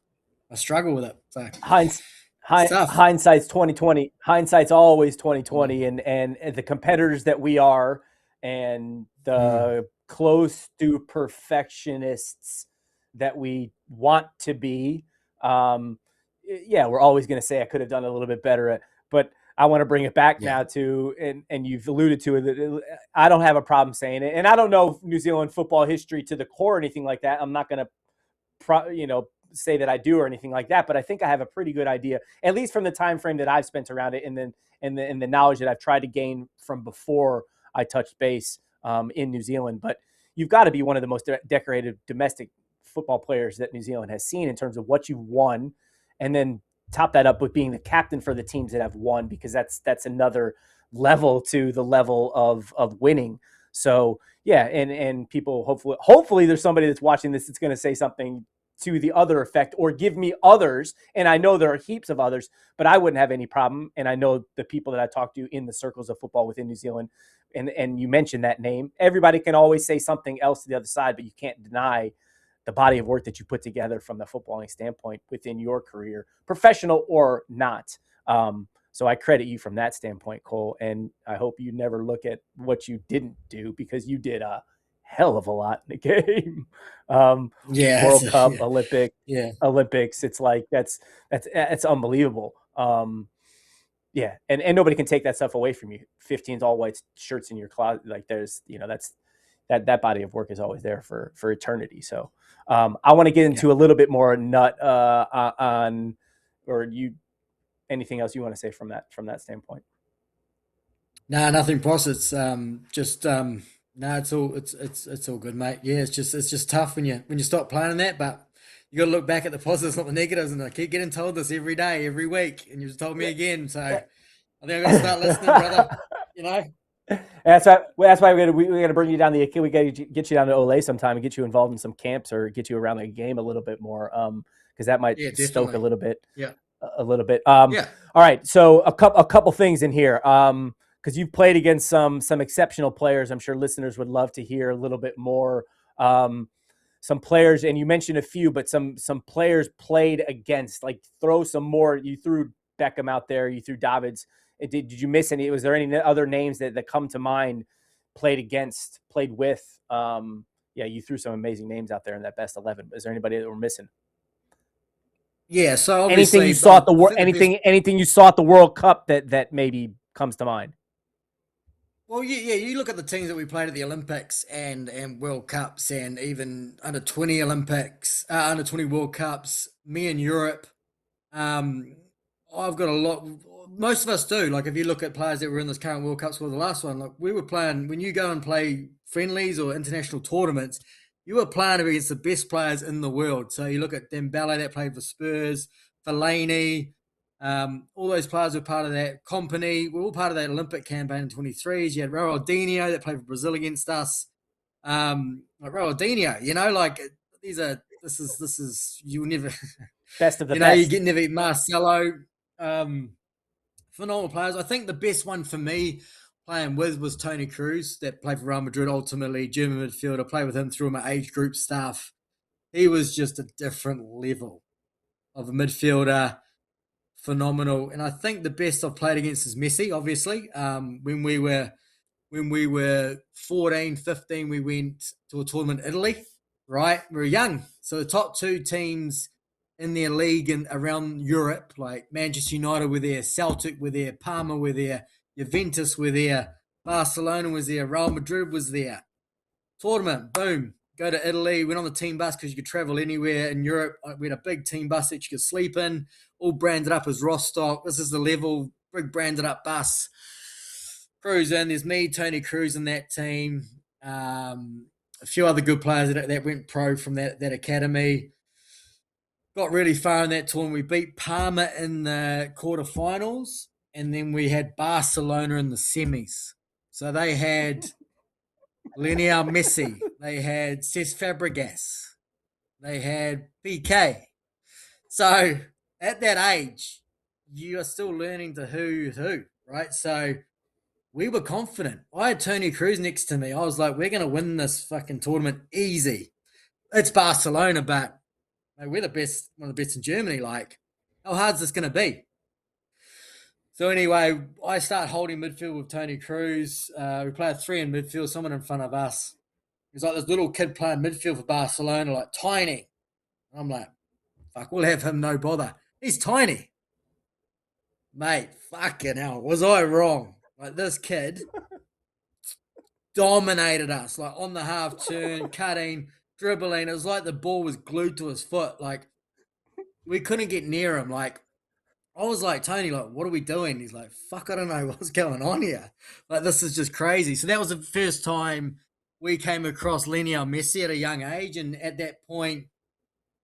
I struggle with it. So it's tough. Hindsight's 2020. Hindsight's always 2020, Mm. and the competitors that we are, and Mm. the close to perfectionists that we want to be. We're always going to say I could have done a little bit better, but I want to bring it back Yeah. now to, and you've alluded to it. I don't have a problem saying it, and I don't know New Zealand football history to the core or anything like that. I'm not going to, say that I do or anything like that, but I think I have a pretty good idea, at least from the time frame that I've spent around it, and then and the knowledge that I've tried to gain from before I touched base in New Zealand. But you've got to be one of the most decorated domestic football players that New Zealand has seen in terms of what you've won, and then top that up with being the captain for the teams that have won, because that's another level to the level of winning. So yeah, and people hopefully there's somebody that's watching this that's going to say something to the other effect or give me others. And I know there are heaps of others, but I wouldn't have any problem. And I know the people that I talk to in the circles of football within New Zealand, and you mentioned that name, everybody can always say something else to the other side, but you can't deny the body of work that you put together from the footballing standpoint within your career, professional or not. So I credit you from that standpoint, Cole, and I hope you never look at what you didn't do, because you did a hell of a lot in the game. World Cup, Olympics. It's like that's unbelievable. Yeah, and nobody can take that stuff away from you. 15's all white shirts in your closet. Like there's, that's that body of work is always there for eternity. So I want to get into a little bit more nut on, or you, anything else you want to say from that standpoint? Nah, nothing, Pross. It's it's all good, mate. Yeah, it's just tough when you stop playing that, but you got to look back at the positives, not the negatives. And I keep getting told this every day, every week, and you just told me again. So I think I got to start listening, brother. You know. That's why we're gonna bring you down we gotta get you down to Ole sometime and get you involved in some camps or get you around the game a little bit more, because that might stoke a little bit. Yeah. A little bit. All right. So a couple things in here. Because you've played against some exceptional players. I'm sure listeners would love to hear a little bit more. Some players, and you mentioned a few, but some players played against. Like, throw some more. You threw Beckham out there. You threw Davids. Did you miss any? Was there any other names that come to mind? Played against, played with. You threw some amazing names out there in that best 11. Is there anybody that we're missing? Yeah. So obviously, anything you saw at anything you saw at the World Cup that maybe comes to mind. Well, yeah, you look at the teams that we played at the Olympics and World Cups, and even under 20 Olympics, under 20 World Cups. Me in Europe, I've got a lot. Most of us do. Like, if you look at players that were in this current World Cups or the last one, like, we were playing. When you go and play friendlies or international tournaments, you were playing against the best players in the world. So you look at Dembele that played for Spurs, Fellaini. All those players were part of that. Company, we're all part of that Olympic campaign in 23s. You had Ronaldinho that played for Brazil against us. Like Ronaldinho, this is you never best of the best. You get never eat Marcelo. Phenomenal players. I think the best one for me playing with was Tony Cruz, that played for Real Madrid, ultimately German midfielder. Played with him through my age group stuff. He was just a different level of a midfielder. Phenomenal. And I think the best I've played against is Messi, obviously. When we were 14, 15, we went to a tournament in Italy, right? We were young. So the top two teams in their league and around Europe, like Manchester United were there, Celtic were there, Parma were there, Juventus were there, Barcelona was there, Real Madrid was there. Tournament, boom. Go to Italy, went on the team bus because you could travel anywhere in Europe. We had a big team bus that you could sleep in, all branded up as Rostock. This is the level, big branded up bus. Cruise in, there's me, Tony Cruz in that team. A few other good players that went pro from that academy. Got really far in that tournament. We beat Parma in the quarterfinals, and then we had Barcelona in the semis. So they had Lionel Messi, they had Cesc Fabregas, they had PK. So at that age, you are still learning to who's who, right? So we were confident. I had Tony Cruz next to me. I was like, we're going to win this fucking tournament easy. It's Barcelona, but we're the best, one of the best in Germany. Like, how hard is this going to be? So anyway, I start holding midfield with Tony Cruz. We play a 3 in midfield, someone in front of us. He's like this little kid playing midfield for Barcelona, like tiny. I'm like, fuck, we'll have him, no bother. He's tiny. Mate, fucking hell, was I wrong? Like, this kid dominated us, like on the half turn, cutting, dribbling. It was like the ball was glued to his foot. Like, we couldn't get near him. Like, I was like, Tony, like, what are we doing? He's like, fuck, I don't know what's going on here. Like, this is just crazy. So that was the first time we came across Lionel Messi at a young age, and at that point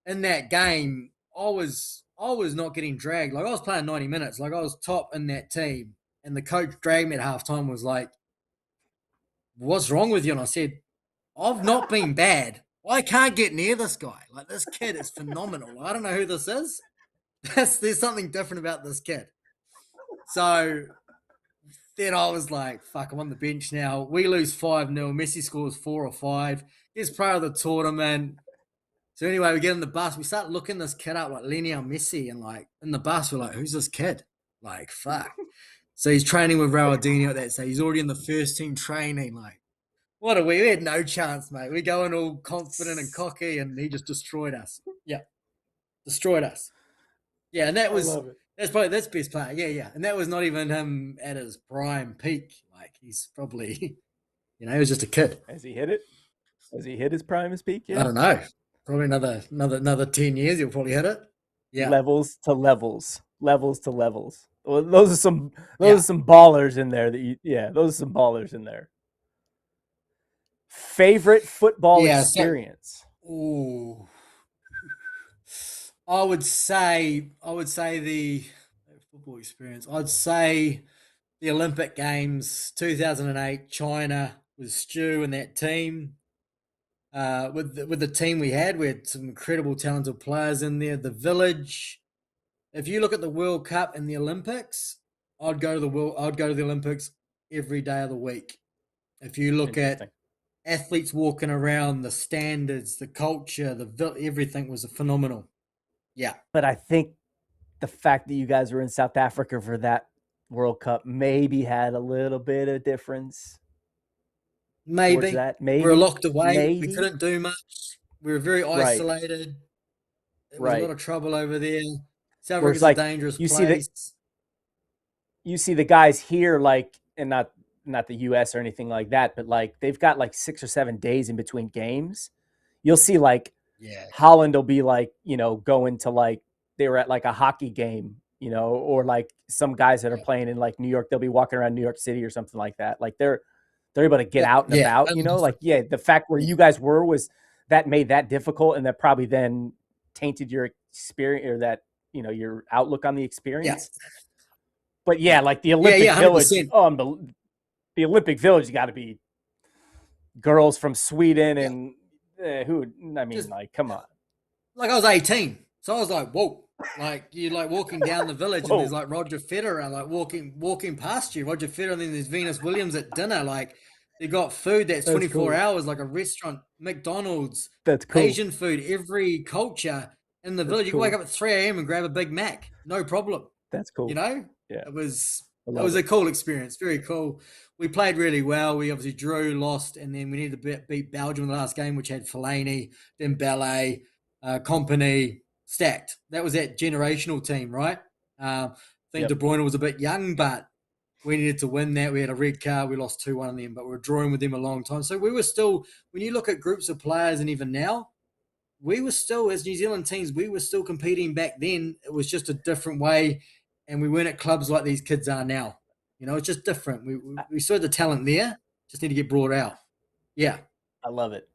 in that game, I was not getting dragged. Like I was playing 90 minutes, like I was top in that team, and the coach dragged me at halftime. Was like, "What's wrong with you?" And I said, "I've not been bad. I can't get near this guy. Like this kid is phenomenal. I don't know who this is. There's something different about this kid." So then I was like, fuck, I'm on the bench now. We lose 5-0. Messi scores 4 or 5. He's player of the tournament. So anyway, we get in the bus. We start looking this kid up, like Lionel Messi. And like in the bus, we're like, who's this kid? Like, fuck. So he's training with Ronaldinho at that stage. He's already in the first team training. Like, what are we? We had no chance, mate. We go in all confident and cocky, and he just destroyed us. Yeah. Destroyed us. Yeah, and that's probably that's best player. Yeah, yeah. And that was not even him at his prime peak. Like he's probably he was just a kid. Has he hit it? Has he hit his prime, his peak? I Yeah. don't know. Probably another 10 years he'll probably hit it. Yeah. Levels to levels. Levels to levels. Well, those are some ballers in there those are some ballers in there. Favorite football experience. Ooh. I would say the football experience. I'd say the Olympic Games 2008 China with Stu and that team. With the team we had some incredible talented players in there. The village. If you look at the World Cup and the Olympics, I'd go to the Olympics every day of the week. If you look at athletes walking around, the standards, the culture, everything was phenomenal. Yeah. But I think the fact that you guys were in South Africa for that World Cup maybe had a little bit of difference. Maybe. That. Maybe. We were locked away. Maybe. We couldn't do much. We were very isolated. There was a lot of trouble over there. South Africa's a dangerous place. You see the guys here, like, and not the US or anything like that, but like they've got like 6 or 7 days in between games. You'll see like Holland will be like, going to like they were at like a hockey game, or like some guys that are playing in like New York, they'll be walking around New York City or something like that. Like they're able to get out and about, the fact where you guys were was that made that difficult, and that probably then tainted your experience or that, your outlook on the experience. But like the Olympic Village, the Olympic Village got to be girls from Sweden and come on. Like I was 18, so I was like, whoa. Like you're like walking down the village and there's like Roger Federer like walking past you, Roger Federer, and then there's Venus Williams at dinner. Like they got food that's 24 hours, like a restaurant, McDonald's, that's cool. Asian food, every culture in the village. You can wake up at 3 a.m. and grab a Big Mac, no problem. That's cool. It was a cool experience, very cool. We played really well. We obviously drew, lost, and then we needed to beat Belgium in the last game, which had Fellaini, Dembele, Company, stacked. That was that generational team, right? I think De Bruyne was a bit young, but we needed to win that. We had a red card. We lost 2-1 on them, but we were drawing with them a long time. So we were still, when you look at groups of players and even now, we were still, as New Zealand teams, we were still competing back then. It was just a different way, and we weren't at clubs like these kids are now. It's just different. We saw the talent there, just need to get brought out. Yeah. I love it.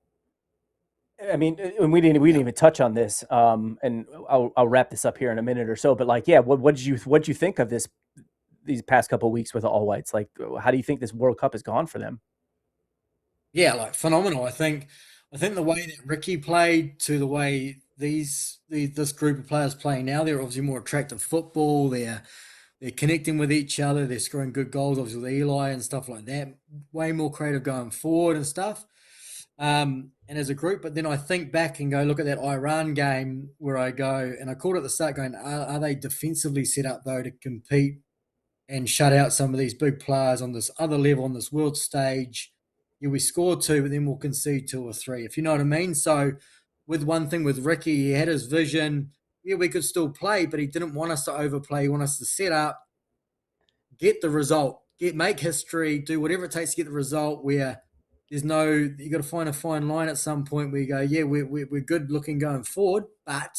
I mean, and we didn't even touch on this, and I'll wrap this up here in a minute or so. But what did you think of these past couple of weeks with the All Whites? Like, how do you think this World Cup has gone for them? Yeah, like phenomenal. I think the way that Ricky played to the way this group of players play now, they're obviously more attractive football. They're connecting with each other. They're scoring good goals, obviously with Eli and stuff like that. Way more creative going forward and stuff. And as a group, but then I think back and go look at that Iran game where I go, and I called at the start going, are they defensively set up though to compete and shut out some of these big players on this other level, on this world stage? Yeah, we scored 2, but then we'll concede 2 or 3, if you know what I mean. So with one thing with Ricky, he had his vision. Yeah, we could still play, but he didn't want us to overplay. He wanted us to set up, get the result, make history, do whatever it takes to get the result where you got to find a fine line at some point where you go, yeah, we're good looking going forward, but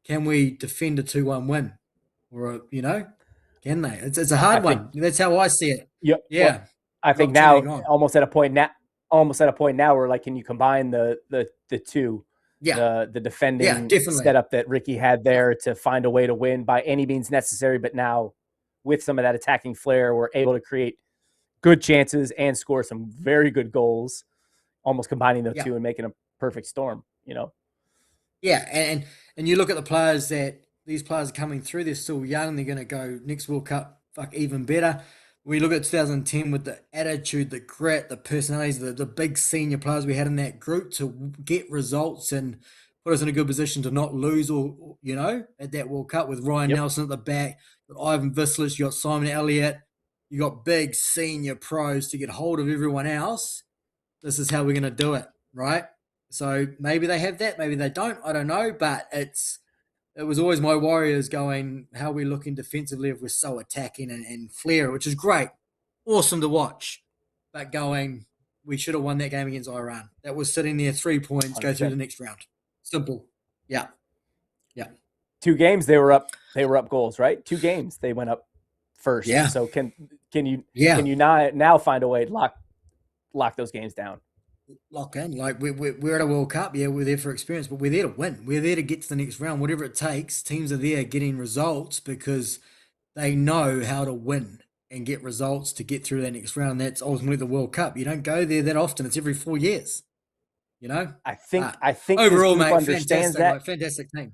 can we defend a 2-1 win? Or, can they? It's a hard one. That's how I see it. Yeah. Yeah. Well, I think now, almost at a point now, almost at a point now where, like, can you combine the two, Yeah, the yeah, defending definitely. setup that Ricky had there to find a way to win by any means necessary, but now with some of that attacking flair, we're able to create good chances and score some very good goals, almost combining the Yeah, two and making a perfect storm, you know? yeah, and you look at the players that these players are coming through. They're still young. They're going to go next World Cup, fuck, even better. We look at 2010 with the attitude, the grit, the personalities, the big senior players we had in that group to get results and put us in a good position to not lose, or at that World Cup with Ryan Yep. Nelson at the back, with Ivan Vislic, you got Simon Elliott, you got big senior pros to get hold of everyone else. This is how we're going to do it, right? So maybe they have that, maybe they don't. I don't know, but it was always my Warriors going, how are we looking defensively if we're so attacking and flair, which is great, awesome to watch, but going, we should have won that game against Iran. That was sitting there 3 points, go through 100%. the next round. Simple. Yeah, yeah, 2 games they were up goals, right? 2 games they went up first. yeah, So can yeah. you now find a way to lock those games down? Lock in. Like we're at a World Cup, yeah, we're there for experience, but we're there to win. We're there to get to the next round, whatever it takes. Teams are there getting results because they know how to win and get results to get through that next round. That's ultimately the World Cup. You don't go there that often. It's every 4 years, you know. I think But I think this overall, group mate, understands fantastic. that Like fantastic team.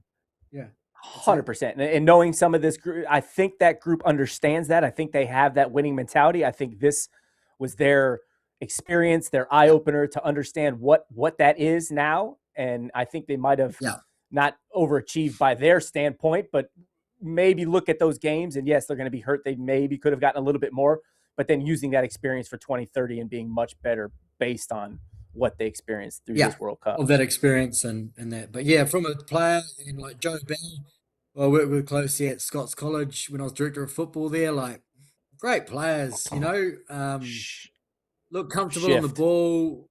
Yeah, that's it. 100%. And knowing some of this group, I think that group understands that. I think they have that winning mentality. I think this was their experience, their eye Yeah, opener to understand what that is now. And I think they might have yeah, not overachieved by their standpoint, but maybe look at those games and yes, they're going to be hurt. They maybe could have gotten a little bit more, but then using that experience for 2030 and being much better based on what they experienced through yeah. this World Cup. Of that experience and that, but yeah, from a player and like Joe Bell, well, I worked with closely at Scots College when I was director of football there. Like great players, look comfortable on the Shift. ball.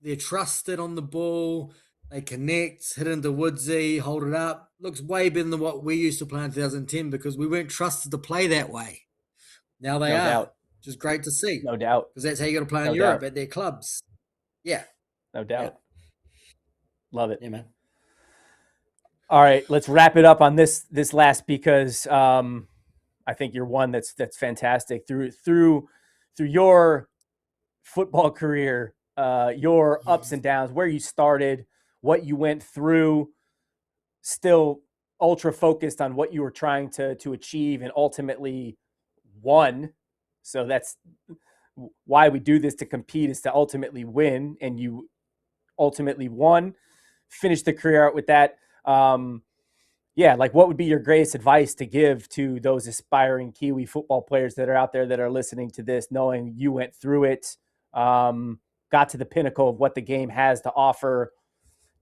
They're trusted on the ball. They connect, hit into Woodsy, hold it up. Looks way better than what we used to play in 2010 because we weren't trusted to play that way. Now they No are, doubt. which is great to see No doubt. because that's how you got to play in No Europe doubt. at their clubs. Yeah, No yeah, doubt. Love it. yeah, man. All right, let's wrap it up on this last because I think you're one that's fantastic through your football career, your ups and downs, where you started, what you went through, still ultra focused on what you were trying to achieve and ultimately won. So that's why we do this, to compete, is to ultimately win, and you ultimately won. Finished the career out with that. Yeah, like what would be your greatest advice to give to those aspiring Kiwi football players that are out there that are listening to this, knowing you went through it, got to the pinnacle of what the game has to offer,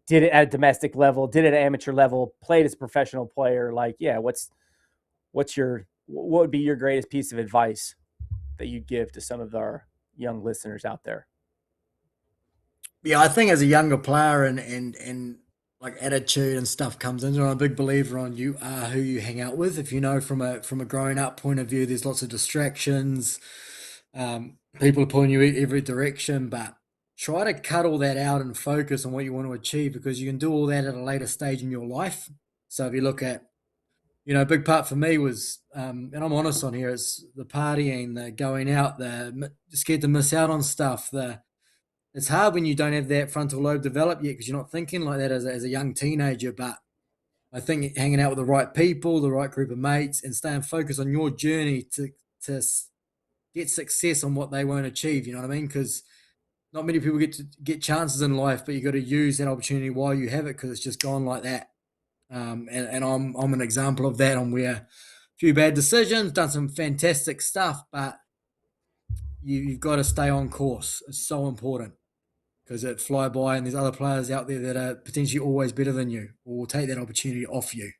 did it at a domestic level, did it at amateur level, played as a professional player? Like, yeah, what would be your greatest piece of advice that you'd give to some of our young listeners out there? Yeah, I think as a younger player and like attitude and stuff comes in, I'm a big believer on you are who you hang out with. If you know from a growing up point of view, there's lots of distractions. People are pulling you every direction, but try to cut all that out and focus on what you want to achieve because you can do all that at a later stage in your life. So if you look at, a big part for me was, and I'm honest on here, it's the partying, the going out, the scared to miss out on stuff, it's hard when you don't have that frontal lobe developed yet because you're not thinking like that as a young teenager. But I think hanging out with the right people, the right group of mates, and staying focused on your journey to get success on what they won't achieve. You know what I mean? Because not many people get to get chances in life, but you got to use that opportunity while you have it because it's just gone like that. And I'm an example of that. On where a few bad decisions, done some fantastic stuff, but you've got to stay on course. It's so important because it fly by and there's other players out there that are potentially always better than you or will take that opportunity off you.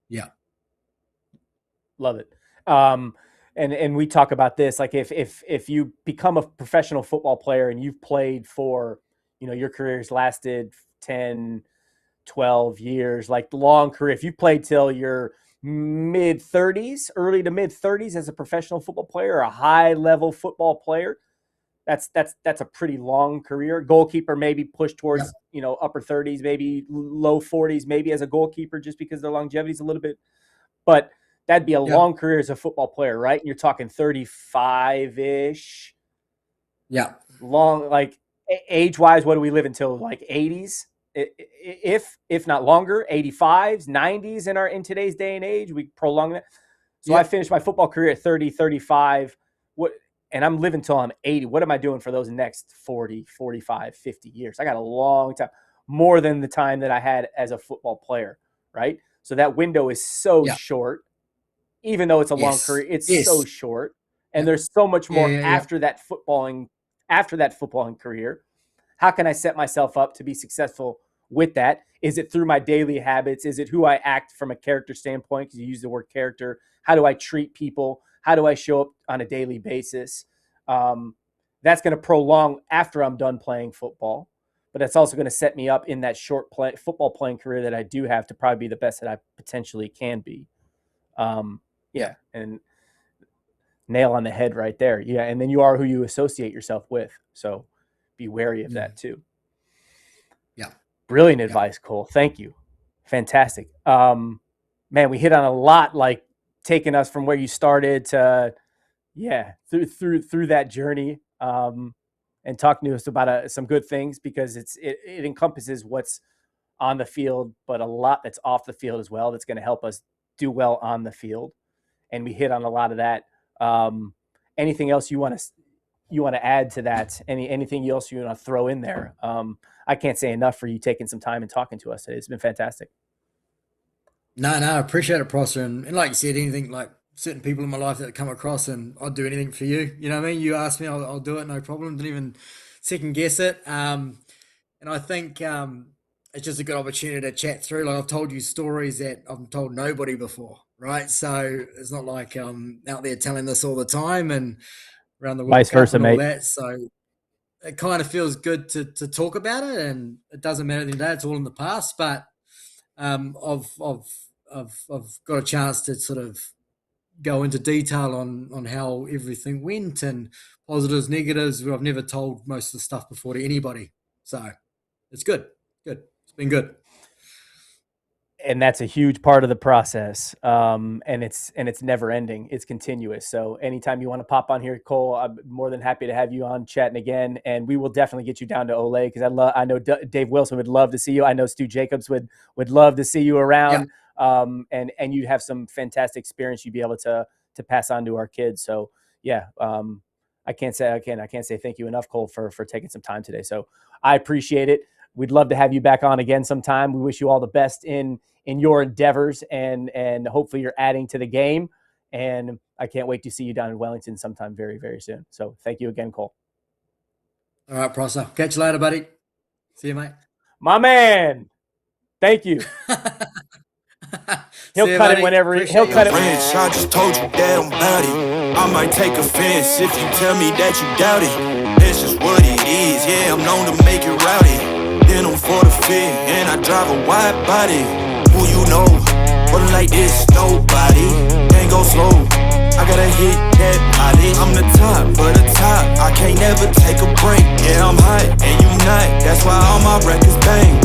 Yeah. Love it. And we talk about this, like if you become a professional football player and you've played for, your career's lasted 10, 12 years, like long career, if you played till your mid 30s, early to mid 30s as a professional football player, a high level football player, that's a pretty long career. Goalkeeper maybe push towards upper 30s, maybe low 40s, maybe as a goalkeeper, just because their longevity is a little bit. But that'd be a long career as a football player, right? And you're talking 35-ish. Yeah. Long, like age-wise, what do we live until like 80s? If not longer, 85s, 90s in today's day and age, we prolong that. So I finished my football career at 30, 35. And I'm living till I'm 80. What am I doing for those next 40, 45, 50 years? I got a long time, more than the time that I had as a football player, right? So that window is so short, even though it's a long career, it's so short. And there's so much more after that footballing career. How can I set myself up to be successful with that? Is it through my daily habits? Is it who I act from a character standpoint? Because you use the word character. How do I treat people? How do I show up on a daily basis? That's going to prolong after I'm done playing football, but it's also going to set me up in that short football playing career that I do have to probably be the best that I potentially can be. And nail on the head right there. Yeah. And then you are who you associate yourself with. So be wary of that too. Yeah. Brilliant advice, Cole. Thank you. Fantastic. Man, we hit on a lot, like taking us from where you started to, through that journey, and talking to us about some good things, because it encompasses what's on the field, but a lot that's off the field as well. That's going to help us do well on the field. And we hit on a lot of that. Anything else you want to add to that? Anything else you want to throw in there? I can't say enough for you taking some time and talking to us today. It's been fantastic. No, I appreciate it, Prosser. And like you said, anything, like certain people in my life that come across, and I'll do anything for you. You know what I mean? You ask me, I'll do it, no problem. Didn't even second guess it. And I think it's just a good opportunity to chat through. Like, I've told you stories that I've told nobody before, right? So it's not like I'm out there telling this all the time and around the World Vice Cup versa, and all mate. that. So it kind of feels good to talk about it, and it doesn't matter at the end of the day, it's all in the past. But I've got a chance to sort of go into detail on how everything went, and positives, negatives. I've never told most of the stuff before to anybody. So it's good. It's been good. And that's a huge part of the process. And it's never ending. It's continuous. So anytime you want to pop on here, Cole, I'm more than happy to have you on chatting again. And we will definitely get you down to Ole, because I know Dave Wilson would love to see you. I know Stu Jacobs would love to see you around. And you'd have some fantastic experience you'd be able to pass on to our kids. So I can't say thank you enough, Cole, for taking some time today. So I appreciate it. We'd love to have you back on again sometime. We wish you all the best in your endeavors, and hopefully you're adding to the game. And I can't wait to see you down in Wellington sometime very, very soon. So thank you again, Cole. All right, Prosser. Catch you later, buddy. See you, mate. My man. Thank you. He'll cut it whenever he'll cut it. I just told you that I'm about it. I might take offense if you tell me that you doubt it. It's just what it is. Yeah, I'm known to make it rowdy. Then I'm for the fit, and I drive a wide body. Who you know? Rolling like this, nobody. Can't go slow. I gotta hit that body. I'm the top for the top. I can't never take a break. Yeah, I'm hot and you not. That's why all my records bang.